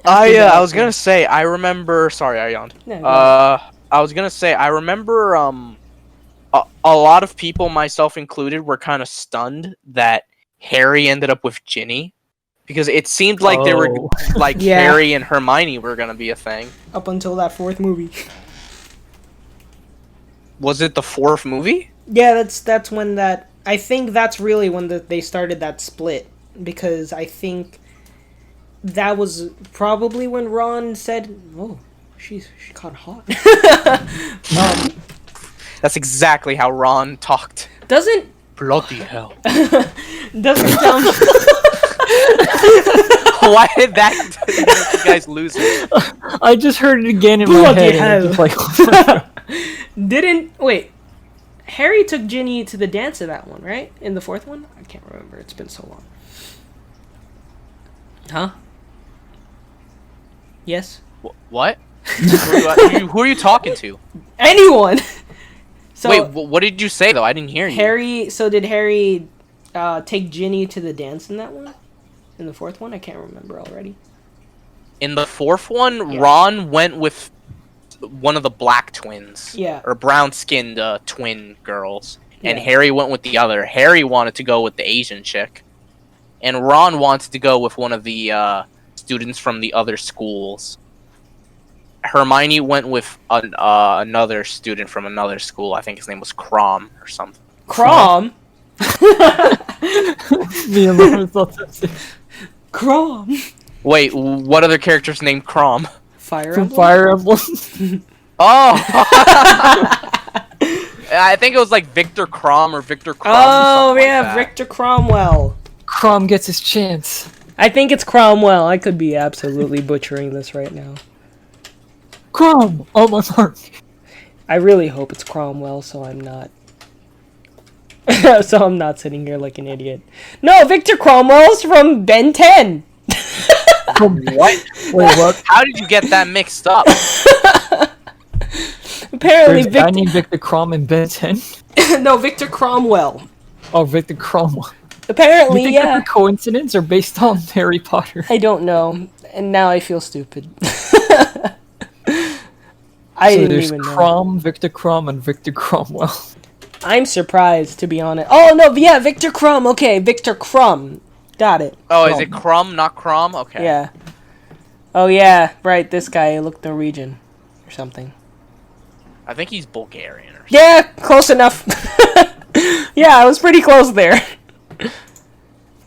I was gonna say I remember. Sorry, I yawned. No, go ahead. I was gonna say I remember. A lot of people, myself included, were kind of stunned that Harry ended up with Ginny, because it seemed like they were like Yeah. Harry and Hermione were gonna be a thing. Up until that fourth movie. Was it the fourth movie? Yeah, that's when that. I think that's really when they started that split, because I think that was probably when Ron said, "Oh, she got hot." That's exactly how Ron talked. Doesn't Bloody hell! doesn't sound. Why did that make you guys lose it? I just heard it again in my Bloody head. And hell. just like, Wait. Harry took Ginny to the dance of that one, right? In the fourth one? I can't remember. It's been so long. Huh? Yes? What? Who are you talking to? Anyone! So, Wait, what did you say though? I didn't hear you. Did Harry take Ginny to the dance in that one? In the fourth one? I can't remember already. In the fourth one, Yeah. Ron went with one of the black twins. Yeah. Or brown-skinned twin girls. And Yeah. Harry went with the other. Harry wanted to go with the Asian chick. And Ron wanted to go with one of the students from the other schools. Hermione went with another student from another school. I think his name was Crom or something. Crom? me and Lauren thought that's it. Crom? Wait, what other character's named Crom? Fire From Emblem? Fire Emblem. Oh! I think it was like Victor Crom or Victor Crom. Oh, something yeah, like that. Victor Cromwell. Crom gets his chance. I think it's Cromwell. I could be absolutely butchering this right now. Crom! Oh my mark! I really hope it's Cromwell, so I'm not. So I'm not sitting here like an idiot. No, Victor Cromwell's from Ben 10. What? Wait, what? How did you get that mixed up? Apparently, There's a guy named Victor Crom in Ben 10? No, Victor Cromwell. Oh, Victor Cromwell. Apparently, You think yeah. that's a coincidence or based on Harry Potter? I don't know, and now I feel stupid. I So didn't there's even know. Crom, Victor Crom, and Victor Cromwell. I'm surprised, to be honest. Oh no, yeah, Victor Crumb. Okay, Victor Crumb. Got it. Oh, is it Crumb, not Crom? Okay. Yeah. Oh yeah, right. This guy looked Norwegian, or something. I think he's Bulgarian or something. Yeah, close enough. Yeah, I was pretty close there.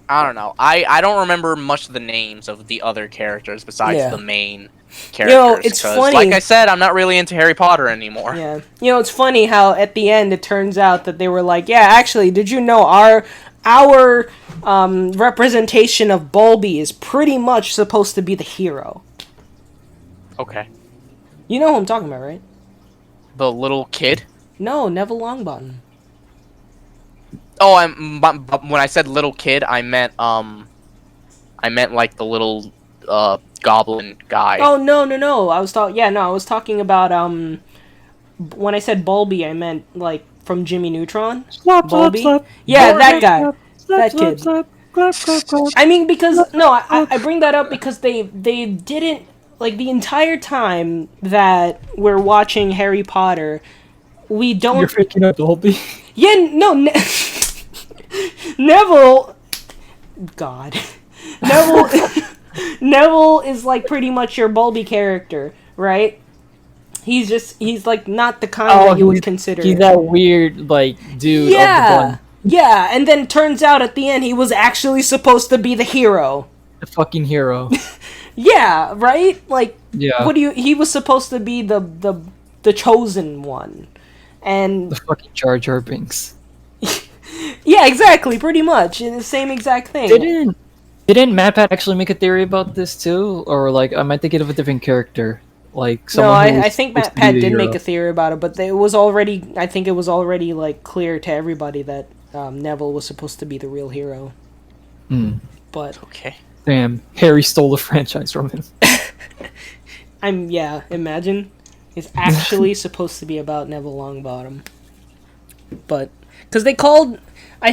I don't know. I don't remember much of the names of the other characters besides the main characters. it's 'cause, funny. like I said, I'm not really into Harry Potter anymore. Yeah. It's funny how at the end it turns out that they were like, yeah, actually, did you know our representation of Bulby is pretty much supposed to be the hero. Okay. You know who I'm talking about, right? The little kid? No, Neville Longbottom. Oh, but when I said little kid, I meant like the little goblin guy. Oh no! I was talking about when I said Bulby, I meant like from Jimmy Neutron. Slap, Bulby. slap, slap. Yeah, that guy. Slap, That slap, kid. slap, clap, clap, clap. I mean, because I bring that up because they didn't, like, the entire time that we're watching Harry Potter, we don't. You're picking up Dolby. Yeah, no, Neville. God, Neville is like pretty much your Bulby character, right? He's like not the kind that you would consider. He's that weird, like, dude of the bun. Yeah, and then turns out at the end he was actually supposed to be the hero. The fucking hero. Yeah, right? Like, Yeah. he was supposed to be the chosen one. And The fucking Jar Jar Binks. yeah, exactly, pretty much. And the same exact thing. Didn't MatPat actually make a theory about this too? Or, like, am I thinking of a different character? Like, No, someone who I was think supposed to be MatPat the did hero. make a theory about it, but it was already like clear to everybody that Neville was supposed to be the real hero. Hmm. But Okay. Damn, Harry stole the franchise from him. imagine it's actually supposed to be about Neville Longbottom. But because they called, I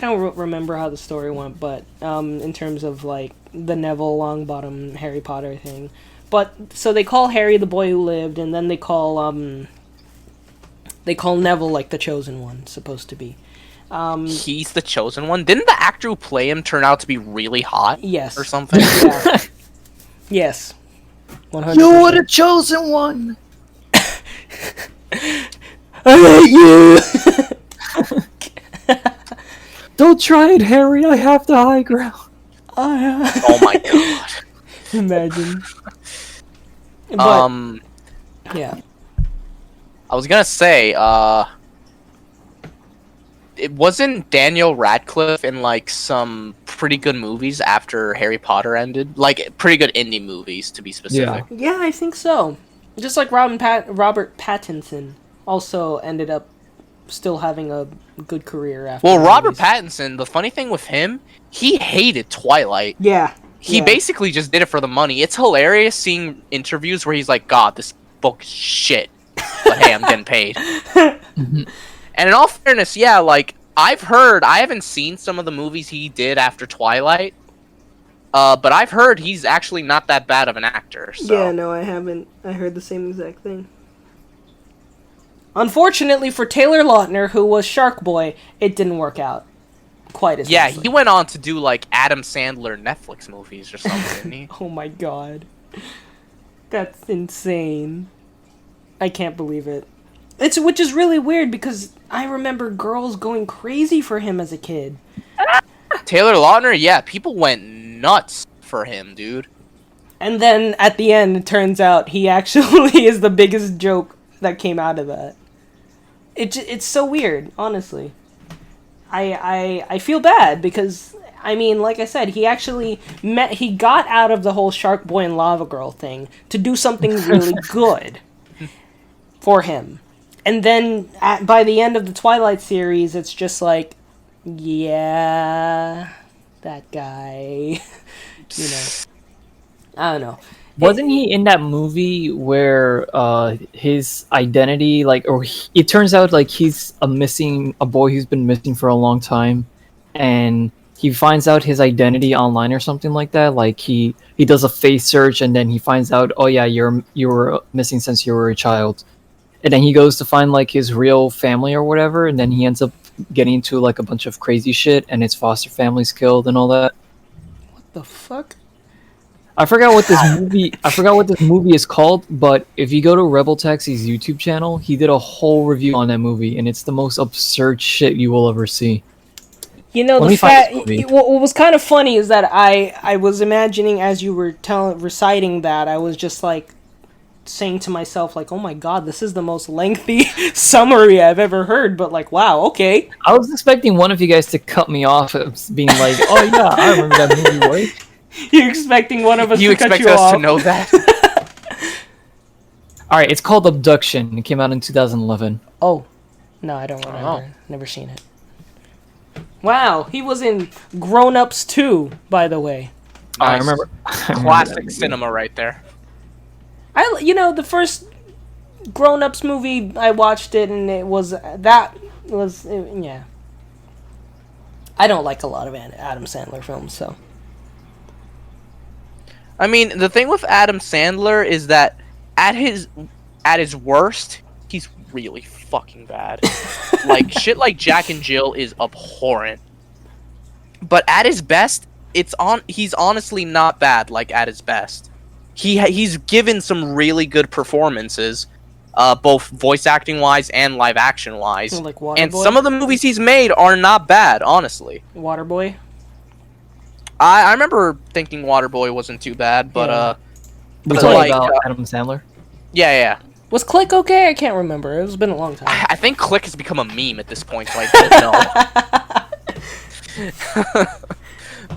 don't remember how the story went, but in terms of like the Neville Longbottom Harry Potter thing, but so they call Harry the boy who lived, and then they call Neville like the chosen one, supposed to be. He's the chosen one. Didn't the actor who play him turn out to be really hot? Yes. Or something? Yeah. Yes. 100%. You were the chosen one! I hate you. Don't try it, Harry. I have the high ground. Oh my god. Imagine. But, yeah. I was gonna say, it wasn't Daniel Radcliffe in like some pretty good movies after Harry Potter ended, like pretty good indie movies to be specific. Yeah, I think so. Just like Robert Pattinson also ended up still having a good career after. Well, the Robert movies. Pattinson, the funny thing with him, he hated Twilight. Yeah. He basically just did it for the money. It's hilarious seeing interviews where he's like, God, this book is shit. But hey, I'm getting paid. And in all fairness, yeah, like, I haven't seen some of the movies he did after Twilight, but I've heard he's actually not that bad of an actor, so. Yeah, no, I haven't. I heard the same exact thing. Unfortunately for Taylor Lautner, who was Shark Boy, it didn't work out quite as Yeah, nicely. he went on to do, like, Adam Sandler Netflix movies or something, didn't he? Oh my god. That's insane. I can't believe it. Which is really weird because I remember girls going crazy for him as a kid. Taylor Lautner, yeah, people went nuts for him, dude. And then at the end, it turns out he actually is the biggest joke that came out of that. It's so weird, honestly. I feel bad because I mean, like I said, he actually he got out of the whole Shark Boy and Lava Girl thing to do something really good for him. And then by the end of the Twilight series, it's just like, yeah, that guy, you know. I don't know. Wasn't he in that movie where his identity, like, or it turns out like he's a boy who's been missing for a long time, and he finds out his identity online or something like that. Like he does a face search, and then he finds out, oh yeah, you were missing since you were a child, and then he goes to find like his real family or whatever, and then he ends up getting into like a bunch of crazy shit, and his foster family's killed and all that. What the fuck? I forgot what this movie is called, but if you go to Rebel Taxi's YouTube channel, he did a whole review on that movie, and it's the most absurd shit you will ever see. You know, what was kind of funny is that I was imagining as you were reciting that, I was just like saying to myself, like, oh my god, this is the most lengthy summary I've ever heard, but like, wow, okay. I was expecting one of you guys to cut me off as being like, oh yeah, I remember that movie, right? You're expecting one of us to cut you off? You expect us to know that? Alright, it's called Abduction. It came out in 2011. Oh. No, I don't remember. Oh. Never seen it. Wow, he was in Grown Ups 2, by the way. Nice. I remember Classic cinema right there. The first Grown Ups movie, I watched it, and yeah. I don't like a lot of Adam Sandler films, so... I mean, the thing with Adam Sandler is that at his worst, he's really fucking bad. Like shit like Jack and Jill is abhorrent. But at his best, he's honestly not bad. Like at his best, he's given some really good performances, both voice acting wise and live action wise. Like and some of the movies he's made are not bad, honestly. Waterboy. I remember thinking Waterboy wasn't too bad, but we talking about Adam Sandler? Yeah. Was Click okay? I can't remember. It's been a long time. I think Click has become a meme at this point, so I don't know.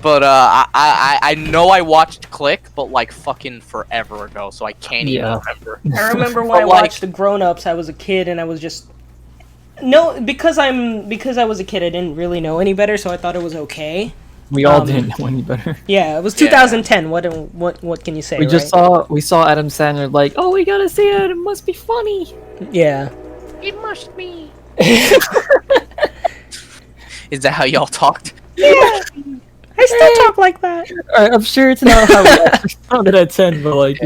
But I know I watched Click, but like fucking forever ago, so I can't even remember. I remember when I watched The Grown Ups. I was a kid, and I was just because I was a kid, I didn't really know any better, so I thought it was okay. We all didn't know any better. Yeah, it was 2010. Yeah. What can you say? We saw Adam Sandler like, oh, we gotta see it. It must be funny. Yeah. It must be. Is that how y'all talked? Yeah. I still talk like that. I'm sure it's not how we actually sounded at 10, but like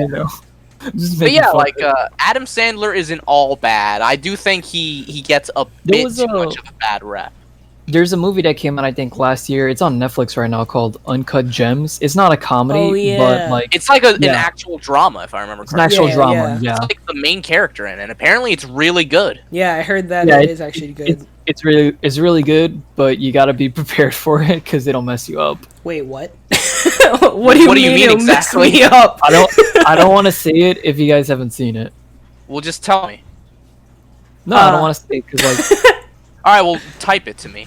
but yeah, like Adam Sandler isn't all bad. I do think he gets a bit too much of a bad rep. There's a movie that came out, I think, last year. It's on Netflix right now called Uncut Gems. It's not a comedy, but like it's like an actual drama, if I remember correctly. It's an actual drama, yeah. It's like the main character in it, and apparently it's really good. Yeah, I heard that it is actually good. It's really good, but you gotta be prepared for it because it'll mess you up. Wait, what? What do you mean exactly? Mess me up? I don't want to say it if you guys haven't seen it. Well, just tell me. No, I don't want to say it because like. All right, well, type it to me.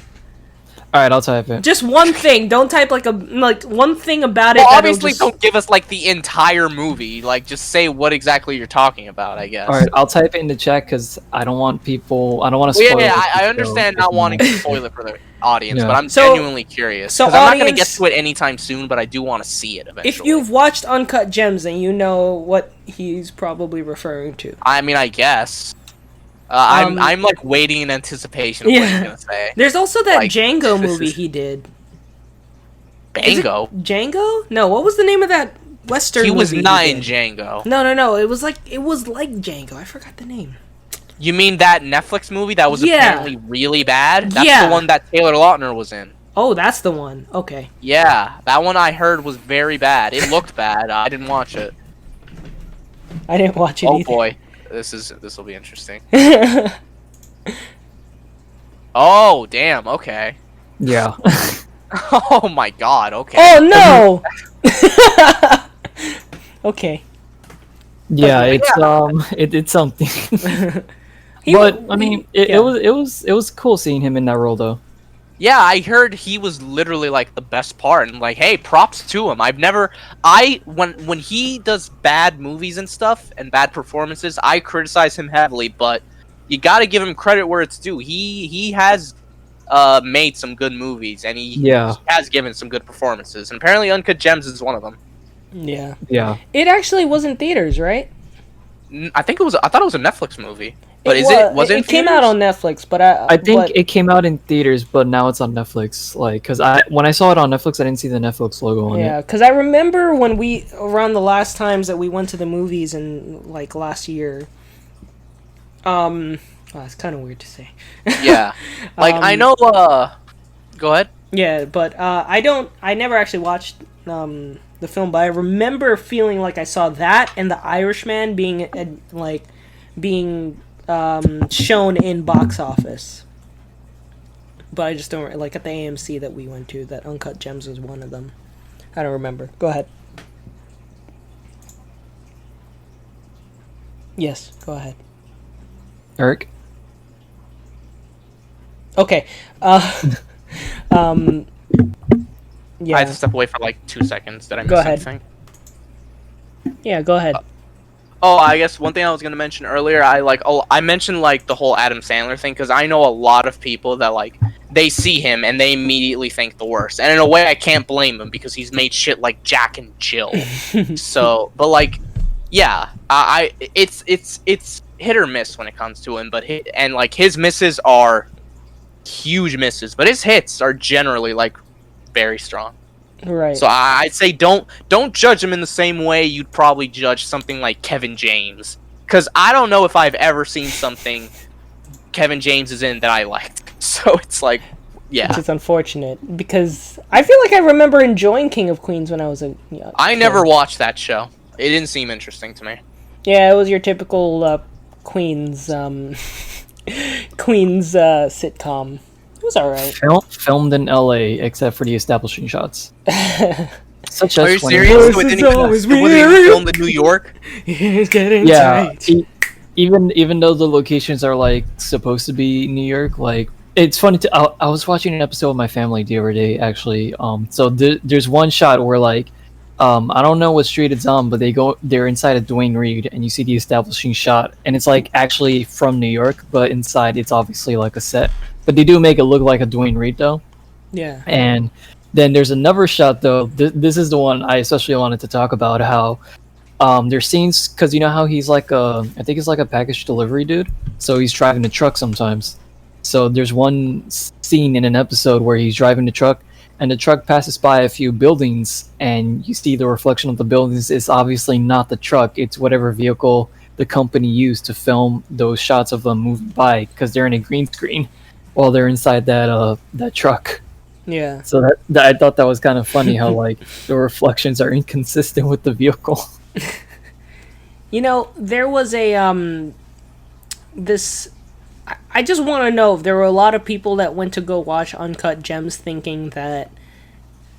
All right, I'll type it. Just one thing. Don't type like one thing about it. Well, obviously, don't give us like the entire movie. Like, just say what exactly you're talking about. I guess. All right, I'll type it in the chat because I don't want people. I don't want to spoil. Yeah, I understand not wanting to spoil it for the audience, but I'm genuinely curious. So I'm not going to get to it anytime soon, but I do want to see it eventually. If you've watched Uncut Gems, then you know what he's probably referring to. I mean, I guess. I'm like waiting in anticipation of what he's gonna say. There's also that Django movie he did. Django? Django? No, what was the name of that Western movie? He was not in Django. No. It was like Django. I forgot the name. You mean that Netflix movie that was apparently really bad? That's the one that Taylor Lautner was in. Oh, that's the one. Okay. Yeah, that one I heard was very bad. It looked bad. I didn't watch it. I didn't watch it either. Oh boy. This will be interesting. Oh, damn, okay. Yeah. Oh my god, okay. Oh no! Okay. Yeah, it's something. But I mean, it was cool seeing him in that role though. Yeah, I heard he was literally like the best part, and like, hey, props to him. When he does bad movies and stuff and bad performances, I criticize him heavily, but you got to give him credit where it's due. He has made some good movies, and he Yeah. has given some good performances, and apparently Uncut Gems is one of them. Yeah. Yeah. It actually was in theaters, right? I thought it was a Netflix movie, but was it in It came out on Netflix, but I think it came out in theaters, but now it's on Netflix. Like, cause when I saw it on Netflix, I didn't see the Netflix logo on it. Yeah, because I remember when around the last times that we went to the movies in like last year. It's kind of weird to say. Yeah, like I know. Go ahead. Yeah, but I never actually watched the film, but I remember feeling like I saw that and The Irishman being shown in box office. But I just don't like at the AMC that we went to. That Uncut Gems was one of them. I don't remember. Go ahead. Yes, go ahead. Eric? Okay. Yeah. I had to step away for like 2 seconds. Did I miss Go ahead. anything? Yeah, go ahead. Oh, I guess one thing I was gonna mention earlier, I mentioned like the whole Adam Sandler thing because I know a lot of people that like they see him and they immediately think the worst, and in a way I can't blame him because he's made shit like Jack and Jill. So, but like, yeah, it's hit or miss when it comes to him, but his misses are huge misses, but his hits are generally like very strong. Right. So I'd say don't judge him in the same way you'd probably judge something like Kevin James, because I don't know if I've ever seen something Kevin James is in that I liked. So it's like, yeah. It's just unfortunate because I feel like I remember enjoying King of Queens when I was a kid. I never watched that show. It didn't seem interesting to me. Yeah, it was your typical Queens sitcom. It was alright. Filmed in LA, except for the establishing shots. Such Are as you 20 serious? It wasn't filmed in New York? It's getting Yeah, tight. even though the locations are like supposed to be New York, like it's funny. I was watching an episode with my family the other day, actually. So there's one shot where like, I don't know what street it's on, but they're inside of Dwayne Reed, and you see the establishing shot, and it's like actually from New York, but inside it's obviously like a set. But they do make it look like a Dwayne Reed though. Yeah. And then there's another shot though. This is the one I especially wanted to talk about. How there's scenes, because you know how he's like I think he's like a package delivery dude. So he's driving the truck sometimes. So there's one scene in an episode where he's driving the truck, and the truck passes by a few buildings, and you see the reflection of the buildings is obviously not the truck. It's whatever vehicle the company used to film those shots of them moving by, because they're in a green screen while they're inside that truck. Yeah. So that I thought that was kind of funny how like the reflections are inconsistent with the vehicle. You know, there was a I just want to know if there were a lot of people that went to go watch Uncut Gems thinking that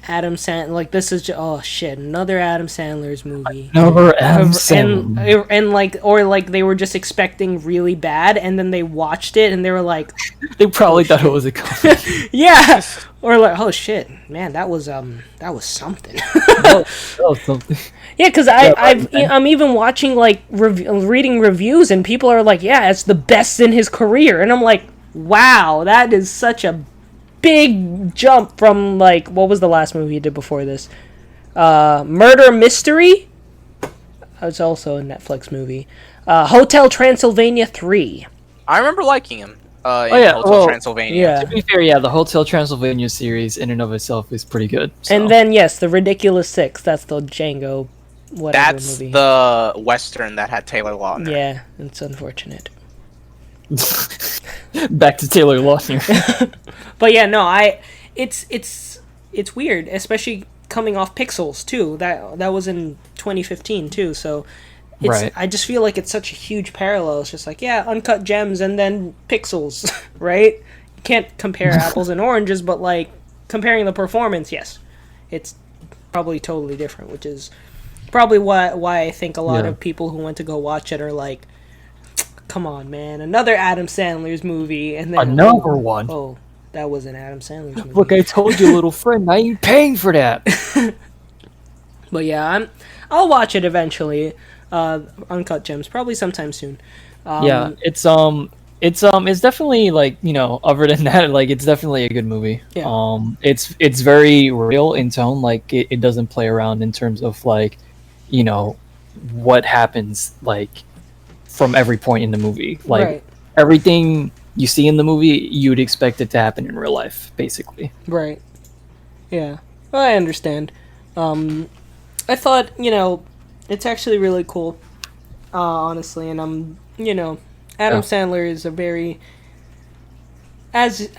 Adam Sandler, like, this is oh shit, another Adam Sandler's movie. Another Adam Sandler. And like, or like they were just expecting really bad, and then they watched it and they were like, They probably thought it was a comedy. yeah, or like, oh shit, man, that was something. That was something. Yeah, because I'm even watching like reading reviews, and people are like, yeah, it's the best in his career, and I'm like, wow, that is such a big jump from like, what was the last movie he did before this? Murder Mystery. It's also a Netflix movie. Hotel Transylvania 3. I remember liking him. Hotel Transylvania. Yeah. To be fair, yeah, the Hotel Transylvania series in and of itself is pretty good. So. And then yes, the Ridiculous Six. That's the Django whatever That's movie. the Western that had Taylor Lautner. Yeah, it's unfortunate. Back to Taylor Lautner. But yeah, no, it's weird, especially coming off Pixels too. That was in 2015 too, so Right. I just feel like it's such a huge parallel. It's just like, yeah, Uncut Gems and then Pixels, right? You can't compare apples and oranges, but like comparing the performance, yes, it's probably totally different, which is probably why I think a lot of people who went to go watch it are like, come on, man, another Adam Sandler's movie, and then Another one. Oh, That was an Adam Sandler's movie. Look, I told you, little friend, I ain't paying for that. But yeah, I'll watch it eventually. Uncut Gems, probably sometime soon. Yeah, it's definitely like, other than that, like it's definitely a good movie. Yeah. It's very real in tone. Like it doesn't play around in terms of like, what happens like from every point in the movie. Like Right. everything you see in the movie, you'd expect it to happen in real life, basically. Right. Yeah. Well, I understand. I thought, it's actually really cool, honestly, and Adam Sandler is a very, as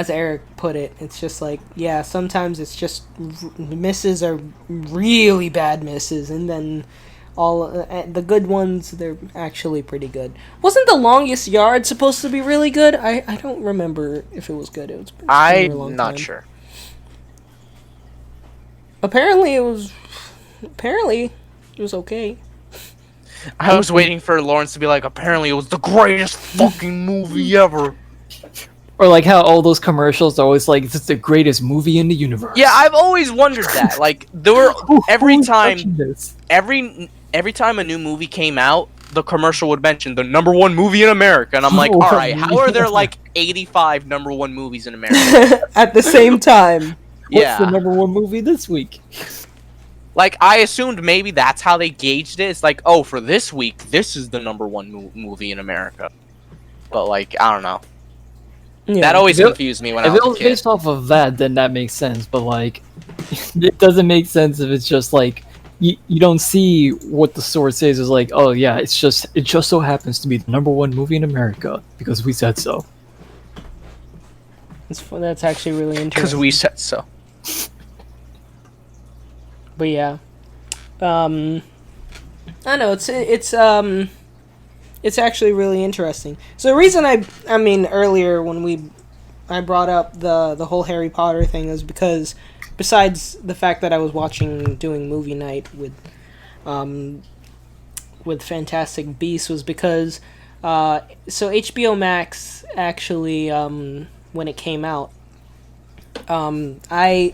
Eric put it, it's just like, yeah, sometimes it's just misses are really bad misses, and then all the good ones, they're actually pretty good. Wasn't The Longest Yard supposed to be really good? I don't remember if it was good. It was been a long I'm not time. sure. Apparently it was okay. I was waiting for Lawrence to be like, apparently it was the greatest fucking movie ever. Or like how all those commercials are always like, "This is the greatest movie in the universe." Yeah, I've always wondered that. Like, there were every time a new movie came out, the commercial would mention the #1 movie in America, and I'm like, all right, how are there like 85 #1 movies in America at the same time? What's the #1 movie this week? Like, I assumed maybe that's how they gauged it. It's like, oh, for this week, this is the #1 movie in America. But like, I don't know. Yeah. That always confused me when I was a kid. If it was based off of that, then that makes sense. But like, it doesn't make sense if it's just like you don't see what the source says. Is like, oh yeah, it just so happens to be the #1 movie in America because we said so. That's actually really interesting. Because we said so. But yeah, I don't know. It's actually really interesting. So the reason I mean earlier when I brought up the whole Harry Potter thing is because besides the fact that I was doing movie night with Fantastic Beasts was because so HBO Max actually when it came out I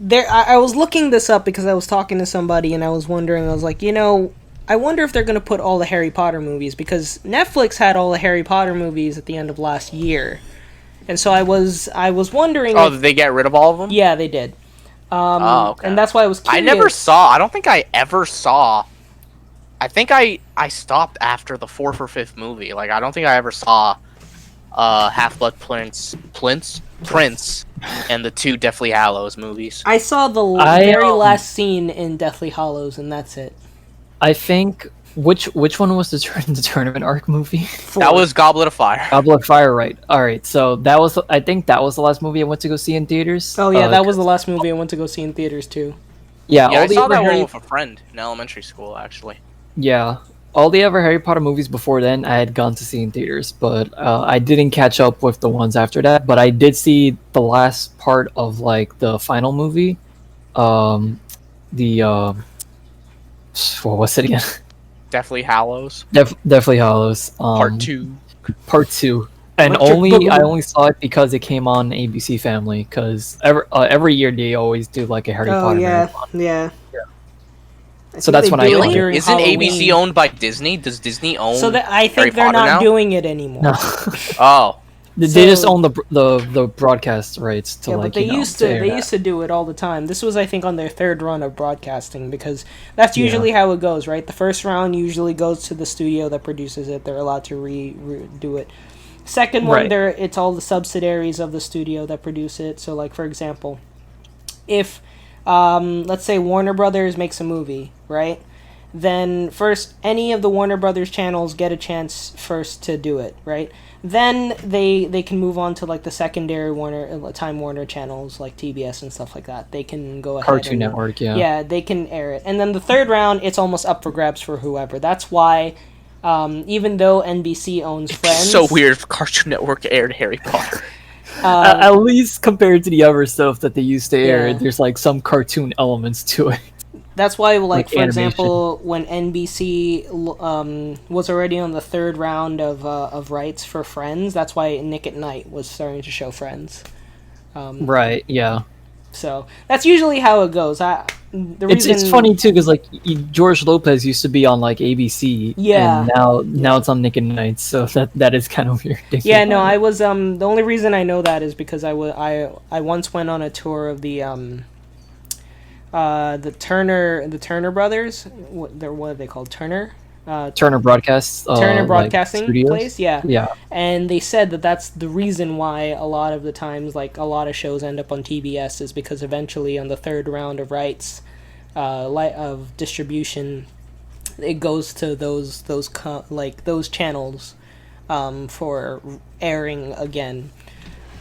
was looking this up because I was talking to somebody and I was wondering, I was like, I wonder if they're going to put all the Harry Potter movies, because Netflix had all the Harry Potter movies at the end of last year. And so I was wondering... Oh, did they get rid of all of them? Yeah, they did. Okay. And that's why I was curious. I don't think I ever saw... I think I stopped after the 4th or 5th movie. Like, I don't think I ever saw Half-Blood Prince, and the 2 Deathly Hallows movies. I saw the very last scene in Deathly Hallows, and that's it. I think which one was the tournament arc movie? 4. That was Goblet of Fire. Goblet of Fire, right? All right, so I think that was the last movie I went to go see in theaters. Oh yeah, that was the last movie I went to go see in theaters too. Yeah, I saw that one with a friend in elementary school, actually. Yeah, all the other Harry Potter movies before then I had gone to see in theaters, but I didn't catch up with the ones after that. But I did see the last part of like the final movie, what was it again? Deathly Hallows. Deathly Hallows. Part 2. Part 2. And I only saw it because it came on ABC Family, because every year they always do like a Harry Potter marathon. Yeah. So that's when I isn't ABC owned by Disney? Does Disney own? So I think they're not doing it anymore. No. Oh. They just own the broadcast rights to but they used to do it all the time. This was, I think, on their 3rd run of broadcasting, because that's usually how it goes, right? The first round usually goes to the studio that produces it. They're allowed to redo it. Second one, it's all the subsidiaries of the studio that produce it. So, like, for example, if let's say Warner Brothers makes a movie, right? Then first, any of the Warner Brothers channels get a chance first to do it, right? Then they can move on to like the secondary Time Warner channels like TBS and stuff like that. They can go ahead. Cartoon Network, yeah. Yeah, they can air it. And then the 3rd round, it's almost up for grabs for whoever. That's why, even though NBC owns Friends, it's so weird if Cartoon Network aired Harry Potter. At least compared to the other stuff that they used to air, there's like some cartoon elements to it. That's why, like for animation. example, when NBC was already on the third round of rights for Friends, that's why Nick at Night was starting to show Friends. Right, yeah. So that's usually how it goes. It's funny too because like George Lopez used to be on like ABC, Yeah. and now it's on Nick at Night, so that is kind of weird. Yeah, no, I was the only reason I know that is because I once went on a tour of the Turner brothers. What are they called? Turner Broadcast. Turner like, Broadcasting studios? place, yeah. Yeah. And they said that that's the reason why a lot of the times, like a lot of shows end up on TBS, is because eventually on the third round of rights, of distribution, it goes to those channels, for airing again.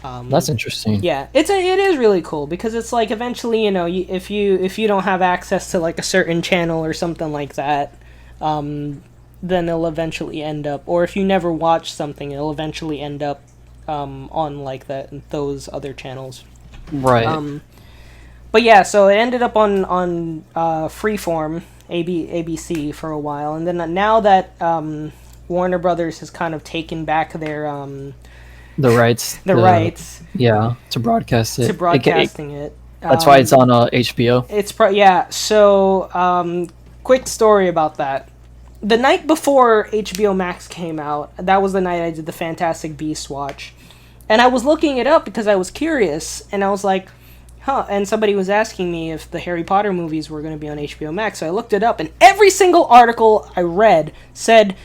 That's interesting. Yeah, it is really cool because it's like eventually, if you don't have access to like a certain channel or something like that, then it'll eventually end up, or if you never watch something, it'll eventually end up on like those other channels. Right. But yeah, so it ended up on Freeform, ABC for a while, and then now that Warner Brothers has kind of taken back their the rights. Rights. Yeah, to broadcast it. To broadcasting it. That's why it's on HBO. Yeah. So, quick story about that. The night before HBO Max came out, that was the night I did the Fantastic Beasts watch, and I was looking it up because I was curious, and I was like, huh. And somebody was asking me if the Harry Potter movies were going to be on HBO Max, so I looked it up, and every single article I read said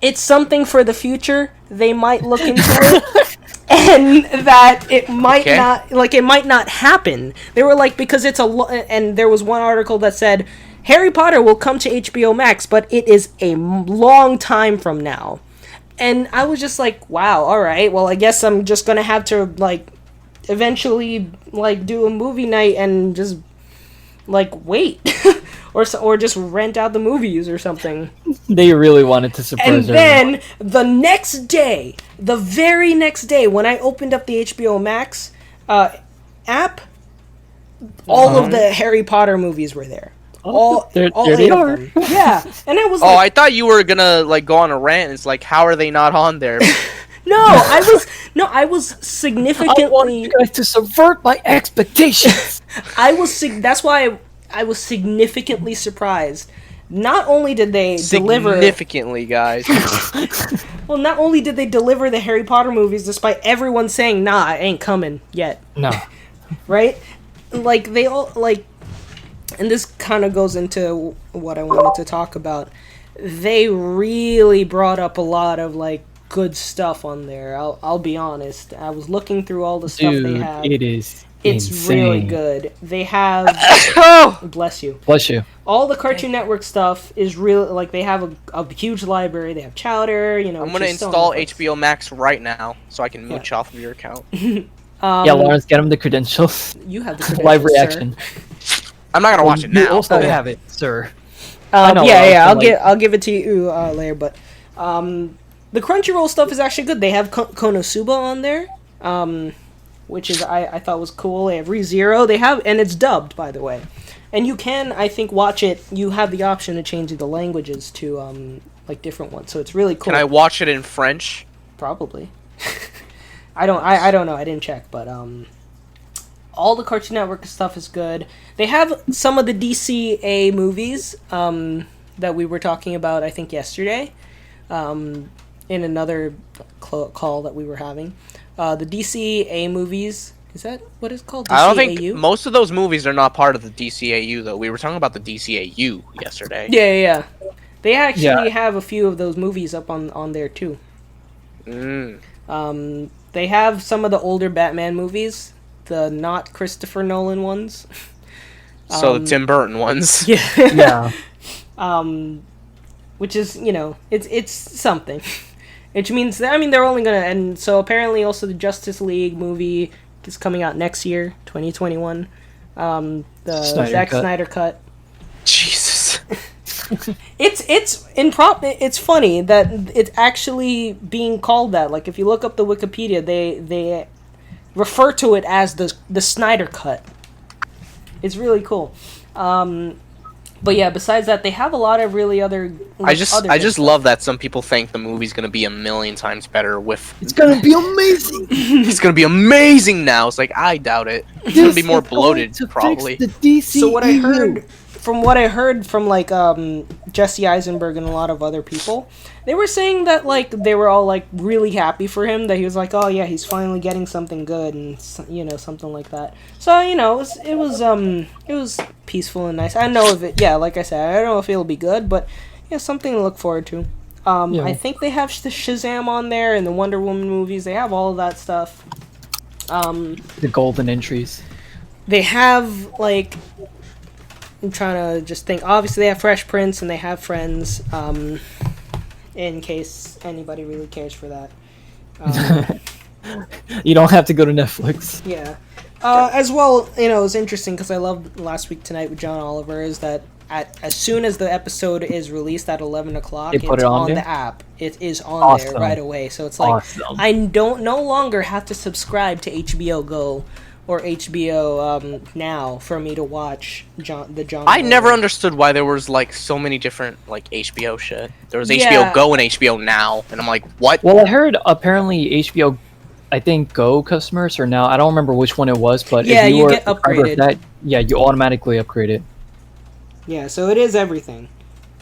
it's something for the future. They might look into it. And that it might not happen. They were like, because it's and there was one article that said Harry Potter will come to HBO Max, but it is a long time from now. And I was just like, wow, all right, well, I guess I'm just gonna have to like eventually like do a movie night and just like wait. Or just rent out the movies or something. They really wanted to surprise everyone. And then the very next day, when I opened up the HBO Max app, all of the Harry Potter movies were there. All there eight they of are. them. Yeah, and I was. Oh, I thought you were gonna like go on a rant. It's like, how are they not on there? I was significantly. I wanted you guys to subvert my expectations. That's why I was significantly surprised. Not only did they deliver... Significantly, guys. Well, not only did they deliver the Harry Potter movies, despite everyone saying, nah, I ain't coming yet. No. Right? Like, they all, like... And this kind of goes into what I wanted to talk about. They really brought up a lot of, like, good stuff on there. I'll be honest. I was looking through all the stuff they have. It is... It's insane. really good. They have... Bless you. Bless you. All the Cartoon Network stuff is really... Like, they have a huge library. They have Chowder, I'm going to install HBO Max right now so I can mooch off of your account. Yeah, Lawrence, get him the credentials. You have the credentials, Live reaction. Sir. I'm not going to watch it now. You also have it, sir. I'll give it to you later, but... the Crunchyroll stuff is actually good. They have Konosuba on there. Which is I thought was cool. They have ReZero. They have, and it's dubbed, by the way. And you can, I think, watch it. You have the option to change the languages to like different ones. So it's really cool. Can I watch it in French? Probably. I don't know. I didn't check, but all the Cartoon Network stuff is good. They have some of the DCA movies that we were talking about, I think, yesterday, in another call that we were having. The DCA movies, is that what it's called? DCAU? I don't think most of those movies are not part of the DCAU, though. We were talking about the DCAU yesterday. Yeah. They actually have a few of those movies up on there, too. They have some of the older Batman movies, the not Christopher Nolan ones. So the Tim Burton ones. Yeah. Which is, it's something. Which means, they're only gonna... And so apparently also the Justice League movie is coming out next year, 2021. The Zack Snyder cut. Jesus. It's funny that it's actually being called that. Like, if you look up the Wikipedia, they refer to it as the Snyder cut. It's really cool. But yeah, besides that, they have a lot of really other. I other just good stuff. love that some people think the movie's gonna be a million times better with. It's gonna be amazing. It's gonna be amazing now. It's like I doubt it. It's gonna be more bloated, probably. The DC So what I heard from like Jesse Eisenberg and a lot of other people, they were saying that like they were all like really happy for him, that he was like, oh yeah, he's finally getting something good, and something like that. So it was peaceful and nice. I don't know if it, yeah, like I said, I don't know if it'll be good, but yeah, something to look forward to. Yeah. I think they have the Shazam on there and the Wonder Woman movies. They have all of that stuff. The golden entries. They have like, I'm trying to just think. Obviously, they have Fresh Prince and they have Friends. In case anybody really cares for that. You don't have to go to Netflix. Yeah. As well, it's interesting because I loved Last Week Tonight with John Oliver. Is that as soon as the episode is released at 11 o'clock, They put it's it on on there? the app. It is on there Awesome. right away. So it's like I don't no longer have to subscribe to HBO Go or HBO Now for me to watch John. I never Oliver. understood why there was like so many different like HBO shit. There was Yeah. HBO Go and HBO Now, and I'm like, what? Well, I heard apparently HBO, I think Go customers are now. I don't remember which one it was, but Yeah, if you you were get a subscriber of upgraded. that, yeah, you automatically upgrade it. Yeah, so it is everything.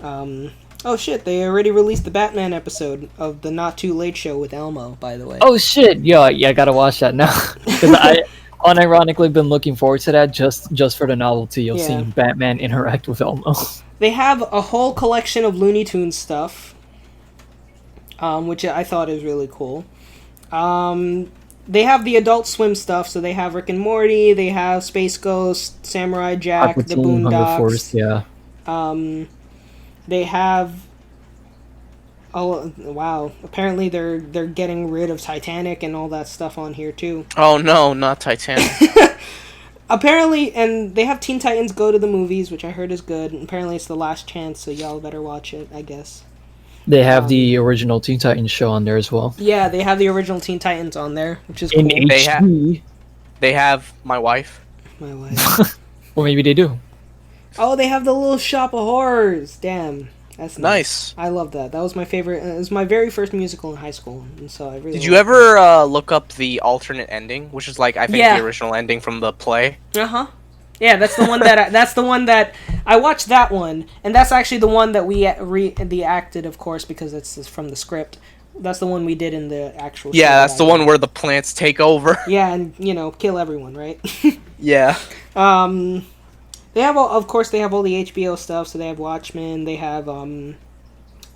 Oh shit, they already released the Batman episode of the Not Too Late Show with Elmo, by the way. Oh shit! Yeah, I gotta watch that now because I unironically been looking forward to that just for the novelty of Yeah. seeing Batman interact with Elmo. They have a whole collection of Looney Tunes stuff, which I thought is really cool. They have the Adult Swim stuff, so they have Rick and Morty, they have Space Ghost, Samurai Jack, the Aquatine, Hunger Force, Boondocks. yeah. They have. Oh wow! Apparently they're getting rid of Titanic and all that stuff on here too. Oh no, not Titanic. Apparently, and they have Teen Titans Go to the Movies, which I heard is good. And apparently, it's the last chance, so y'all better watch it, I guess. They have the original Teen Titans show on there as well. Yeah, they have the original Teen Titans on there, which is cool. In They HD. They have my wife. My wife. Well, maybe they do. Oh, they have the Little Shop of Horrors. Damn, that's Nice. I love that. That was my favorite. It was my very first musical in high school, and so I really. Did you ever look up the alternate ending, which is like I think Yeah. the original ending from the play? Yeah, that's the one that that's the one that I watched that one, and that's actually the one that we acted, of course, because it's from the script. That's the one we did in the actual. show Yeah, that that's the I one did. where the plants take over. Yeah, and kill everyone, right? Yeah. They have of course they have all the HBO stuff. So they have Watchmen. They have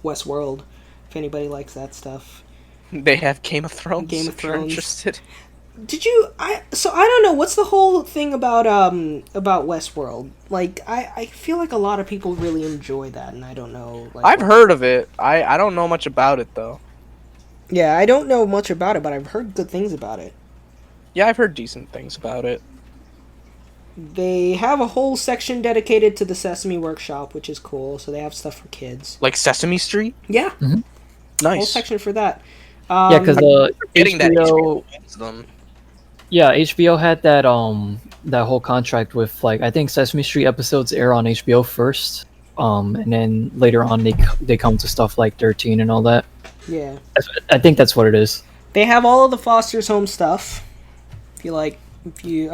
Westworld. If anybody likes that stuff. They have Game of Thrones. Game of if you're Thrones. interested. Did you? I don't know. What's the whole thing about Westworld? Like, I feel like a lot of people really enjoy that, and I don't know. Like, I've heard of it. I don't know much about it though. Yeah, I don't know much about it, but I've heard good things about it. Yeah, I've heard decent things about it. They have a whole section dedicated to the Sesame Workshop, which is cool. So they have stuff for kids. Like Sesame Street. Yeah, whole Nice. section for that. Yeah, because Getting that HBO, HBO them. yeah, HBO had that that whole contract with like I think Sesame Street episodes air on HBO first, and then later on they come to stuff like 13 and all that. Yeah, I think that's what it is. they have all of the Foster's Home stuff. If you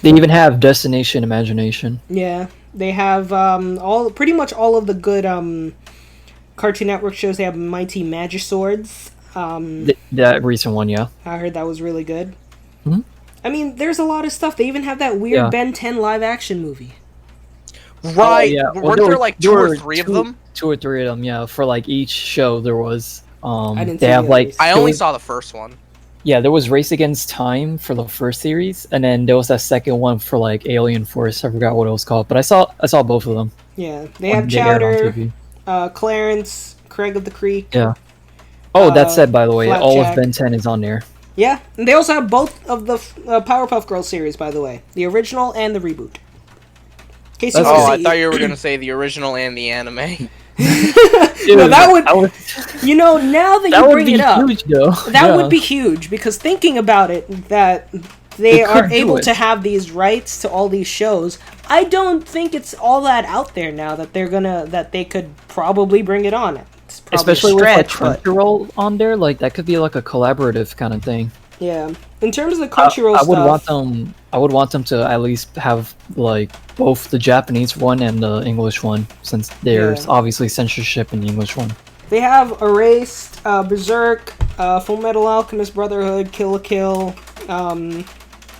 They even have Destination Imagination. yeah, they have pretty much all of the good Cartoon Network shows. They have Mighty Magiswords. That recent one, yeah. I heard that was really good. Mhm. I mean, there's a lot of stuff. They even have that weird Yeah. Ben 10 live action movie. Right. yeah. Well, Weren't there like two or were three of two- them? 2 or 3 of them, yeah. For like each show, there was. I didn't They see have the like. others. I there only was- saw the first one. Yeah, there was Race Against Time for the first series, and then there was that second one for like Alien Force. I forgot what it was called, but I saw both of them. Yeah, they when have they aired on Chowder, TV. Clarence, Craig of the Creek. Yeah. Oh, that said, by the way, all of Flapjack. Ben 10 is on there. Yeah, and they also have both of the Powerpuff Girls series, by the way, the original and the reboot. In case you That's want Oh, to I see, thought you were gonna say the original and the anime. No, that would- That would, now that that you would bring be it up, huge, though. that Yeah. would be huge because thinking about it, that they are do able it. to have these rights to all these shows. I don't think it's all that out there now that they could probably bring it on. It's probably Especially a with like stretch, but Crunchyroll on there, like that could be like a collaborative kind of thing. yeah. In terms of the Crunchyroll I would stuff, want them to at least have like both the Japanese one and the English one, since there's Yeah. obviously censorship in the English one. they have Erased, Berserk, Full Metal Alchemist Brotherhood, Kill la Kill,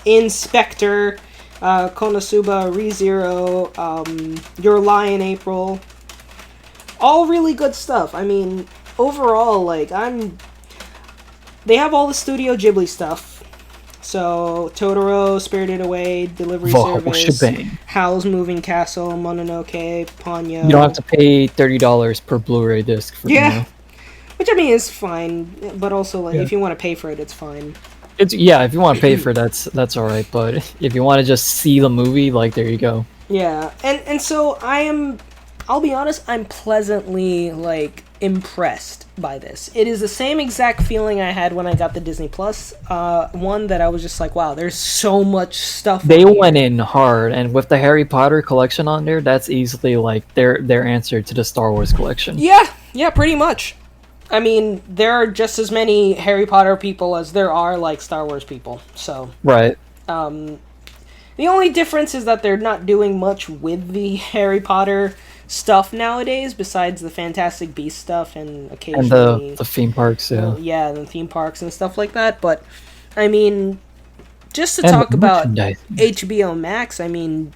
Inspector, Konosuba, ReZero, Your Lie in April. All really good stuff. I mean, overall, like, they have all the Studio Ghibli stuff. So, Totoro, Spirited Away, Delivery The whole Service, shebang. Howl's Moving Castle, Mononoke, Ponyo. You don't have to pay $30 per Blu-ray disc for Yeah. now. Which, I mean, is fine. But also, like, Yeah. if you want to pay for it, it's fine. If you want to pay for it, that's all right. But if you want to just see the movie, like there you go. Yeah, and so I'll be honest, I'm pleasantly, like, impressed by this. It is the same exact feeling I had when I got the Disney Plus one, that I was just like, wow, there's so much stuff. They on here. went in hard, and with the Harry Potter collection on there, that's easily like their answer to the Star Wars collection. Yeah, pretty much. I mean, there are just as many Harry Potter people as there are, like, Star Wars people. So, Right. the only difference is that they're not doing much with the Harry Potter stuff nowadays, besides the Fantastic Beasts stuff and And occasionally the theme parks, yeah. yeah, the theme parks and stuff like that. But I mean, just to And talk the about merchandise. HBO Max, I mean,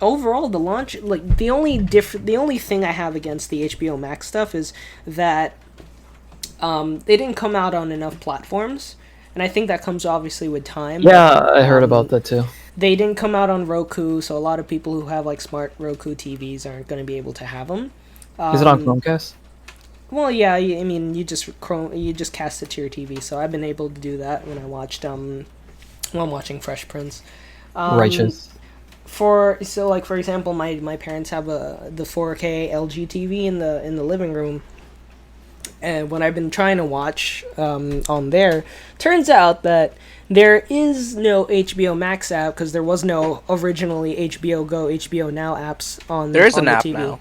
overall the launch, like, the only thing I have against the HBO Max stuff is that they didn't come out on enough platforms, and I think that comes obviously with time. Yeah, I heard about that too. They didn't come out on Roku, so a lot of people who have, like, smart Roku TVs aren't going to be able to have them. Is it on Chromecast? Well, yeah, I mean, you just cast it to your TV, so I've been able to do that when I watched when I'm watching Fresh Prince. Righteous. For example, my parents have the 4K LG TV in the living room, and when I've been trying to watch on there, turns out that there is no HBO Max app because there was no originally HBO Go, HBO Now apps on. There is on an the app TV. now.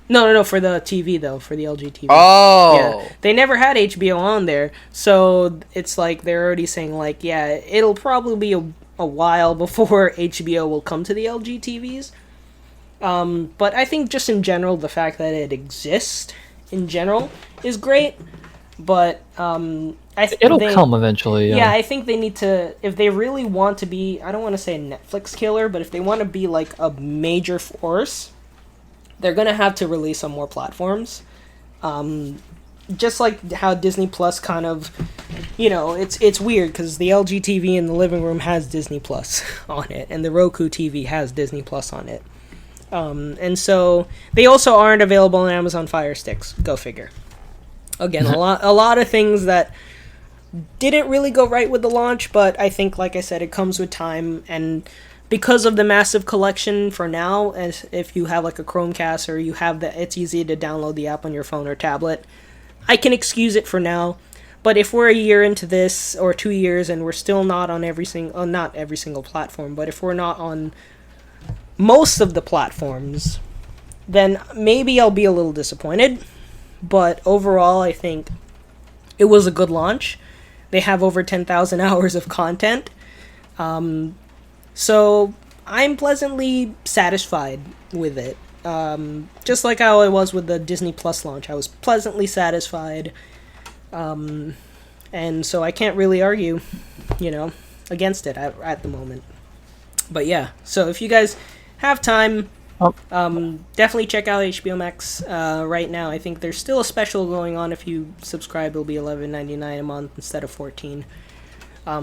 No, for the TV though, for the LG TV. Oh. Yeah, they never had HBO on there, so it's like they're already saying, like, yeah, it'll probably be a while before HBO will come to the LG TVs. But I think just in general, the fact that it exists in general is great. But It'll come eventually. yeah, I think they need to, if they really want to be, I don't want to say a Netflix killer, but if they want to be like a major force, they're gonna have to release on more platforms. Just like how Disney Plus kind of, it's weird because the LG TV in the living room has Disney Plus on it, and the Roku TV has Disney Plus on it. And so they also aren't available on Amazon Fire Sticks. Go figure. Again, a lot of things that didn't really go right with the launch, but I think, like I said, it comes with time, and because of the massive collection for now, as if you have like a Chromecast or you have it's easy to download the app on your phone or tablet, I can excuse it for now. But if we're a year into this or 2 years and we're still not on not every single platform, but if we're not on most of the platforms, then maybe I'll be a little disappointed. But overall, I think it was a good launch. They have over 10,000 hours of content. So I'm pleasantly satisfied with it. Just like how I was with the Disney Plus launch. I was pleasantly satisfied. And so I can't really argue, against it at the moment. But yeah, so if you guys have time, definitely check out HBO Max right now. I think there's still a special going on. If you subscribe, it'll be $11.99 a month instead of $14.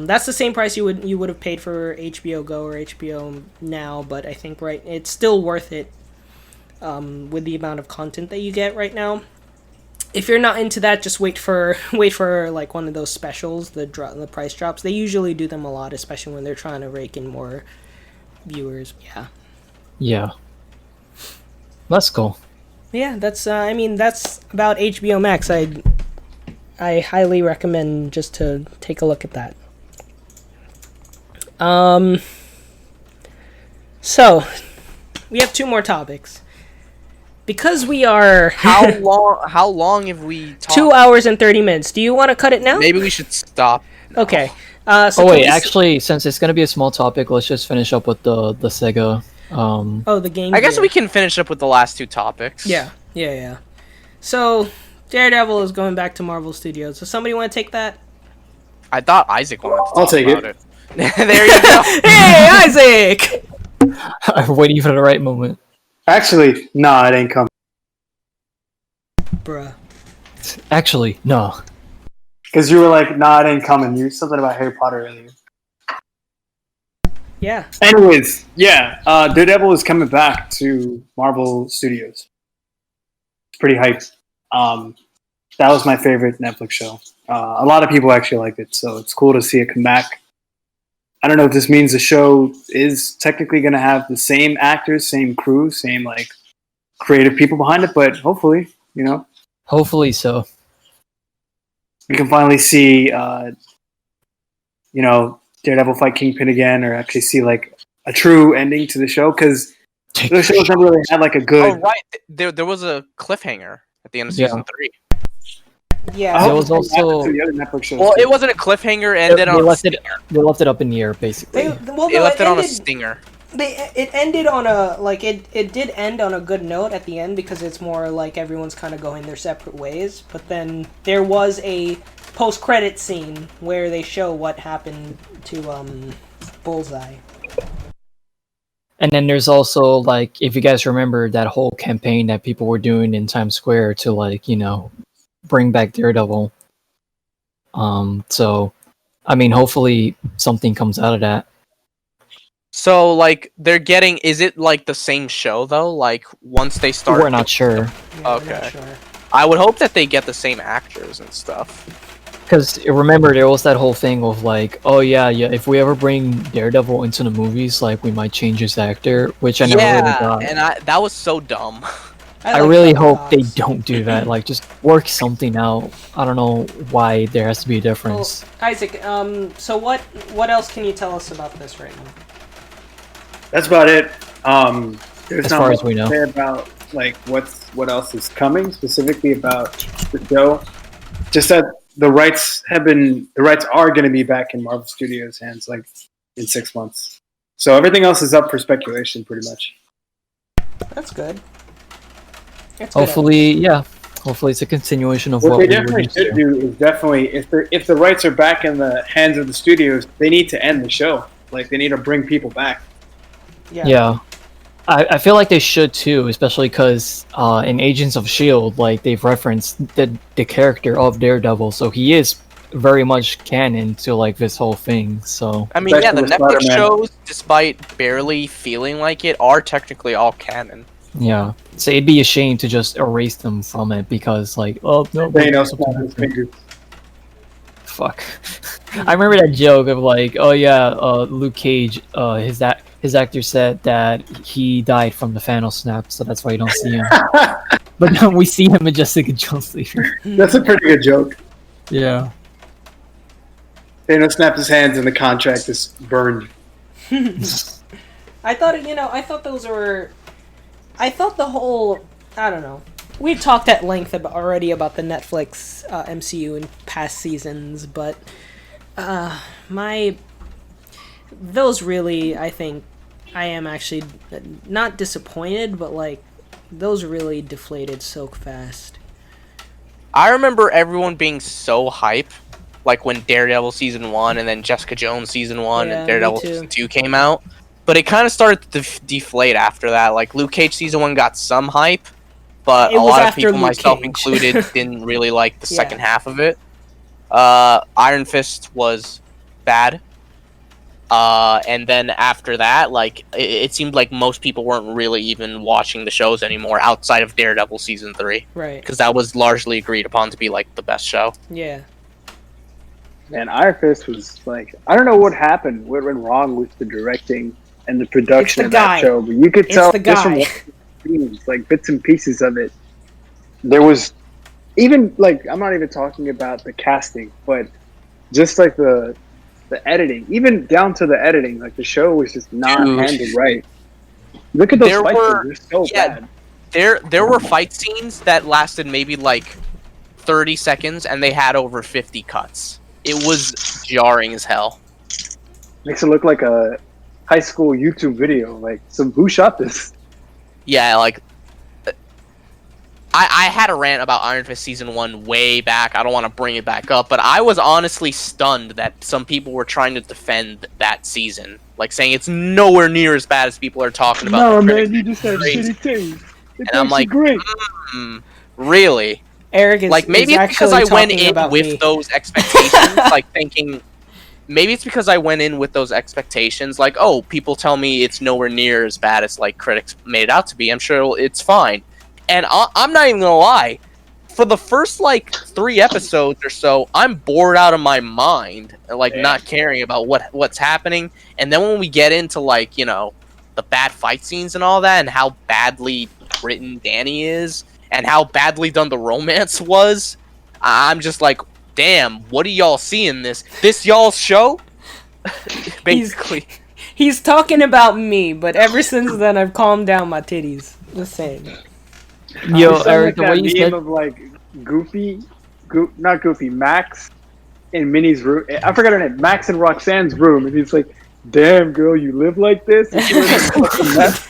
That's the same price you would have paid for HBO Go or HBO Now, but I think it's still worth it with the amount of content that you get right now. If you're not into that, just wait for like one of those specials, the price drops. They usually do them a lot, especially when they're trying to rake in more viewers. Yeah. That's cool. Yeah, that's that's about HBO Max. I highly recommend just to take a look at that. So we have two more topics. Because we are How long have we talked? 2 hours and 30 minutes. Do you want to cut it now? Maybe we should stop. Okay. Oh wait, actually, since it's gonna be a small topic, let's just finish up with the SEGA. the game. I guess Gear. we can finish up with the last two topics. Yeah. So, Daredevil is going back to Marvel Studios. Does somebody want to take that? I thought Isaac wanted to talk I'll take about it. There you go. Hey, Isaac! I'm waiting for the right moment. Actually, nah, it ain't coming. Bruh. Actually, no. Because you were like, nah, it ain't coming. You something about Harry Potter earlier. Yeah. Anyways, yeah, Daredevil is coming back to Marvel Studios. It's pretty hyped. That was my favorite Netflix show. A lot of people actually liked it, so it's cool to see it come back. I don't know if this means the show is technically going to have the same actors, same crew, same like creative people behind it, but hopefully, Hopefully so. we can finally see, Daredevil fight Kingpin again, or actually see like a true ending to the show, because the show's never really had like a good. Oh right, there was a cliffhanger at the end of season 3. Yeah. I There hope was also- the other Netflix shows. Well, too. it wasn't a cliffhanger. Ended on a stinger. They left it up in the air, basically. They left it on a stinger. It ended on a it did end on a good note at the end, because it's more like everyone's kind of going their separate ways. But then there was a post-credit scene where they show what happened to Bullseye. And then there's also, like, if you guys remember that whole campaign that people were doing in Times Square to, like, bring back Daredevil. So, I mean, hopefully something comes out of that. So, like, is it like the same show though? Like, once they start, We're not sure. Yeah, we're Okay. not sure. I would hope that they get the same actors and stuff. Because remember, there was that whole thing of like, oh yeah, if we ever bring Daredevil into the movies, like we might change his actor, which I never really got. And that was so dumb. I like really Dr. hope they Cox. don't do that. Like, just work something out. I don't know why there has to be a difference. Well, Isaac, so what else can you tell us about this right now? That's about it. There's As not far much as we know. to say about like what else is coming specifically about the show. Just that the rights are going to be back in Marvel Studios' hands like in 6 months. So everything else is up for speculation, pretty much. That's good. That's good. Hopefully it's a continuation of What what they we were definitely used should to. do is definitely if the rights are back in the hands of the studios, they need to end the show. Like they need to bring people back. Yeah. I feel like they should too, especially because in Agents of S.H.I.E.L.D., like, they've referenced the character of Daredevil, so he is very much canon to, like, this whole thing, so... I mean, yeah, the Especially Netflix with Spider-Man. shows, despite barely feeling like it, are technically all canon. Yeah. So it'd be a shame to just erase them from it, because, like, oh, no... Thanos snapped his fingers. Fuck. I remember that joke of, like, oh yeah, Luke Cage, his actor said that he died from the Thanos snap, so that's why you don't see him. But then we see him in Jessica Jones later. That's a pretty good joke. Yeah. Thanos snapped his hands and the contract is burned. I thought the whole, I don't know. We've talked at length already about the Netflix MCU in past seasons, but those really, I think, I am actually not disappointed, but like those really deflated so fast. I remember everyone being so hype, like when Daredevil season 1 and then Jessica Jones season 1 Yeah, and Daredevil me too. season 2 came out. But it kind of started to deflate after that. Like Luke Cage season 1 got some hype, but It a was lot of after people, Luke myself Cage. included, didn't really like the Yeah. second half of it. Iron Fist was bad. And then after that, like it seemed like most people weren't really even watching the shows anymore outside of Daredevil season 3, Right. because that was largely agreed upon to be like the best show. Yeah. And Iron Fist was like, I don't know what happened, what went wrong with the directing and the production It's of the guy. that show, but you could It's tell the just from guy. watching the scenes, like bits and pieces of it. There was even like, I'm not even talking about the casting, but just like the the editing, even down to the editing, like the show was just not Dude. handled right. Look at those There fight were- scenes; they're so yeah. bad. There were fight scenes that lasted maybe like 30 seconds, and they had over 50 cuts. It was jarring as hell. Makes it look like a high school YouTube video. Like, who shot this? Yeah, like I had a rant about Iron Fist Season 1 way back. I don't want to bring it back up, but I was honestly stunned that some people were trying to defend that season. Like, saying it's nowhere near as bad as people are talking about. No, The man, critics you are just have crazy. shitty taste. It's And I'm like, great. Really? Eric is Like, maybe is it's because actually I went talking in about with me. those expectations, like thinking. Maybe it's because I went in with those expectations, like, oh, people tell me it's nowhere near as bad as like critics made it out to be. I'm sure it's fine, and I'm not even gonna lie. For the first like 3 episodes or so, I'm bored out of my mind, like not caring about what's happening. And then when we get into like the bad fight scenes and all that, and how badly written Danny is, and how badly done the romance was, I'm just like, damn, what do y'all see in this? This y'all's show? Basically. He's talking about me, but ever since then I've calmed down my titties. Just saying. Yo, It's Eric, the like way that you meme said, of like not Goofy, Max in Minnie's room. I forgot her name. Max in Roxanne's room, and he's like, "Damn, girl, you live like this." And she lives in a fucking mess.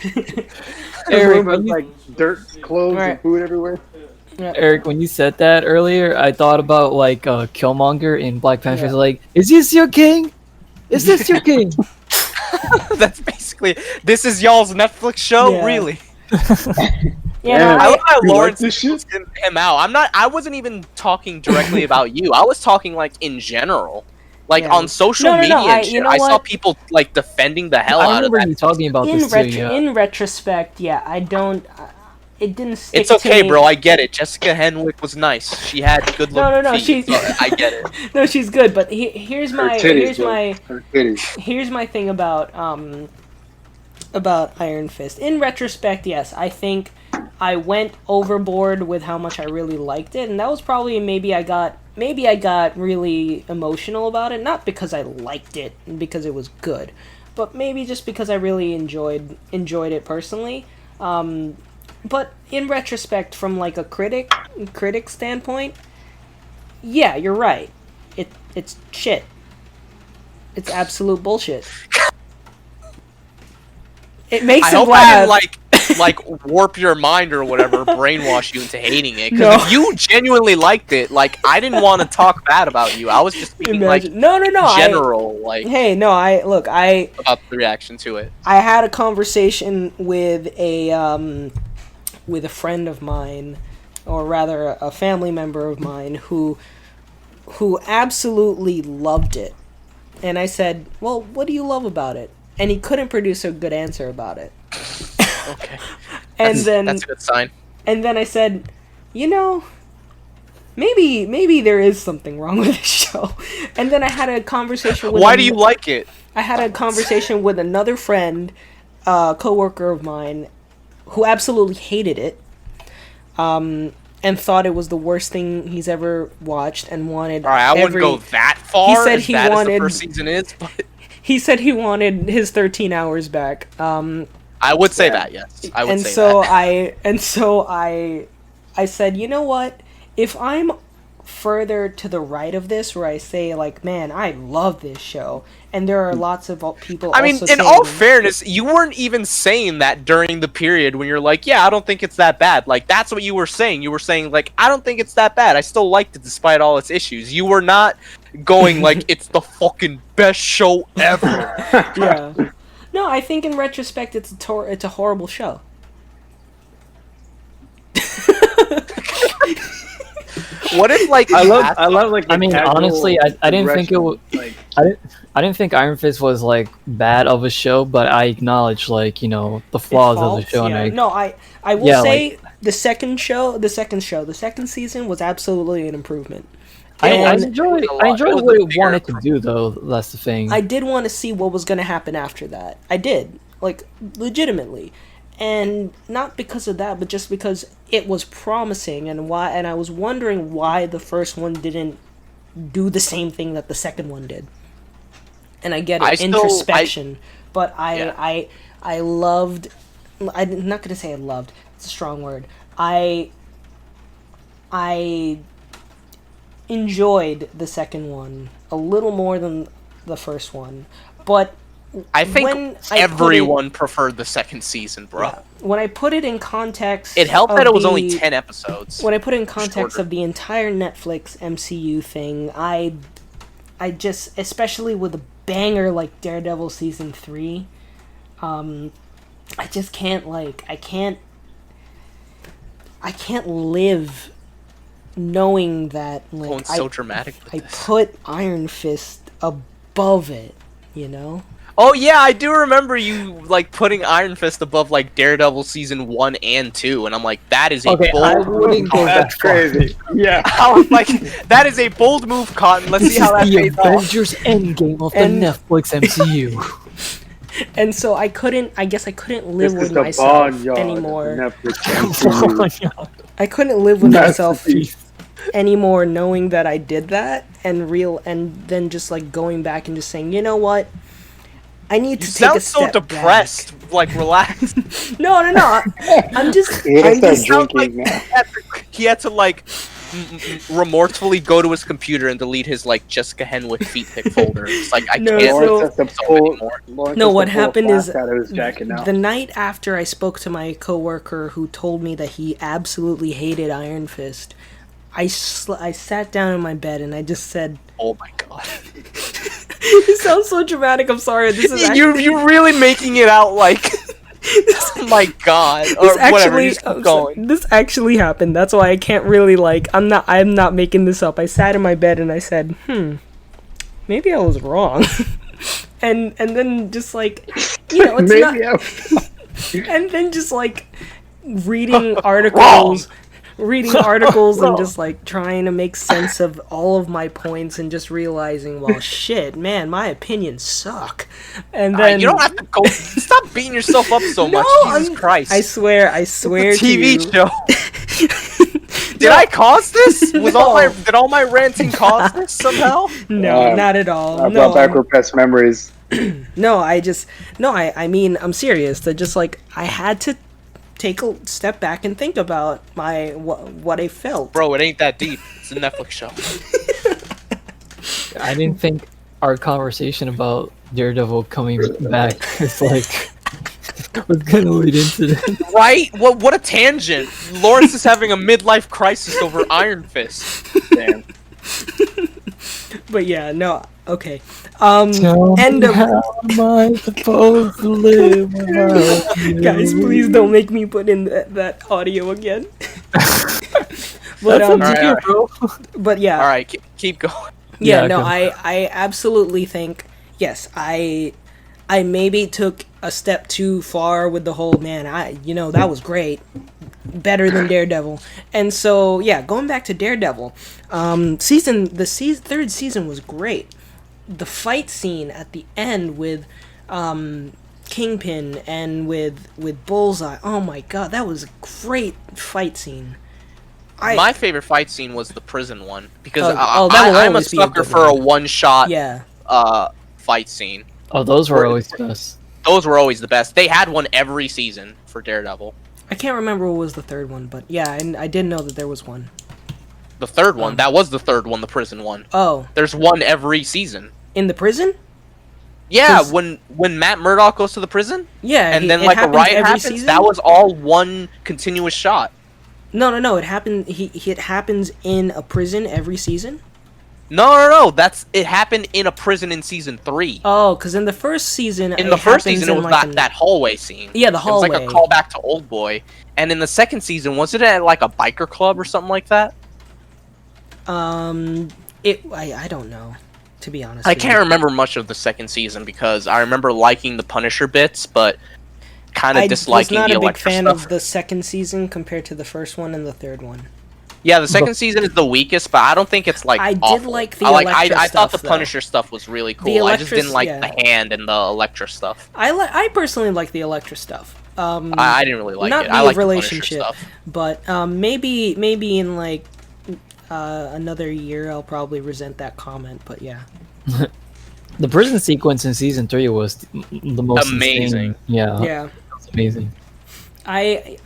Her Eric, room has when you- like dirt, clothes, Right. and food everywhere. Eric, when you said that earlier, I thought about like Killmonger in Black Panther. Yeah. Like, is this your king? Is this your king? That's basically, this is y'all's Netflix show? Yeah. Really? Yeah, Yeah. I love how You like Lawrence this shit? singled him out. I wasn't even talking directly about you. I was talking like in general. Like Yeah. on social No, media and you shit. know I saw what? people like defending the hell I out of remember that. you talking about this too. Yeah. in retrospect, yeah, I don't. It didn't stick It's okay, to me. bro. I get it. Jessica Henwick was nice. She had good looking No, feet. she's- so I get it. No, she's good, but here's Her my titties, bro. Her titties. here's my thing about Iron Fist. In retrospect, yes, I think I went overboard with how much I really liked it, and that was probably maybe I got really emotional about it, not because I liked it and because it was good, but maybe just because I really enjoyed it personally. But in retrospect, from like a critic standpoint, yeah, you're right. It's shit. It's absolute bullshit. It makes I him hope laugh. I didn't like warp your mind or whatever, brainwash you into hating it. Because No. if you genuinely liked it, like I didn't want to talk bad about you. I was just speaking Imagine. like No. general, like Hey, no. I about the reaction to it. I had a conversation with a friend of mine, or rather a family member of mine who absolutely loved it. And I said, "Well, what do you love about it?" And he couldn't produce a good answer about it. Okay, And that's a good sign. and then I said, maybe there is something wrong with this show. And then I had a conversation with Why do you like it? I had a conversation with another friend, coworker of mine, who absolutely hated it, and thought it was the worst thing he's ever watched, and wanted. All right, I wouldn't go that far. He said as he bad as wanted- the first season is, but He said he wanted his 13 hours back. I would say that. Yes, I would and say so that. I said, you know what? If I'm further to the right of this, where I say like, man, I love this show, and there are lots of people. I mean, also in saying, all fairness, you weren't even saying that during the period when you're like, yeah, I don't think it's that bad. Like, that's what you were saying. You were saying, like, I don't think it's that bad. I still liked it despite all its issues. You were not going, like, it's the fucking best show ever. yeah. No, I think in retrospect, it's a horrible show. What if, like, I love like. I mean, the casual honestly, I didn't think it was. progression, like, I didn't think Iron Fist was like bad of a show, but I acknowledge like the flaws of the Faults, show. yeah. And No, I will Yeah, say the second season was absolutely an improvement. I And enjoyed It was a lot. I It enjoyed was what a it bigger wanted to do, though. That's the thing. I did want to see what was going to happen after that. I did, like, legitimately. And not because of that, but just because it was promising, and I was wondering why the first one didn't do the same thing that the second one did. and I get it, introspection. But I loved. I'm not gonna say I loved. It's a strong word. I enjoyed the second one a little more than the first one, but I think everyone preferred the second season, bro. Yeah, when I put it in context, it helped that it was only 10 episodes. When I put it in context of the entire Netflix MCU thing, I just, especially with a banger like Daredevil season 3, I just can't I can't live knowing that Going so dramatic with I this. put Iron Fist above it, you know? Oh yeah, I do remember you putting Iron Fist above Daredevil season 1 and 2, and I'm like, that is a bold I wouldn't go that That's crazy. Yeah. I was like, that is a bold move, Cotton. Let's see how that the pays off. Avengers Endgame of the Netflix MCU. And so I guess I couldn't live This is with the myself barnyard of the anymore. Netflix MCU. I couldn't live with myself Masterpiece. anymore, knowing that I did that, and then just going back and just saying, you know what, I need You to take a sound so step depressed. Relax. back. No, I'm just He I'm started just drinking now. He had to remorsefully go to his computer and delete his Jessica Henwick feet pic folder. It's I No, can't so- Lawrence has to so pull- anymore. Lawrence No, has to what pull a happened is flask out of his jacket now. the night after I spoke to my coworker who told me that he absolutely hated Iron Fist, I sat down in my bed and I just said, Oh my god. it sounds so dramatic, I'm sorry, this is actually, You're really making it out oh my god. Or this whatever, you actually, just keep going. this actually happened, that's why I can't really I'm not making this up. I sat in my bed and I said, maybe I was wrong. and then just it's Maybe not, and then just reading articles and just trying to make sense of all of my points and just realizing, well, shit, man, my opinions suck. And then You don't have to go. Stop beating yourself up so much. Jesus Christ. I swear It's to a TV you. show. Did I cause this? Did all my ranting cause this somehow? No, not at all. I No, brought back repressed memories. I mean, I'm serious. That just I had to take a step back and think about what I felt. Bro, it ain't that deep. It's a Netflix show. I didn't think our conversation about Daredevil coming back is was gonna lead into this. Right? What a tangent. Lawrence is having a midlife crisis over Iron Fist. Damn. But yeah, no, okay. Tell End me of how am I supposed to live without you? guys, please don't make me put in that audio again. But That's up to you, Alright, bro. but yeah, All right, keep going. yeah, Yeah, no, go. I absolutely think, yes, I maybe took a step too far with the whole, man, that was great, better than Daredevil. And so yeah, going back to Daredevil, third season was great. The fight scene at the end with Kingpin and with Bullseye, oh my god, that was a great fight scene. My favorite fight scene was the prison one because that will I'm a always be a sucker good for a one. one-shot Yeah. fight scene. Oh, those were always the best. Those were always the best. They had one every season for Daredevil. I can't remember what was the third one, but yeah, and I did know that there was one. The third one, that was the third one, the prison one. Oh, There's one every season. in the prison? Yeah, 'Cause- when Matt Murdock goes to the prison, Yeah, and then it a happens riot every happens, season? that was all one continuous shot. No, it happened. It happens in a prison every season. No, it happened in a prison in season 3. Oh, because in the first season, In the first season, it was like that hallway scene. Yeah, the hallway. It was like a callback to Old Boy. And in the second season, was it at a biker club or something like that? I don't know, to be honest. I with can't you. remember much of the second season because I remember liking the Punisher bits, but kind I of was disliking not the a big Elektra fan stuff. of the second season compared to the first one and the third one. Yeah, the second season is the weakest, but I don't think it's I did awful. like the I Elektra I thought stuff, the Punisher stuff was really cool. I just Elektra- didn't like yeah. the hand and the Elektra stuff. I personally like the Elektra stuff. I didn't really like not it. I the like the Punisher relationship, stuff. but maybe in another year I'll probably resent that comment. But yeah. The prison sequence in season 3 was the most Amazing. insane. Yeah, Yeah. it was amazing. I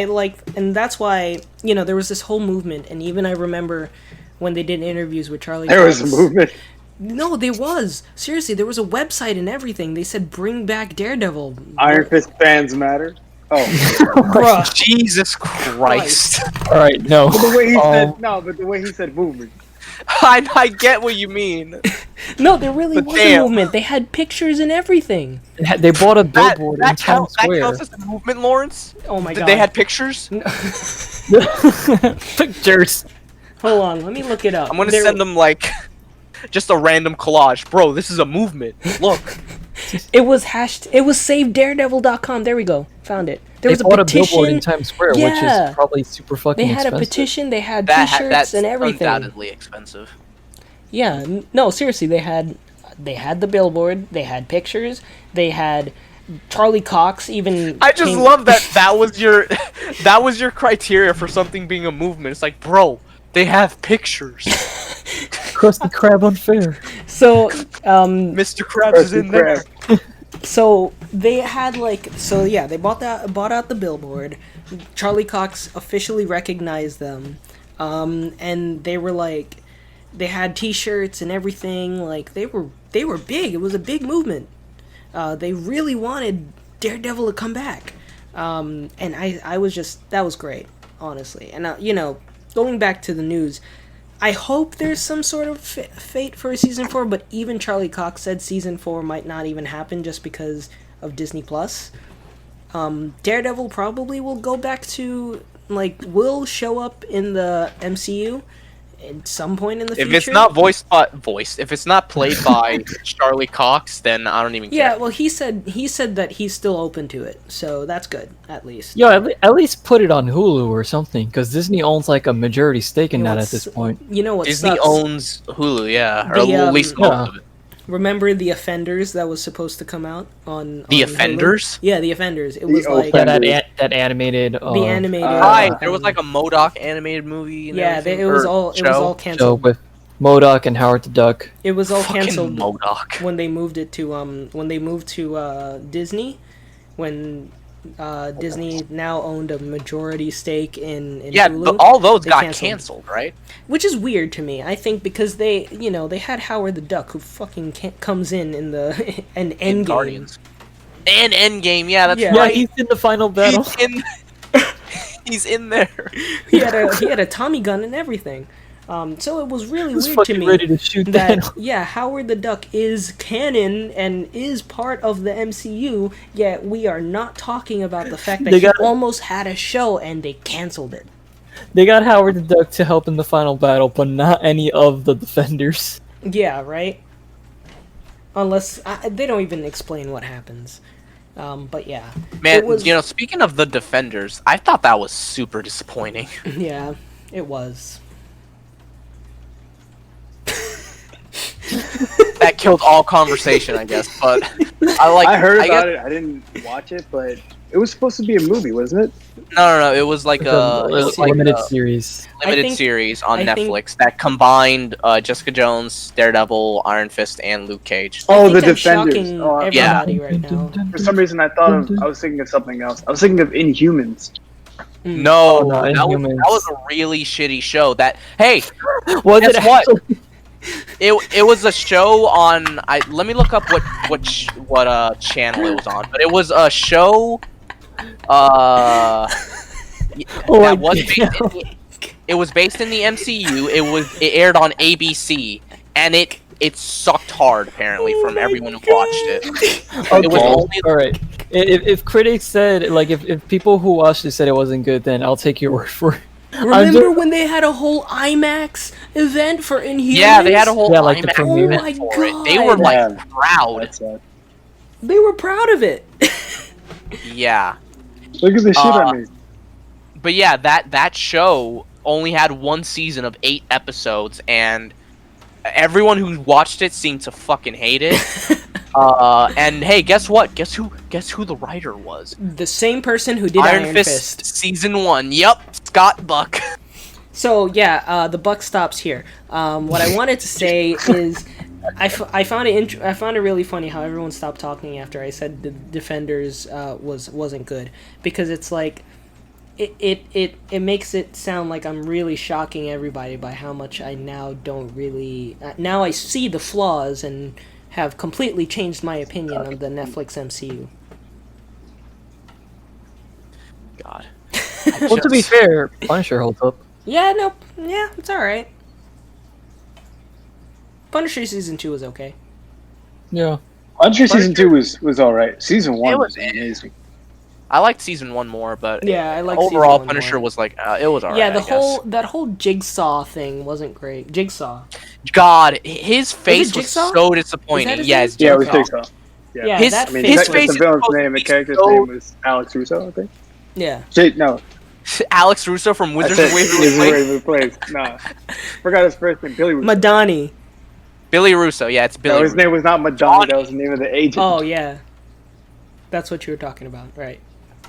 like, and that's why, you know, there was this whole movement, and even I remember when they did interviews with Charlie There was Cox. a movement. No, there was. Seriously, there was a website and everything. They said, bring back Daredevil. Iron Fist fans matter. Oh, Bruh. Jesus Christ. All right, no. but the way he said but the way he said movement. I get what you mean. No, there really But was damn. a movement. They had pictures and everything. They bought a billboard in Times That Square. counts as a movement, Lawrence? Oh my god. They had pictures? Pictures. Hold on, let me look it up. I'm gonna There- send them, like, just a random collage. Bro, this is a movement. Look. It was savedaredevil.com. There we go. Found it. There was They a bought a billboard petition. in Times Square, which Yeah. is probably super fucking They had expensive. a petition. They had That's T-shirts and everything. undoubtedly expensive. Yeah, no, seriously, they had the billboard, they had pictures, they had Charlie Cox even. I just love that was your criteria for something being a movement. It's like, bro, they have pictures. Krusty Krab unfair. So, Mr. Krabs is in there. so they had they bought out the billboard. Charlie Cox officially recognized them, and they were like, they had T-shirts and everything. Like they were big. It was a big movement. They really wanted Daredevil to come back, and I was just, that was great, honestly. And you know, going back to the news, I hope there's some sort of fate for season 4. But even Charlie Cox said season 4 might not even happen just because of Disney Plus. Daredevil probably will go back to, like, will show up in the MCU at some point in the future. If it's not if it's not played by Charlie Cox, then I don't even care. Yeah, well, he said that he's still open to it, so that's good, at least. Yo, at least put it on Hulu or something, because Disney owns like a majority stake in You know that at what's- this point. You know what Disney sucks? owns Hulu, yeah, or The, at least most yeah. of it. Remember The Offenders that was supposed to come out on The Hulu? Offenders? Yeah, The Offenders. It was like Offenders. That animated. the animated. Right, there was like a MODOK animated movie. And yeah, everything, it was or all show. canceled. with MODOK and Howard the Duck. It was all Fucking canceled MODOK. when they moved it to Disney, when Disney now owned a majority stake in Yeah, Hulu. all those They got canceled, right? Which is weird to me. I think because they had Howard the Duck, who fucking comes in the an In Endgame. Guardians. And Endgame, yeah, that's Yeah. Yeah, right. he's in the final battle. He's in there. He had a Tommy gun and everything. So it was really He's weird to fucking me ready to shoot that Thanos. Howard the Duck is canon and is part of the MCU, yet we are not talking about the fact that They he got- almost had a show and they canceled it. They got Howard the Duck to help in the final battle, but not any of the defenders. Yeah, right? Unless they don't even explain what happens. But yeah. Man, It was- speaking of the Defenders, I thought that was super disappointing. Yeah, it was. That killed all conversation, I guess. But I heard I about guess- it. I didn't watch it, but it was supposed to be a movie, wasn't it? No. It was like It's a, limited series. limited think- series on I think- Netflix that combined Jessica Jones, Daredevil, Iron Fist, and Luke Cage. Oh, I the think I'm Defenders. shocking Oh, everybody right now. for some reason, I was thinking of something else. I was thinking of Inhumans. No, Oh, no, that Inhumans. was a really shitty show. Hey, Was guess it what? actually? It was a show on. Let me look up what channel it was on, but it was a show. Oh, That was it was based in the MCU. It aired on ABC, and it sucked hard apparently from everyone who watched it. It was only All right. If critics said, like, if people who watched it said it wasn't good, then I'll take your word for it. Remember when they had a whole IMAX event for Inhumans? yeah, they had a whole like the IMAX premiere. event Oh my for it. They were God. like Yeah. proud. That's sad. They were proud of it. Yeah. Look at the shit I made. But yeah, that show only had one season of 8 episodes, and everyone who watched it seemed to fucking hate it. And hey, guess what? Guess who the writer was? The same person who did Iron Fist. season 1. Yup, Scott Buck. So yeah, the buck stops here. What I wanted to say is I found it I found it really funny how everyone stopped talking after I said the Defenders wasn't good, because it's like it makes it sound like I'm really shocking everybody by how much I now don't really now I see the flaws and have completely changed my opinion of the Netflix MCU. God. Well, to be fair, Punisher holds up. Yeah, no, yeah, it's all right. Punisher season 2 was okay. Yeah. Punisher season 2 was all right. Season 1 It was was- amazing. I liked season 1 more, but Yeah, I like overall season 1 Punisher more. was like it was alright. Yeah, the I guess. that whole Jigsaw thing wasn't great. Jigsaw. God, his face was Jigsaw? so disappointing. his Yeah, name? it's Yeah, it was Jigsaw. Jigsaw. Yeah, His- that I mean, face that's was- face the is villain's supposed to name. The be character's so- name was Alex Russo, I think. Yeah. No, Alex Russo from I Wizards said of Waverly Place. Waverly Place. Nah, forgot his first name. Billy Russo. Madani. Billy Russo. Yeah, it's Billy. No, his Russo. name was not Madonna. That was the name of the agent. Oh yeah. That's what you were talking about, right?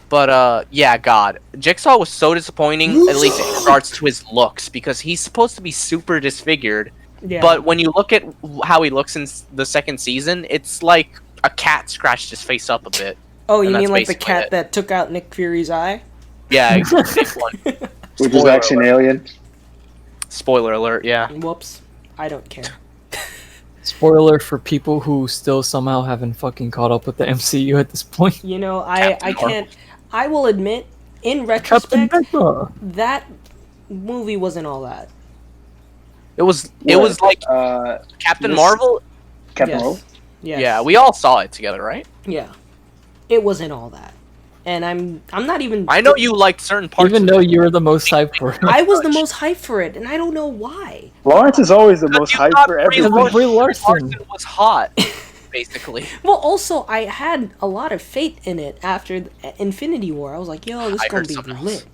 But yeah, God, Jigsaw was so disappointing, at least in regards to his looks, because he's supposed to be super disfigured. Yeah. But when you look at how he looks in the second season, it's like a cat scratched his face up a bit. oh, you and mean that's like the basically cat it. that took out Nick Fury's eye? Yeah, exactly. Which is Spoiler actually an alert. alien. Spoiler alert. Yeah. Whoops. I don't care. Spoiler for people who still somehow haven't fucking caught up with the MCU at this point. You know, I Captain can't. I will admit, in Captain retrospect, America. that movie wasn't all that. It was like Captain this- Marvel. Captain Yes. Marvel. Yes. Yeah, we all saw it together, right? Yeah. It wasn't all that, and I'm not even. I know you liked certain parts. Even of though it. you were the most hyped for it. I was the most hyped for it, and I don't know why. Lawrence is always the most You hyped thought for Brie everything. Because of Brie Larson. was hot, basically. Well, also, I had a lot of faith in it after Infinity War. I was like, yo, this I is gonna heard be something lit.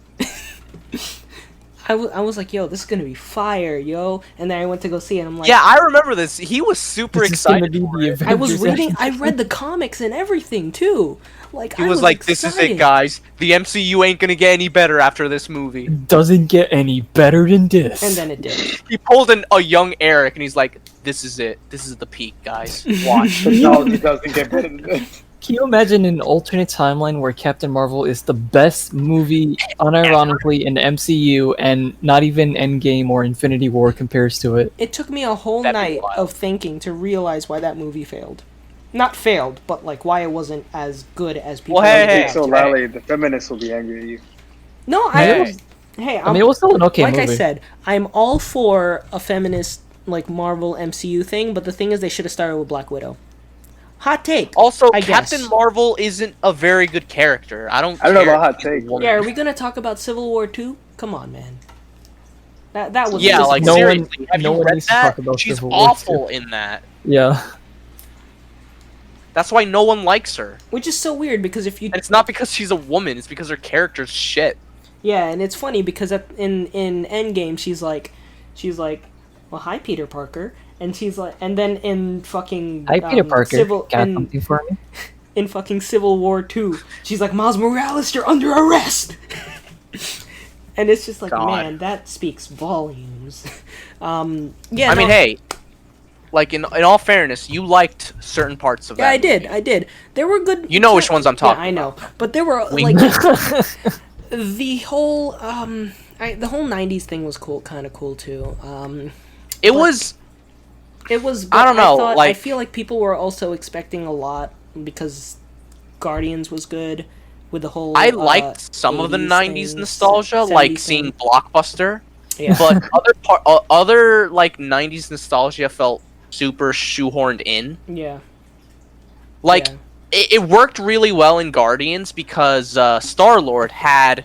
I was like, yo, this is gonna be fire, yo. And then I went to go see it, and I'm like, Yeah, I remember this. He was super This is gonna excited. be for the it. I was Avengers reading, I action read the comics and everything, too. Like, He I was like, "This is excited. it, guys. The MCU ain't gonna get any better after this movie." doesn't get any better than this. And then it did. He pulled a young Eric, and he's like, "This is it. This is the peak, guys. Watch." Technology doesn't get better than this. Can you imagine an alternate timeline where Captain Marvel is the best movie, unironically, in the MCU, and not even Endgame or Infinity War compares to it? It took me a whole That'd be night wild. of thinking to realize why that movie failed. Not failed, but like why it wasn't as good as people. Well, hey, made it hey, out So to. Lally, the feminists will be angry at you. No, Hey. Hey, I mean, it was still an okay like movie. I said, I'm all for a feminist like Marvel MCU thing, but the thing is, they should have started with Black Widow. Hot take. Also, I Captain guess. Marvel isn't a very good character. I don't know care about hot if she's a take. woman. Yeah, are we gonna talk about Civil War 2? Come on, man. That was Yeah, like No one- seriously, have no you one read needs to that? talk about She's Civil War awful in that. Yeah. That's why no one likes her. which is so weird because if you And it's not because she's a woman, it's because her character's shit. yeah, and it's funny because in Endgame she's like, well, hi Peter Parker, and she's like, and then in fucking Hi, Peter Parker. Civil Got in, something for me? in fucking Civil War 2, she's like, Miles Morales, you're under arrest. And it's just like, God. man, that speaks volumes. Yeah, I mean, no, hey, like in all fairness, you liked certain parts of yeah, that. I did. There were good. You know which ones I'm talking Yeah, I know, but there were Wink. like the whole the whole '90s thing was cool, kind of cool too. It was. It was. I don't know, I like- feel like people were also expecting a lot because Guardians was good with the whole. I liked some of the 80s '90s things, nostalgia, 70s like thing. seeing Blockbuster. Yeah. But other like '90s nostalgia felt super shoehorned in. Yeah. Like Yeah. it worked really well in Guardians because Star-Lord had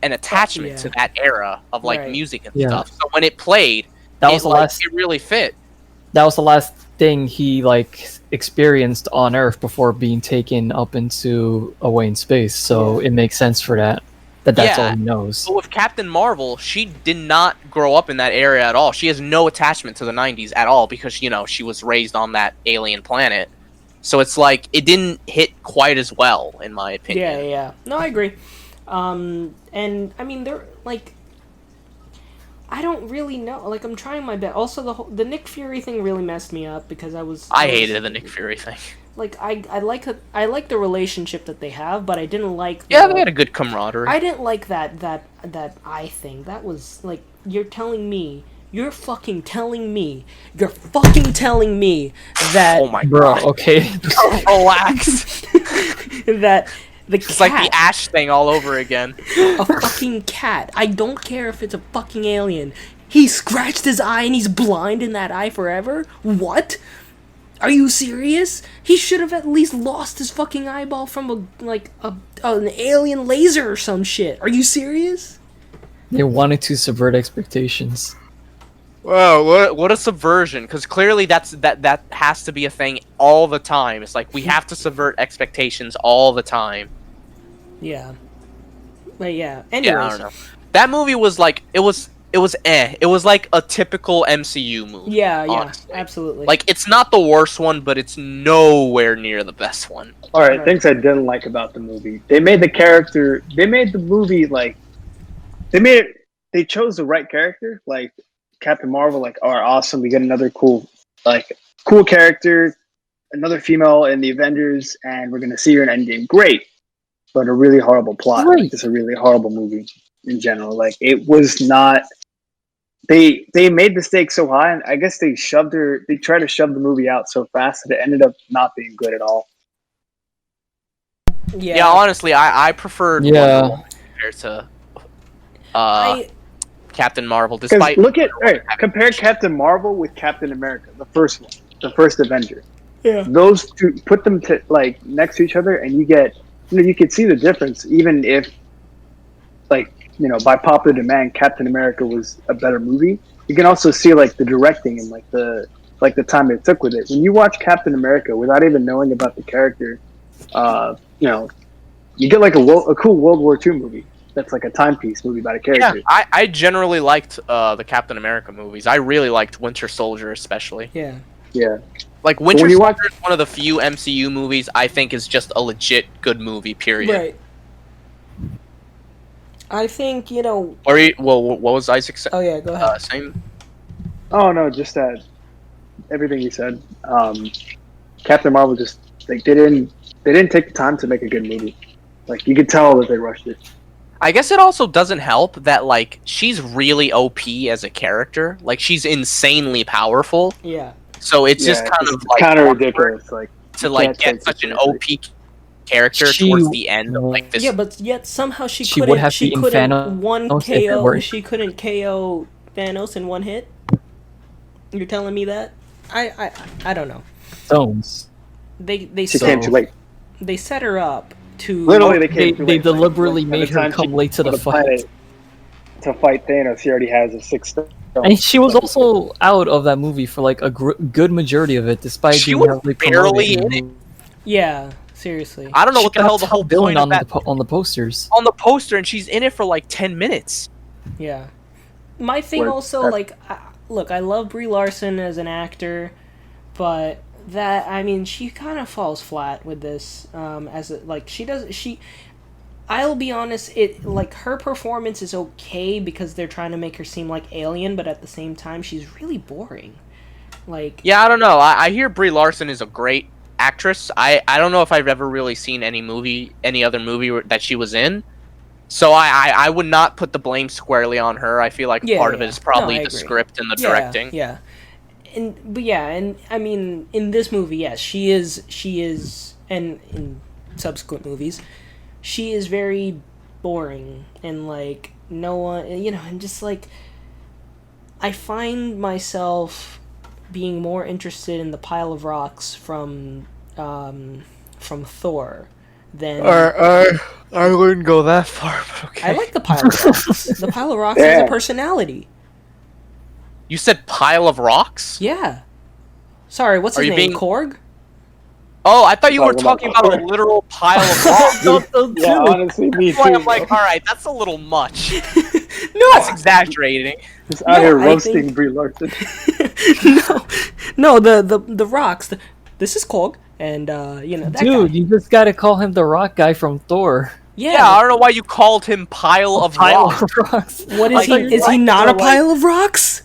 an attachment yeah. to that era of like Right. music and Yeah. stuff. So when it played, That was it, the like, last. it really fit. That was the last thing he like experienced on Earth before being taken up into away in space. So it makes sense for that. That's Yeah. all he knows. But with Captain Marvel, she did not grow up in that area at all. She has no attachment to the 90s at all because, you know, she was raised on that alien planet. So it's like, it didn't hit quite as well, in my opinion. Yeah. No, I agree. And I mean, there like I don't really know. Like, I'm trying my best. Also, the Nick Fury thing really messed me up because I hated the Nick Fury thing. Like, I like the relationship that they have, but I didn't like. Yeah, they had a good camaraderie. I didn't like that eye thing. That was like, you're fucking telling me that. Oh my Bro, god. okay. Relax. That the It's cat, like the Ash thing all over again. a fucking cat. I don't care if it's a fucking alien. He scratched his eye and he's blind in that eye forever? What? Are you serious? He should have at least lost his fucking eyeball from an alien laser or some shit. Are you serious? They wanted to subvert expectations. Whoa, what a subversion! Because clearly that has to be a thing all the time. It's like we have to subvert expectations all the time. Yeah. But yeah. Anyways. Yeah, I don't know. That movie was like it was eh. It was like a typical MCU movie. Yeah, honestly. absolutely. Like it's not the worst one, but it's nowhere near the best one. All right, things I didn't like about the movie. They made the movie like they chose the right character, like Captain Marvel, like, oh, awesome, we get another cool character, another female in the Avengers, and we're gonna see her in Endgame. Great. But a really horrible plot. Right. Like, it's a really horrible movie in general. Like, it was not. They made the stakes so high, and I guess they tried to shove the movie out so fast that it ended up not being good at all. Yeah, honestly, I preferred Wonder Woman compared to Captain Marvel. Despite compare Captain Marvel with Captain America, the first one, the first Avenger. Yeah. Those two, put them to like next to each other, and you get, you could see the difference. Even if, by popular demand, Captain America was a better movie. You can also see like the directing and like the time it took with it. When you watch Captain America without even knowing about the character, you get like a cool World War II movie. That's like a timepiece movie about a character. Yeah, I generally liked the Captain America movies. I really liked Winter Soldier, especially. Yeah. Yeah. Like Winter Soldier is one of the few MCU movies I think is just a legit good movie. Period. Right. I think Or what was Isaac saying? Oh yeah, go ahead. Same. Oh no, just that. Everything you said. Captain Marvel just they didn't take the time to make a good movie. Like you could tell that they rushed it. I guess it also doesn't help that like she's really OP as a character. Like she's insanely powerful. Yeah. So it's just kind of like kind of ridiculous, like to like get such an OP character towards the end of like this. Yeah, but yet somehow she would couldn't. have She beaten couldn't Thanos one if it KO. weren't- She couldn't KO Thanos in one hit. You're telling me that? I don't know. Stones. She came too late. They set her up to Literally, They deliberately made her come late to the fight. To fight Thanos, he already has a 6-star. And she was also out of that movie for like a good majority of it, despite She being was heavily barely promoted. in it. Yeah, seriously. I don't know She what the got hell the top whole billing point of that on the posters. on the poster, and she's in it for like 10 minutes. Yeah. My thing also, look, I love Brie Larson as an actor, but she kind of falls flat with this. I'll be honest, her performance is okay because they're trying to make her seem like alien, but at the same time, she's really boring. Yeah, I don't know. I hear Brie Larson is a great actress. I don't know if I've ever really seen any other movie that she was in. So I would not put the blame squarely on her. I feel like part of it is probably the script and the directing. Yeah. And I mean, in this movie, yes, she is, and in subsequent movies, she is very boring, and like no one, and just like I find myself being more interested in the pile of rocks from Thor than. I wouldn't go that far, but okay. I like the pile of rocks. The pile of rocks has a personality. You said pile of rocks? Yeah. Sorry, what's his name? Korg? Oh, I thought you were talking about a literal pile of rocks. Yeah, honestly, me That's why too. I'm like, alright, that's a little much. No, that's exaggerating. Just out here roasting Brie Larson. No, the rocks. This is Korg, and that Dude, guy. you just gotta call him the rock guy from Thor. Yeah, I don't know why you called him pile of rocks. rocks. What is he? Is he not a pile of rocks?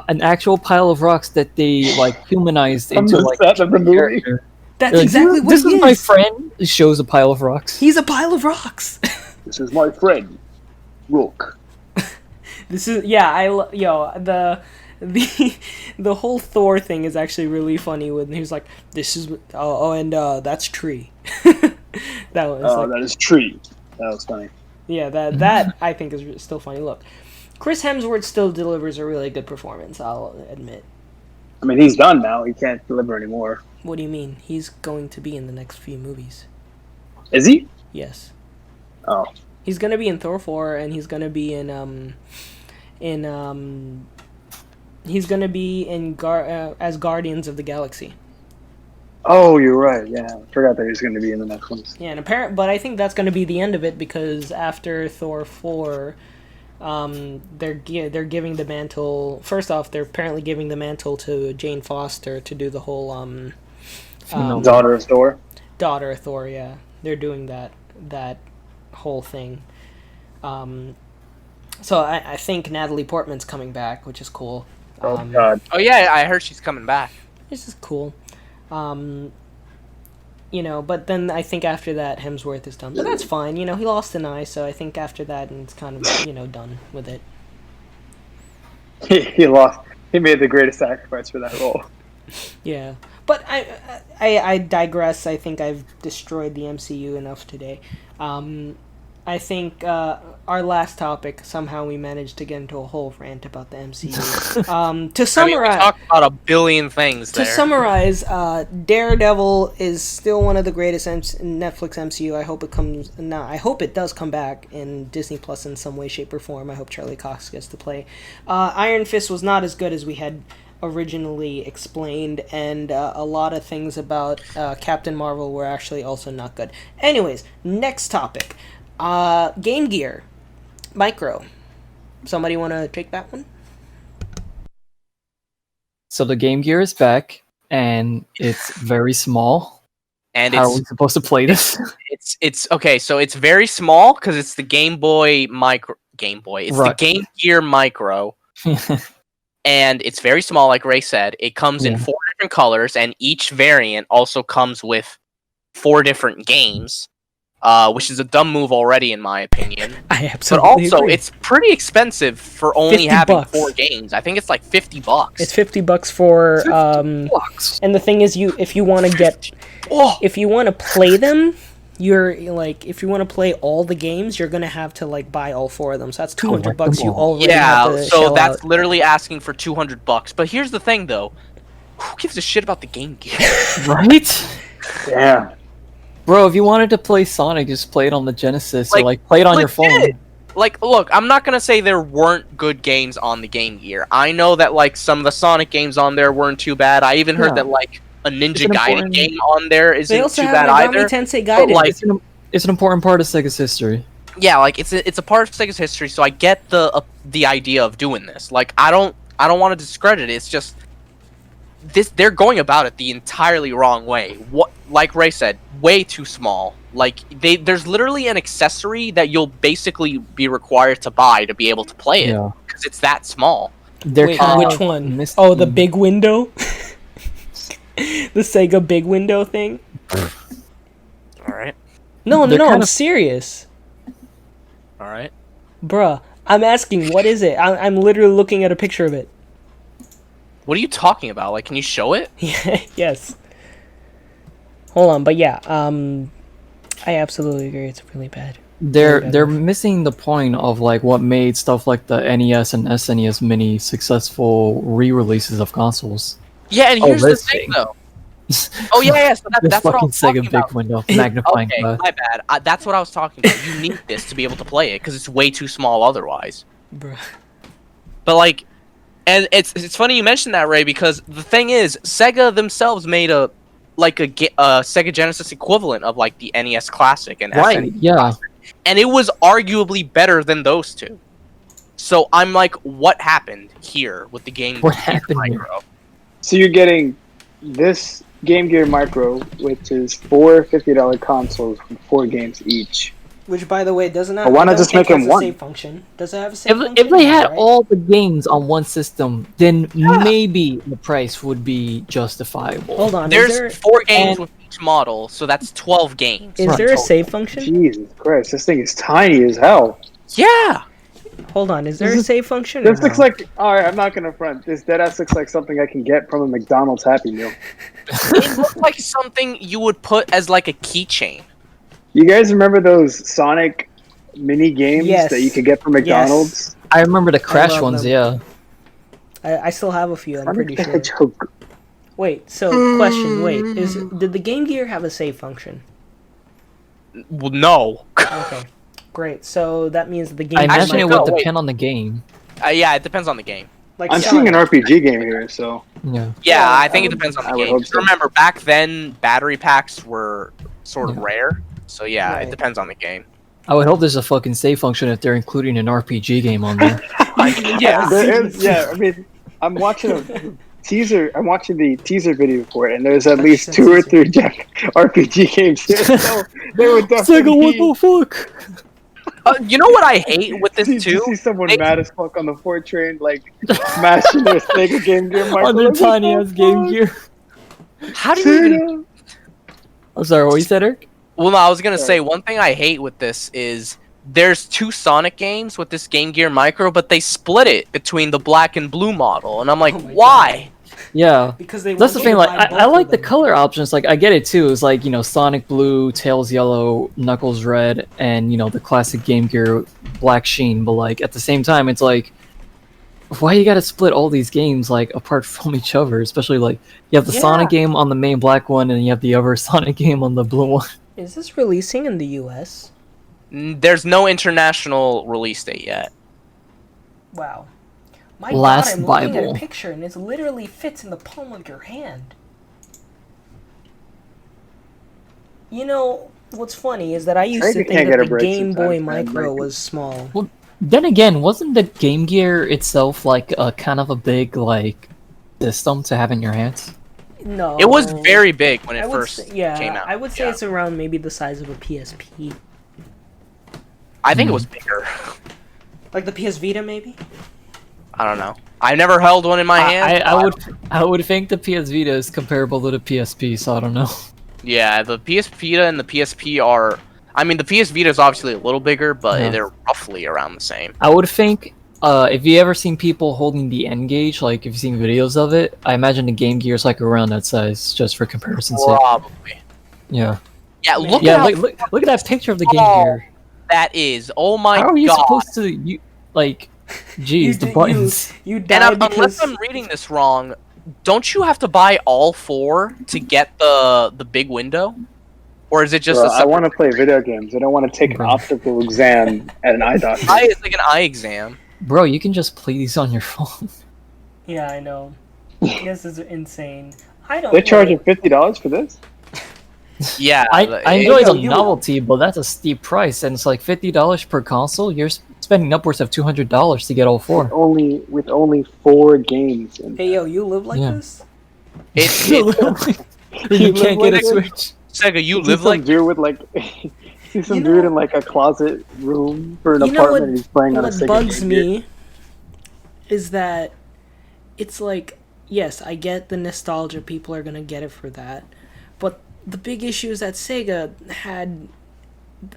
An actual pile of rocks that they like humanized From into the like set of the movie. character. That's They're like, exactly what this he is is. my friend. It shows a pile of rocks. He's a pile of rocks. This is my friend, Rook. This is the whole Thor thing is actually really funny when he's like, this is and that's tree. That was That is tree. That was funny. yeah, that I think is still funny. Look, Chris Hemsworth still delivers a really good performance, I'll admit. I mean, he's done now. He can't deliver anymore. What do you mean? He's going to be in the next few movies. Is he? Yes. Oh. He's gonna be in Thor 4, and he's gonna be in he's gonna be in as Guardians of the Galaxy. Oh, you're right. Yeah, I forgot that he was going to be in the next ones. Yeah, and but I think that's gonna be the end of it, because after Thor 4, they're giving the mantle. First off, they're apparently giving the mantle to Jane Foster to do the whole Daughter of Thor. Daughter of Thor. Yeah, they're doing that whole thing. So I think Natalie Portman's coming back, which is cool. Oh God. Oh yeah, I heard she's coming back. This is cool. But then I think after that Hemsworth is done. But that's fine. He lost an eye, so I think after that it's kind of done with it. He lost. He made the greatest sacrifice for that role. Yeah, but I digress. I think I've destroyed the MCU enough today. I think our last topic, somehow we managed to get into a whole rant about the MCU. To summarize, we talked about a billion things there. To summarize, Daredevil is still one of the greatest Netflix MCU. I hope it comes. No, I hope it does come back in Disney Plus in some way, shape, or form. I hope Charlie Cox gets to play. Iron Fist was not as good as we had originally explained, and a lot of things about Captain Marvel were actually also not good. Anyways, next topic. Game Gear Micro. Somebody want to take that one? So the Game Gear is back, and it's very small. And how are we supposed to play this? It's okay. So it's very small because it's the Game Boy Micro. Game Boy. It's the Game Gear Micro. And it's very small, like Ray said. It comes in 4 different colors, and each variant also comes with 4 different games. Which is a dumb move already, in my opinion. I absolutely But also, agree. it's pretty expensive for only having $50. 4 games. I think it's like $50. It's $50 for $50. And the thing is, if you want to play them, if you want to play all the games, you're gonna have to buy all 4 of them. So that's $200 you already have to so shell that's out. literally asking for $200. But here's the thing, though. Who gives a shit about the Game Gear? Right? Yeah. Bro, if you wanted to play Sonic, just play it on the Genesis or play it on your phone. Look, I'm not gonna say there weren't good games on the Game Gear. I know that some of the Sonic games on there weren't too bad. I even heard that a Ninja Gaiden game on there isn't too bad either. Tensei Gaiden. It's an important part of Sega's history. Yeah, it's a part of Sega's history, so I get the idea of doing this. I don't want to discredit it. It's just they're going about it the entirely wrong way. What, like Ray said, way too small. There's literally an accessory that you'll basically be required to buy to be able to play it because it's that small. Wait, which one? Oh, the big window. The Sega big window thing. All right. No, I'm serious. All right. Bruh, I'm asking, what is it? I'm literally looking at a picture of it. What are you talking about? Can you show it? Yes. Hold on, but yeah, I absolutely agree. It's really bad. They're missing the point of what made stuff like the NES and SNES Mini successful re-releases of consoles. Yeah, and here's the thing, though. Oh yeah. So that's what I was talking Sega about. big window, magnifying Okay, glass. my bad. That's what I was talking about. You need this to be able to play it because it's way too small otherwise. Bruh. But and it's funny you mentioned that, Ray, because the thing is, Sega themselves made a Sega Genesis equivalent of the NES Classic and SNES Classic, and it was arguably better than those two. So I'm what happened here with the Game Gear Micro? So you're getting this Game Gear Micro, which is 4 $50 consoles with 4 games each, Which, by the way, does not. But why I not don't just think make him has a one? save function. Does it have a save function? If they had Right? all the games on one system, then maybe the price would be justifiable. Hold on. There's 4 games and- with each model, so that's 12 games. Is Right. there a save function? Jesus Christ, this thing is tiny as hell. Yeah. Hold on. Is there a This- save function? Or This looks no? like, alright, I'm not gonna front. This deadass looks like something I can get from a McDonald's Happy Meal. It looks like something you would put as like a keychain. You guys remember those Sonic mini games Yes. that you could get from McDonald's? I remember the Crash love ones, them. yeah. I still have a few. I'm Sonic pretty the sure. Hedgehog. Wait. So, question. Wait. Did the Game Gear have a save function? Well, no. Okay. Great. So that means the Game I Gear imagine might it go- would wait. depend on the game. Yeah, it depends on the game. Like I'm seeing an Sonic. RPG game here, so Yeah. Yeah, Yeah, I think I it would- depends on I the would game. hope 'Cause so. remember, back then, battery packs were sort of Yeah. rare. So yeah, Right. it depends on the game. I would hope there's a fucking save function if they're including an RPG game on there. Yeah. there is. Yeah, I mean, I'm watching a teaser. I'm watching the teaser video for it, and there's at least 2 or 3 RPG games here. So they would definitely. Sega, what the fuck? You know what I hate with this see, too? You see someone They- mad as fuck on the 4 train, like smashing their Sega Game Gear. On their tiny ass Game Gear. How do you even? I'm sorry, what you said, Eric? Well, no, I was gonna Sorry. say one thing I hate with this is there's 2 Sonic games with this Game Gear Micro, but they split it between the black and blue model, and I'm like, Oh my why? Yeah. Because they That's the want thing, you to like, buy both I of like the them. color options, like, I get it too, it's like, you know, Sonic Blue, Tails Yellow, Knuckles Red, and, you know, the classic Game Gear Black Sheen, but, like, at the same time, it's like, why you gotta split all these games, like, apart from each other, especially, like, you have the Yeah. Sonic game on the main black one, and you have the other Sonic game on the blue one. Is this releasing in the U.S.? There's no international release date yet. Wow. My Last God, I'm looking at Bible. a picture and it literally fits in the palm of your hand. You know, what's funny is that I used to Sega think can't that get a the break Game Boy sometimes, man. Micro Like- was small. Then again, wasn't the Game Gear itself, like, a kind of a big, like, system to have in your hands? No. It was very big when it I would first say, yeah, came out. I would say Yeah. it's around maybe the size of a PSP. I think it was bigger. Like the PS Vita, maybe? I don't know. I never held one in my hand. I would think the PS Vita is comparable to the PSP, so I don't know. Yeah, the PS Vita and the PSP are. I mean, the PS Vita is obviously a little bigger, but Yeah. they're roughly around the same. I would think, if you ever seen people holding the N gauge, like if you've seen videos of it, I imagine the Game Gear is like around that size, just for comparison's sake. Probably. Yeah. Yeah, look Yeah, at how look at that picture of the Game small Gear. that is. Oh my How are you god. supposed to, like, geez, the buttons. You And died unless because... I'm reading this wrong, don't you have to buy all 4 to get the big window? Or is it just Bro, a I separate? want to play video games. I don't want to take an Bro. optical exam at an eye doctor. It's like an eye exam. Bro, you can just play these on your phone. Yeah, I know. This is insane. I don't They're know. charging $50 for this. Yeah, I enjoy the you- novelty, but that's a steep price, and it's like $50 per console. You're spending upwards of $200 to get all 4. With only 4 games. In Hey, yo, you live like Yeah. this? It's you live can't get like a it? Switch. Sega. You see live some like dude with like see some You dude know- in like a closet room for an You know apartment what, and he's playing on a what Sega bugs Game Gear. me is that it's like, yes, I get the nostalgia, people are gonna get it for that, but the big issue is that Sega had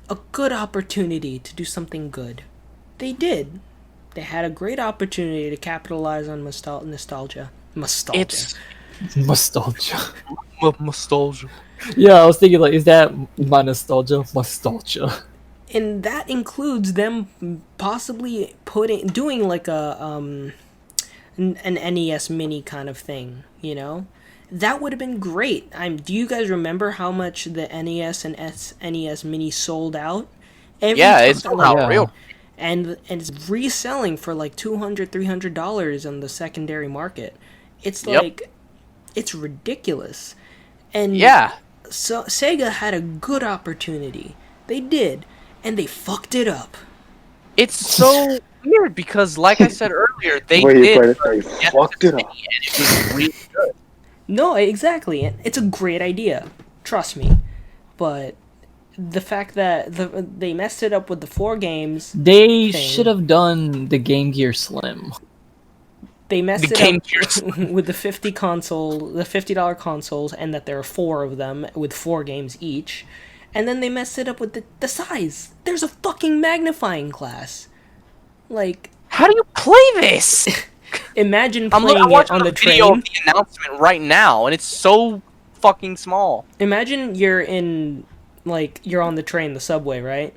a good opportunity to do something good. They did. They had a great opportunity to capitalize on nostalgia. it's Nostalgia. nostalgia. Yeah, I was thinking, like, is that my nostalgia? Nostalgia. And that includes them possibly doing like a an NES mini kind of thing, you know? That would have been great. Do you guys remember how much the NES and SNES mini sold out? Yeah, it's time, somehow Yeah. real. and it's reselling for like $200-$300 on the secondary market. It's Yep. like it's ridiculous. And Yeah, so Sega had a good opportunity. They did, and they fucked it up. it's so weird because, like I said earlier, they Where you did. played it, they Genesis fucked it Mini, up. and it was really good. No, exactly. It's a great idea. Trust me. But the fact that they messed it up with the 4 games. They thing. should have done the Game Gear Slim. They messed The it Game up with the $50 consoles, and that there are 4 of them with 4 games each. And then they messed it up with the size. There's a fucking magnifying glass. Like, How do you play this? imagine I'm playing it watching on the the video train. of the announcement right now, and it's so fucking small. Imagine you're on the train, the subway, right?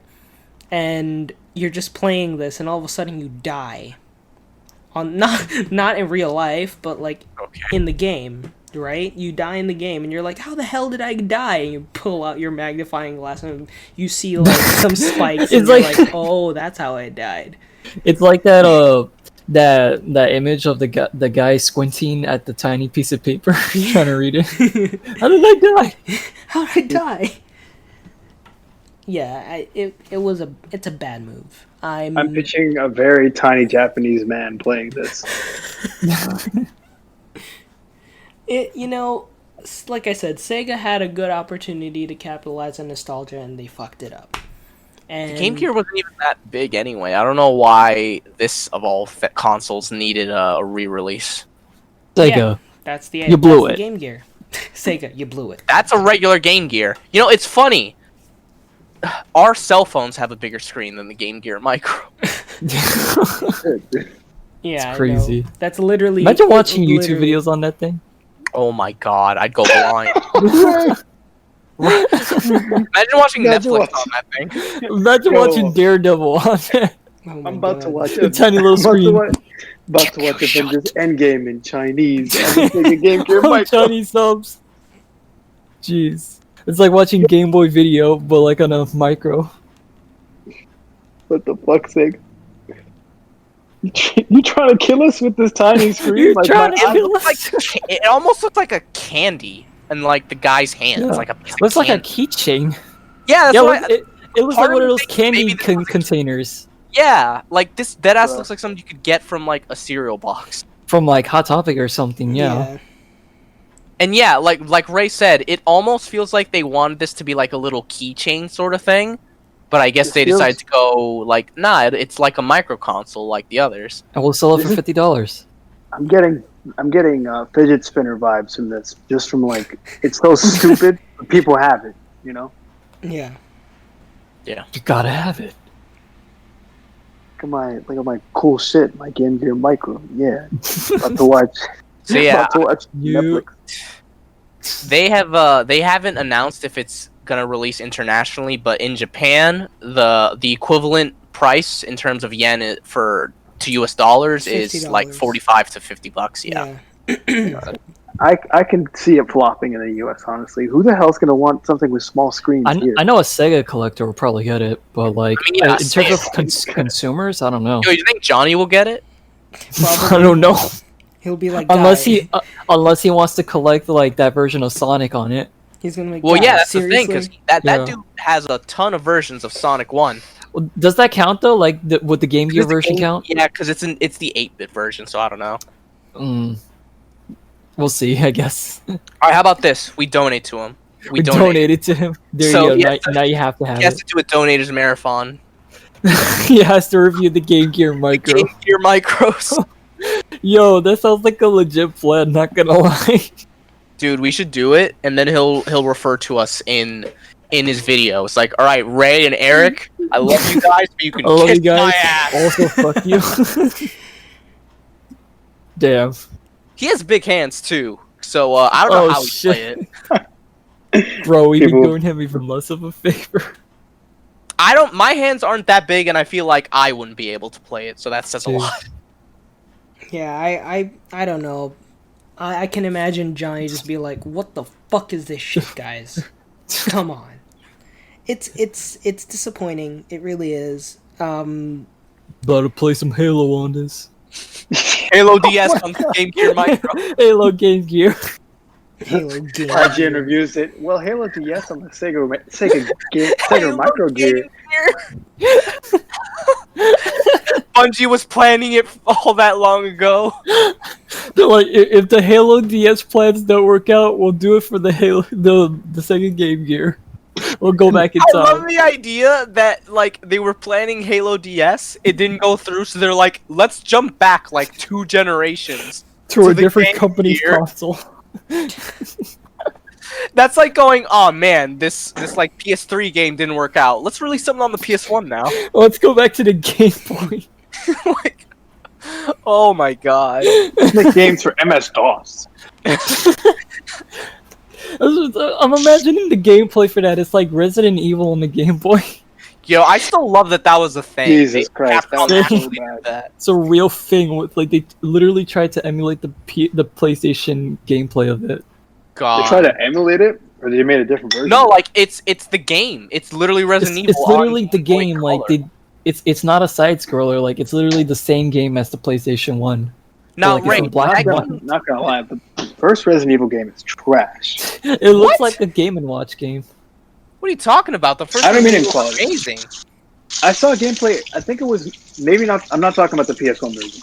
And you're just playing this, and all of a sudden you die. Not in real life, but like in the game, right? You die in the game, and you're like, "How the hell did I die?" And you pull out your magnifying glass, and you see like some spikes, and It's you're like- like, "Oh, that's how I died." It's like that that image of the guy squinting at the tiny piece of paper trying to read it. How did I die? How did I die? Yeah, it's a bad move. I'm picturing a very tiny Japanese man playing this. Like I said, Sega had a good opportunity to capitalize on nostalgia, and they fucked it up. And The Game Gear wasn't even that big anyway. I don't know why this of all consoles needed a re-release. Sega. That's the You blew that's it. The Game Gear. Sega, you blew it. That's a regular Game Gear. You know, it's funny. Our cell phones have a bigger screen than the Game Gear Micro. Yeah, It's crazy. I know. That's literally. Imagine watching YouTube literally- videos on that thing. Oh my god, I'd go blind. Imagine watching Imagine Netflix watching- on that thing. Imagine Yo. watching Daredevil on there. Oh my I'm about to God. watch The it. tiny little screen. About to watch Avengers Endgame in Chinese. I'm thinking Game Gear Oh, Micro. Chinese subs. Jeez. It's like watching Game Boy Video, but like on a micro. What the fuck's sake? You trying to kill us with this tiny screen? You're Like, trying my to eyes- kill Like, us. it almost looked like a candy in like the guy's hand. Yeah. It's like a piece It looks of like a candy. keychain. Yeah, that's Yeah, why. it looks part like one of of me those thinks maybe candy this was a- containers Yeah, like this deadass Bruh. looks like something you could get from like a cereal box. from like Hot Topic or something. Yeah. And yeah, like Ray said, it almost feels like they wanted this to be like a little keychain sort of thing. But I guess It they feels- decided to go like, nah, it's like a micro console like the others. And we'll sell it for $50. I'm getting fidget spinner vibes from this. Just from like, it's so stupid, but people have it. You know, Yeah. You gotta have it. look at my cool shit, my Game Gear Micro. Yeah, about to watch. So yeah, about to watch You- Netflix. they haven't announced if it's gonna release internationally, but in Japan, the equivalent price in terms of yen to US dollars is like $50. 45 to $50. Yeah. I can see it flopping in the U.S. Honestly, who the hell's gonna want something with small screens here? I know a Sega collector will probably get it, but like I mean, yeah, in terms of Sega. consumers, I don't know. Yo, you think Johnny will get it? I don't know. He'll be like, Unless "Guy." unless he wants to collect like that version of Sonic on it. He's gonna make. Well, "Guy, yeah, that's the thing, because seriously?" that Yeah. dude has a ton of versions of Sonic 1. Well, does that count though? Like would the Game Gear Does the version game- count? Yeah, because it's the 8-bit version, so I don't know. We'll see. I guess Alright, how about this? We donate to him. we donated to him. There So, you go. yeah, Now you have to have He has it. to do a donators marathon. He has to review the Game Gear Micro. Game Gear Micros. Yo, that sounds like a legit plan. Not gonna lie. Dude, we should do it, and then he'll refer to us in his video. It's like, all right, Ray and Eric, I love you guys, but you can I love kiss you guys. my ass. Also, fuck you. Damn. He has big hands too, so I don't know Oh, how we shit. play it. Bro, we've been People- doing him even less of a favor. My hands aren't that big, and I feel like I wouldn't be able to play it, so that says a Dude. lot. Yeah, I don't know. I can imagine Johnny just be like, "What the fuck is this shit, guys? Come on." It's disappointing. It really is. About to play some Halo on this. Halo DS on the Game Gear Micro. Halo Game Gear. Halo game. IGN reviews it. Well, Halo DS on the Sega Micro Gear. Bungie was planning it all that long ago. They're like, if the Halo DS plans don't work out, we'll do it for the Sega Game Gear. We'll go back in I love time the idea that like they were planning Halo DS, it didn't go through, so they're like, let's jump back like 2 generations to a the different Game company's Gear. console. That's like going, oh man, this like PS3 game didn't work out. Let's release something on the PS1 now. Let's go back to the Game Boy. Like, oh my god. Make games for MS DOS. I'm imagining the gameplay for that. It's like Resident Evil on the Game Boy. Yo, I still love that was a thing. Jesus Christ, Capcom that was so actually bad. did that. It's a real thing. With like they literally tried to emulate the PlayStation gameplay of it. God. They tried to emulate it, or they made a different version? No, like it's the game. It's literally Resident Evil. It's literally the Boy game. Color. Like it's not a side scroller. Like it's literally the same game as the PlayStation 1. Now, like, it's in Ray, black and that white. Not gonna lie, the first Resident Evil game is trash. It looks What? like a Game & Watch game. what are you talking about? The first I don't mean Resident Evil was quality. amazing. I saw gameplay. I think it was maybe not. I'm not talking about the PS1 version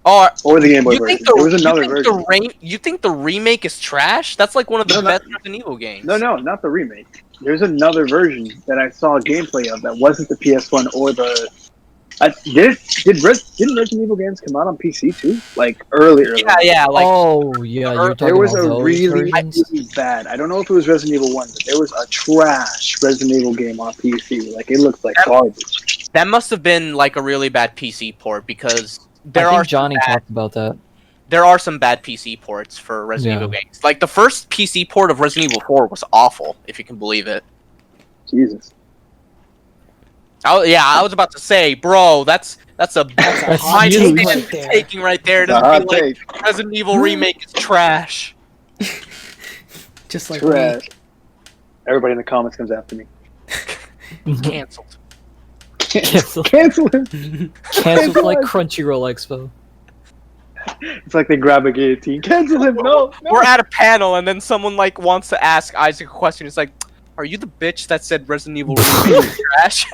Oh, or the Game Boy you version. think the, There was another you think version. you think the remake is trash? That's like one of the No, best Resident Evil games. No, not the remake. There's another version that I saw gameplay of that wasn't the PS1 or the. Didn't Resident Evil games come out on PC too? Like earlier. Yeah, like Oh yeah, you're talking There was about a those really, versions? really bad. I don't know if it was Resident Evil 1, but there was a trash Resident Evil game on PC. Like it looked like garbage. that must have been like a really bad PC port because there I are think Johnny some bad, talked about that. there are some bad PC ports for Resident Yeah. Evil games. Like the first PC port of Resident Evil 4 was awful, if you can believe it. Jesus. I was about to say, bro, that's a That's a high hot huge. take stand right there. taking right there. It It's a doesn't hot be like take. Resident Evil remake is trash. Just like Trash. Everybody in the comments comes after me. Canceled. Cancel. Cancel it. Cancelled like Crunchyroll Expo. It's like they grab a guillotine. Cancel him. No. We're at a panel and then someone like wants to ask Isaac a question. It's like, are you the bitch that said Resident Evil remake is trash?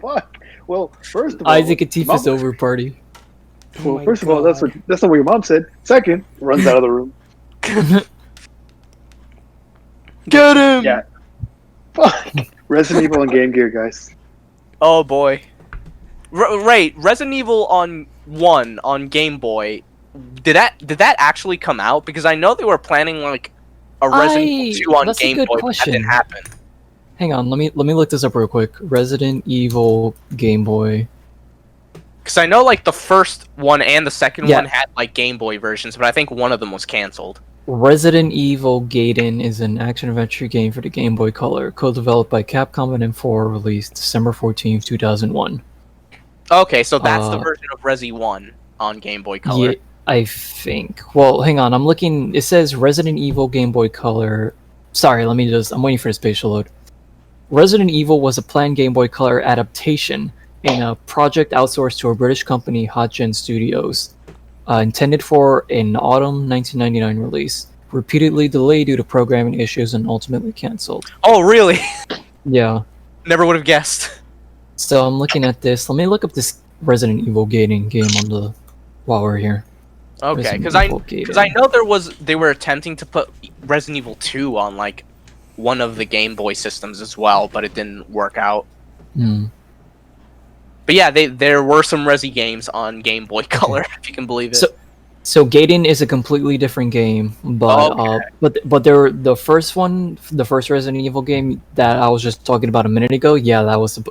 Fuck. Well, first of all, Isaac Atifa's Mom- over party. Oh Well, my first of all, that's God. not what your mom said. Second, runs out of the room. Get him! Yeah. Fuck. Resident Evil and Game Gear, guys. Oh boy. Right, Resident Evil on 1 on Game Boy. Did that actually come out? Because I know they were planning like a Resident Evil 2 on that's a Game good Boy, but that question. didn't happen. Hang on, let me look this up real quick. Resident Evil Game Boy. Because I know like the first one and the second Yeah. one had like Game Boy versions, but I think one of them was canceled. Resident Evil Gaiden is an action-adventure game for the Game Boy Color, co-developed by Capcom and M4, released December 14th, 2001. Okay, so that's the Uh, version of Resi 1 on Game Boy Color. Yeah, I think. Well, hang on, I'm looking. It says Resident Evil Game Boy Color. Sorry, I'm waiting for the page to load. Resident Evil was a planned Game Boy Color adaptation in a project outsourced to a British company, Hotgen Studios, intended for an autumn 1999 release. Repeatedly delayed due to programming issues and ultimately cancelled. Oh, really? Yeah. Never would have guessed. So I'm looking at this. Let me look up this Resident Evil Gaiden game while we're here. Okay, Resident because Evil I Gaiden. know they were attempting to put Resident Evil 2 on like one of the Game Boy systems as well, but it didn't work out. Hmm. But yeah, there were some Resi games on Game Boy Color, if you can believe it. So Gaiden is a completely different game, but Okay. but the first Resident Evil game that I was just talking about a minute ago, yeah,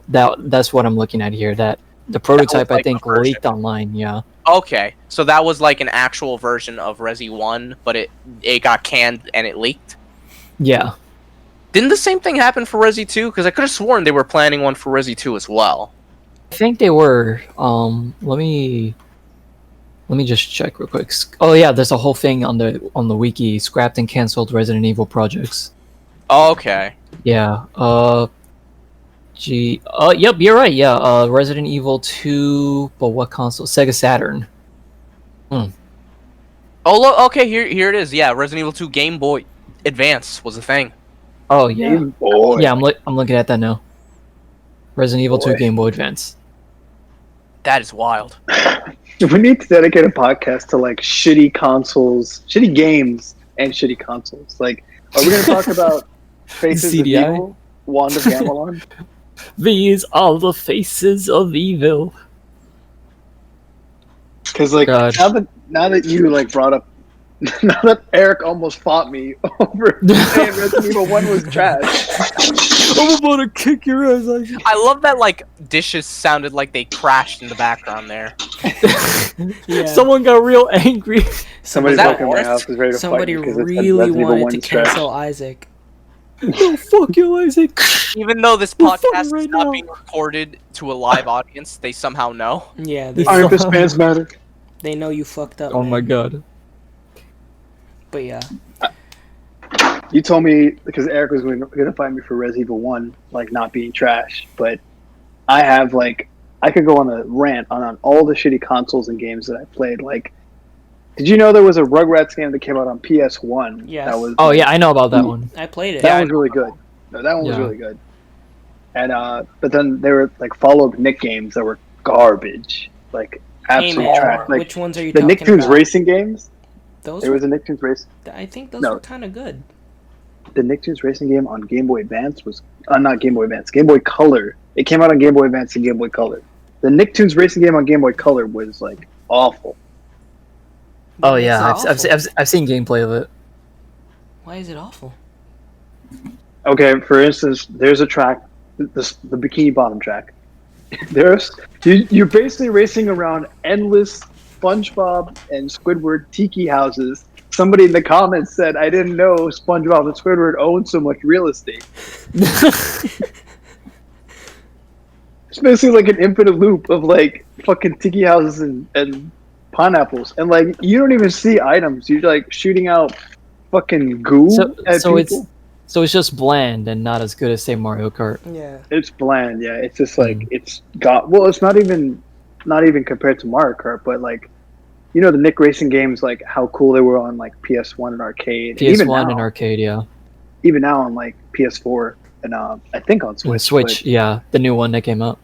that's what I'm looking at here. That the prototype like, I think the version. leaked online. Yeah, Okay, so that was like an actual version of Resi 1, but it got canned and it leaked? yeah. Didn't the same thing happen for Resi 2? Because I could have sworn they were planning one for Resi 2 as well. I think they were. Let me just check real quick. Oh yeah, there's a whole thing on the wiki. Scrapped and canceled Resident Evil projects. Okay. Yeah. Yep, you're right. Yeah. Resident Evil 2, but what console? Sega Saturn. Oh, look, okay, here it is. Yeah, Resident Evil 2 Game Boy Advance was a thing. Oh yeah. Game Boy. Yeah, I'm looking at that now. Resident Evil 2 Boy. Game Boy Advance. That is wild. We need to dedicate a podcast to like shitty consoles, shitty games, and shitty consoles. Like, are we going to talk about Faces of CDI. Evil, Wand of Gamelon. These are the faces of evil. Because like God. now that you like brought up, now that Eric almost fought me over saying Resident Evil 1 was trash. I'm about to kick your ass. I love that like dishes sounded like they crashed in the background there. Yeah. Someone got real angry. Somebody that broke in my worse? house was ready to Somebody fight me because it said really Resident Evil wanted 1 to is trash. cancel Isaac. Oh, fuck you, Isaac. Even though this We're fighting podcast right is not now. being recorded to a live audience, they somehow know. Yeah, Iron Fist fans matter. they know you fucked up. Oh man. my god. But yeah. You told me because Eric was going to fight me for Resident Evil 1, like not being trash, but I have like I could go on a rant on all the shitty consoles and games that I played. Like, did you know there was a Rugrats game that came out on PS1? Yes. That was Oh yeah, I know about that one. I played it. that one was really good. No, that one was Yeah. really good. And but then there were like follow-up Nick games that were garbage, like Hey, absolute man, trash. Like which ones are you the talking Nicktoons about? racing games. Those There were, was a Nicktoons race. I think those No. were kind of good. The Nicktoons racing game on Game Boy Advance was not Game Boy Advance, Game Boy Color. It came out on Game Boy Advance and Game Boy Color. The Nicktoons racing game on Game Boy Color was like awful. Oh What makes yeah, it I've, awful? I've seen gameplay of it. Why is it awful? Okay, for instance, there's a track, the Bikini Bottom track. You're basically racing around endless SpongeBob and Squidward tiki houses. Somebody in the comments said, "I didn't know SpongeBob and Squidward owned so much real estate." It's basically like an infinite loop of like fucking tiki houses and pineapples, and like you don't even see items. You're like shooting out fucking goo at so people. it's just bland and not as good as say Mario Kart. Yeah. It's bland, yeah. It's just like it's got. Well, it's not even compared to Mario Kart, but like, you know, the Nick Racing games, like how cool they were on like PS1 and arcade. And even PS1 now, and arcade, yeah. even now on like PS4 and I think on Switch. Switch, yeah, the new one that came out.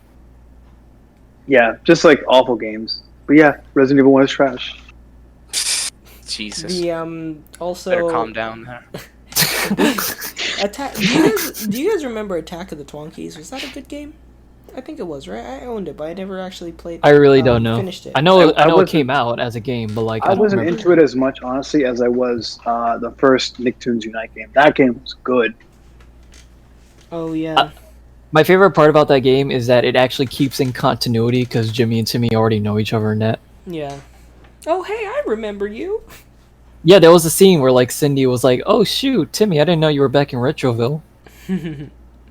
Yeah, just like awful games. But yeah, Resident Evil 1 is trash. Jesus. The also Better calm down there. Attack. Do you guys remember Attack of the Twonkies? Was that a good game? I think it was, right? I owned it, but I never actually played. I really don't know. Finished it. I know I it wasn't- came out as a game, but like I don't wasn't remember. into it as much, honestly, as I was the first Nicktoons Unite game. That game was good. Oh yeah. My favorite part about that game is that it actually keeps in continuity because Jimmy and Timmy already know each other in that. Yeah. Oh hey, I remember you. Yeah, there was a scene where like Cindy was like, "Oh shoot, Timmy, I didn't know you were back in Retroville."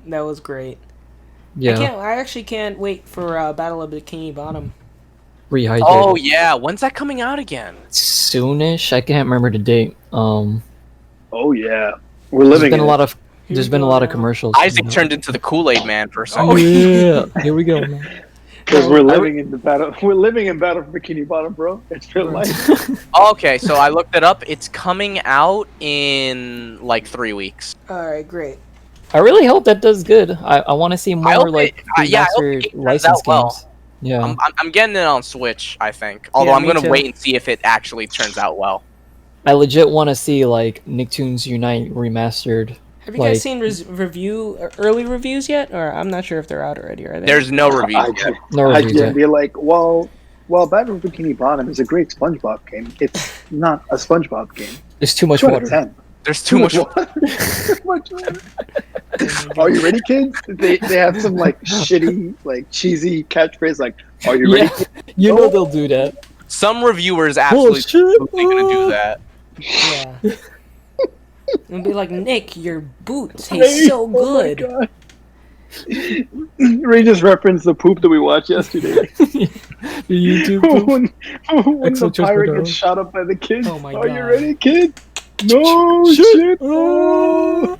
That was great. Yeah, I actually can't wait for Battle of Bikini Bottom. rehydrate. Oh yeah, when's that coming out again? Soonish. I can't remember the date. Oh yeah, we're There's living been in a lot it. of there's been a lot of commercials. Isaac turned into the Kool-Aid Man for a second. Oh yeah, here we go. Man. Because we're living in the battle. We're living in Battle for Bikini Bottom, bro. It's real life. Okay, so I looked it up. It's coming out in like 3 weeks. All right, great. I really hope that does good. I want to see hope more it- like yeah, I hope the remastered game turns license out well. games. Yeah, I'm getting it on Switch, I think. Although Yeah, I'm me gonna too. wait and see if it actually turns out well. I legit want to see like Nicktoons Unite remastered. Have you guys Like- seen early reviews yet? Or I'm not sure if they're out already. Are they? There's no reviews yet. No I reviews can't yet. be like, well, Battle for Bikini Bottom is a great SpongeBob game. It's not a SpongeBob game. There's too much 2 out of water. 10. There's too much. water. Too much water. Are you ready, kids? They have some like shitty, like cheesy catchphrase like, "Are you ready?" Yeah, you know they'll do that. Some reviewers Oh absolutely shit! gonna do that. Yeah. And be like, Nick, your boots taste so good. Oh my God. Ray just referenced the poop that we watched yesterday. The YouTube. poop. when Exo the pirate Chespadaro. gets shot up by the kids. Oh my Are you God. ready, kid? No shit. Oh.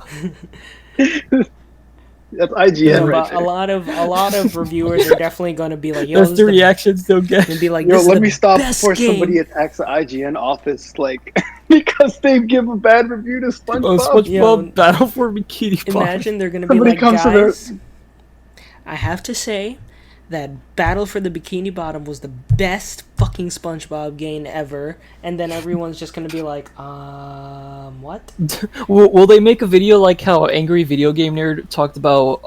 That's IGN Yeah, right but there. a lot of reviewers are definitely going to be like, "Yo, That's this the is reactions they'll get. and be like, Yo, this is let the me stop best before game. somebody attacks the IGN office, like because they give a bad review to SpongeBob. SpongeBob Yo, Battle for Bikini Bottom. Imagine they're going to be Somebody like, comes to guys, I have to say that Battle for the Bikini Bottom was the best fucking SpongeBob game ever, and then everyone's just gonna be like, what? Will they make a video like how Angry Video Game Nerd talked about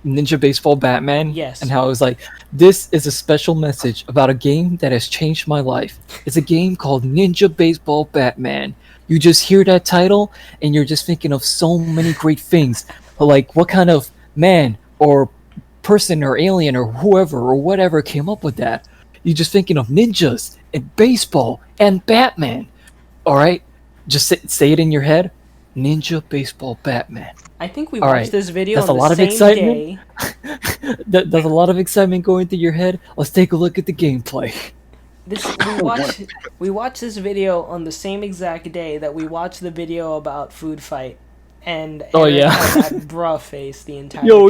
Ninja Baseball Batman? Yes. And how it was like, this is a special message about a game that has changed my life. It's a game called Ninja Baseball Batman. You just hear that title and you're just thinking of so many great things. Like, what kind of man or person or alien or whoever or whatever came up with that? You're just thinking of ninjas and baseball and Batman. Alright? Just say it in your head. Ninja Baseball Batman. I think we All watched right. this video That's on a lot the of same excitement. day. There's a lot of excitement going through your head. Let's take a look at the gameplay. We watched this video on the same exact day that we watched the video about Food Fight, and Oh, Eric yeah. had that bruh face the entire Yo, time.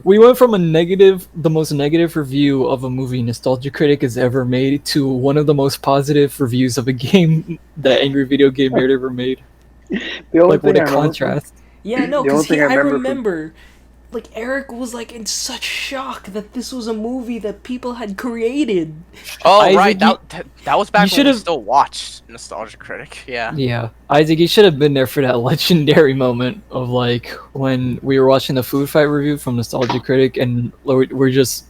we went from a negative, the most negative review of a movie Nostalgia Critic has ever made, to one of the most positive reviews of a game that Angry Video Game Nerd ever made. The only Like, what thing a I remember- contrast. Yeah, no, The only because thing I I remember remember, like, Eric was like in such shock that this was a movie that people had created. Oh, Isaac, right. That was back when we should've- still watched Nostalgia Critic. Yeah. Yeah, Isaac, you should have been there for that legendary moment of like when we were watching the Food Fight review from Nostalgia Critic, and we're just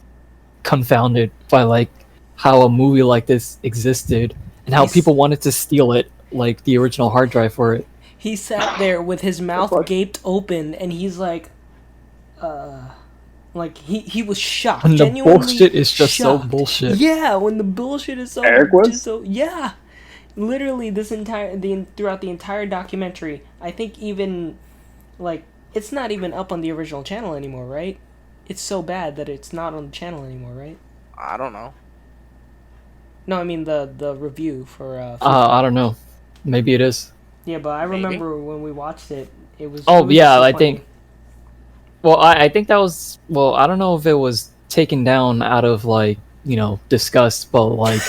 confounded by like how a movie like this existed and how He's- people wanted to steal it, like the original hard drive for it. He sat there with his mouth fuck? gaped open, and he's like he was shocked. And the Genuinely bullshit is just so shocked. bullshit. Yeah, when the bullshit is so Eric was? just so yeah. Literally, throughout the entire documentary, I think even like it's not even up on the original channel anymore, right? It's so bad that it's not on the channel anymore, right? I don't know. No, I mean the review for I don't know. Maybe it is. yeah, but I Maybe. remember when we watched it, it was. Oh, it was yeah, just so I funny. think- Well, I think that was, well, I don't know if it was taken down out of like, disgust, but like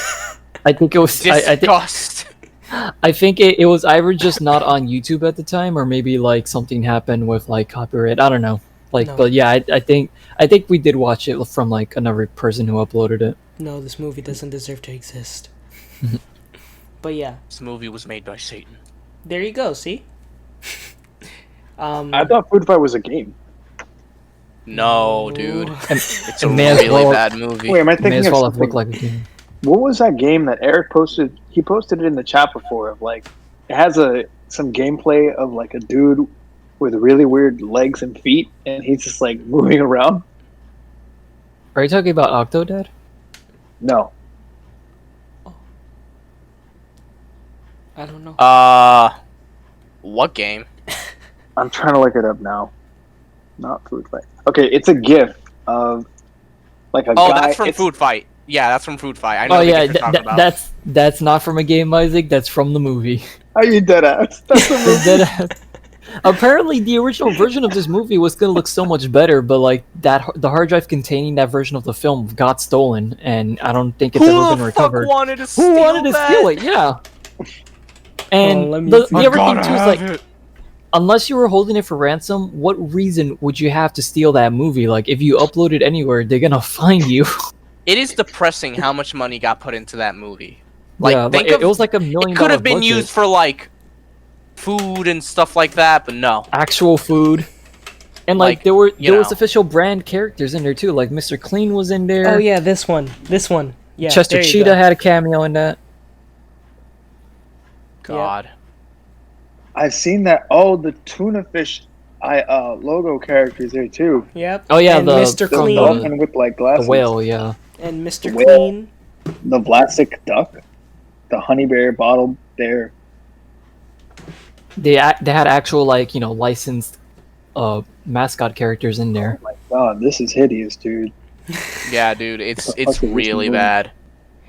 I think it was Disgust. I think it was either just not on YouTube at the time, or maybe like something happened with like copyright. I don't know. Like, No. but yeah, I think we did watch it from like another person who uploaded it. No, this movie doesn't deserve to exist. But yeah, This movie was made by Satan. there you go. See. I thought Food Fight was a game. No, dude. Ooh. It's a It may as really well- bad movie. Wait, am I It may thinking as of well have something? looked like a game. What was that game that Eric posted? He posted it in the chat before. Of like, it has some gameplay of like a dude with really weird legs and feet, and he's just like moving around. Are you talking about Octodad? No, I don't know. What game? I'm trying to look it up now. Not Food Fight. Okay, it's a GIF of like a Oh, guy. that's from it's- Food Fight. Yeah, that's from Food Fight. I know Oh the yeah, game you're talking about. that's not from a game, Isaac. That's from the movie. Are you dead ass? That's the movie. That- apparently, the original version of this movie was gonna look so much better, but like the hard drive containing that version of the film got stolen, and I don't think it's ever Who been the recovered. fuck wanted to steal Who wanted to that? steal it? Yeah. And let me the see. other thing too is like, unless you were holding it for ransom, what reason would you have to steal that movie? Like, if you upload it anywhere, they're gonna find you. It is depressing how much money got put into that movie. Like, yeah, think it of, was like $1 million. it could have been budget. used for like food and stuff like that, but no. Actual food. And like, Like, there was you know. official brand characters in there too. Like Mr. Clean was in there. Oh yeah, this one. Yeah, Chester there you Cheetah go. had a cameo in that. God. I've seen that. Oh, the tuna fish, logo characters there too. Yep. Oh yeah, and the Mr. The Clean dolphin with like the glasses. whale. Yeah. and Mr. Whale. Clean. The Vlasic duck. The honey bear, bottle bear. They had actual like licensed mascot characters in there. Oh my god, this is hideous, dude. Yeah, dude, it's What the fuck is this really movie? bad.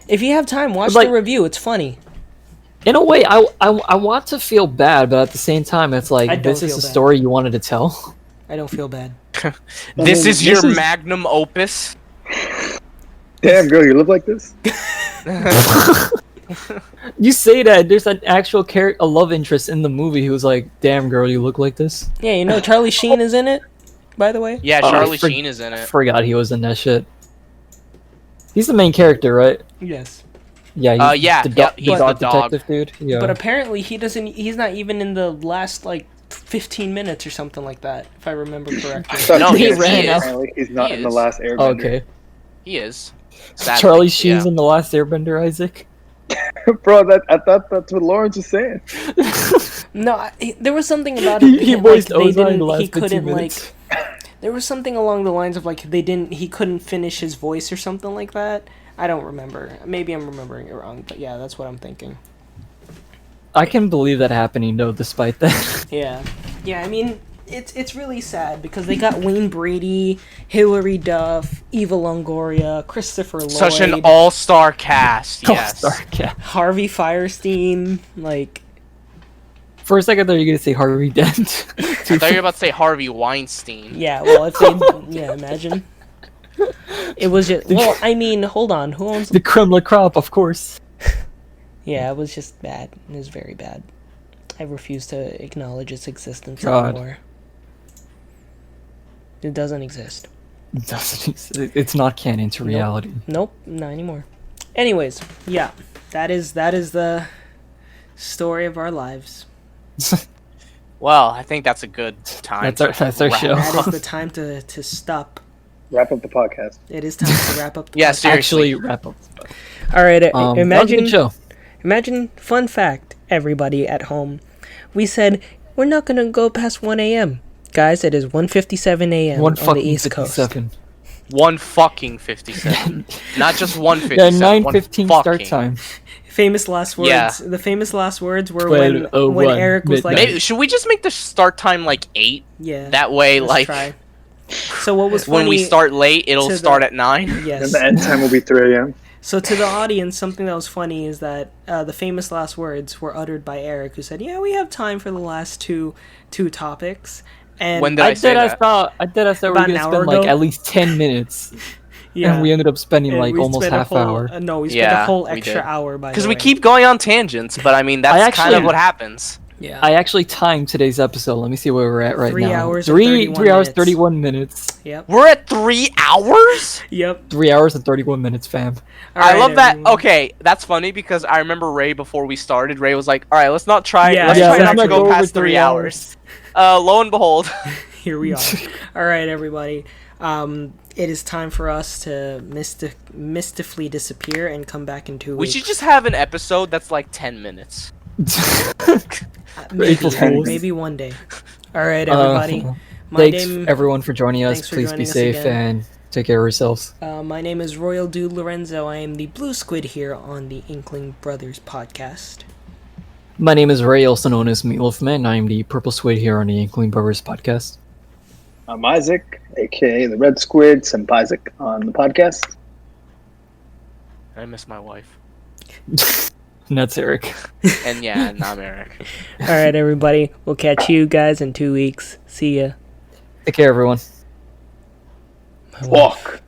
If you have time, watch Like- the review. It's funny. In a way, I want to feel bad, but at the same time, it's I like don't this is feel a bad. story you wanted to tell. I don't feel bad. This mean, is your this is- magnum opus. Damn, girl, you look like this. You say that there's an actual a love interest in the movie who's like, "Damn girl, you look like this." Yeah, Charlie Sheen is in it. by the way? Yeah, Oh, I Charlie for- Sheen is in it. Forgot he was in that shit. He's the main character, right? Yes. Yeah. He's Yeah, the, yep, he's dog the dog. detective dude. Yeah. But apparently he's not even in the last, like, 15 minutes or something like that, if I remember correctly. No, he he ran is. out. Apparently he's not He in the is. last Airbender. Okay. He is. Sadly, Charlie Sheen's yeah. in the last Airbender, Isaac. Bro, I thought that's what Lawrence was saying. No, there was something about it. he like, voiced they Ozai in the didn't. last He 15 couldn't minutes. There was something along the lines of like he couldn't finish his voice or something like that. I don't remember. Maybe I'm remembering it wrong, but yeah, that's what I'm thinking. I can believe that happening though, despite that. Yeah, I mean, it's really sad because they got Wayne Brady, Hilary Duff, Eva Longoria, Christopher Lloyd, Such an all-star cast. Yes. Oh, sorry, yeah. Harvey Firestein, like. For a second there, you're gonna say Harvey Dent. I thought you were about to say Harvey Weinstein. Yeah, well, if they, imagine. It was just, well, I mean, hold on, who owns the creme la crop, of course. Yeah, it was just bad. It was very bad. I refuse to acknowledge its existence God. anymore. It doesn't exist. It doesn't. It's not canon to reality. Nope, not anymore. Anyways, yeah, that is the story of our lives. Well, I think that's a good time. That's our wrap show. up. That is the time to stop. Wrap up the podcast. It is time to wrap up. The Yeah, podcast. seriously. Actually, wrap up. All right. That was a Imagine. good show. Imagine, fun fact, everybody at home. We said, we're not going to go past 1 a.m. Guys, it is 1:57 a.m. One on the fucking East Coast. 57. 1:57. Not just 1:57. Yeah, 9:15 start 1 time. Famous last words. Yeah. The famous last words were when 12:01 Eric was like, midnight. Maybe should we just make the start time like 8? yeah. That way, let's like try. So what was funny, when we start late, it'll to start the- at 9. And Yes. the end time will be 3 a.m. So to the audience, something that was funny is that the famous last words were uttered by Eric, who said, "Yeah, we have time for the last two topics." And When did I say that? thought we were About gonna an hour spend like ago? at least 10 minutes, yeah, and we ended up spending And like we almost spent a half whole, hour. no, we spent a Yeah, whole we extra did. hour by Because the we way. keep going on tangents, but I mean that's kind actually- of what happens. Yeah. I actually timed today's episode. Let me see where we're at right 3 now. hours and 3 31 hours minutes. 31 minutes. Yep. We're at 3 hours? Yep. 3 hours and 31 minutes, fam. All I right, love that. everyone. Okay, that's funny because I remember Ray before we started. Ray was like, "All right, let's not try. Yeah, let's yeah, try let's not to not go go past over 3 3 hours." Lo and behold, Here we are. All right, everybody. It is time for us to mystifully disappear and come back in 2 we weeks. should just have an episode that's like 10 minutes. maybe, April Fools. maybe one day. All right, everybody. My Thanks name, everyone for joining us. thanks for Please joining be us safe again. and take care of yourselves. my name is Royal Dude Lorenzo. I am the Blue Squid here on the Inkling Brothers podcast. My name is Ray, also known as Meatloaf Man. I am the Purple Squid here on the Inkling Brothers podcast. I'm Isaac, aka the Red Squid, Simp Isaac on the podcast. I miss my wife. And that's Eric. And yeah, and I'm Eric. All right, everybody. We'll catch you guys in 2 weeks. See ya. Take care, everyone. Walk.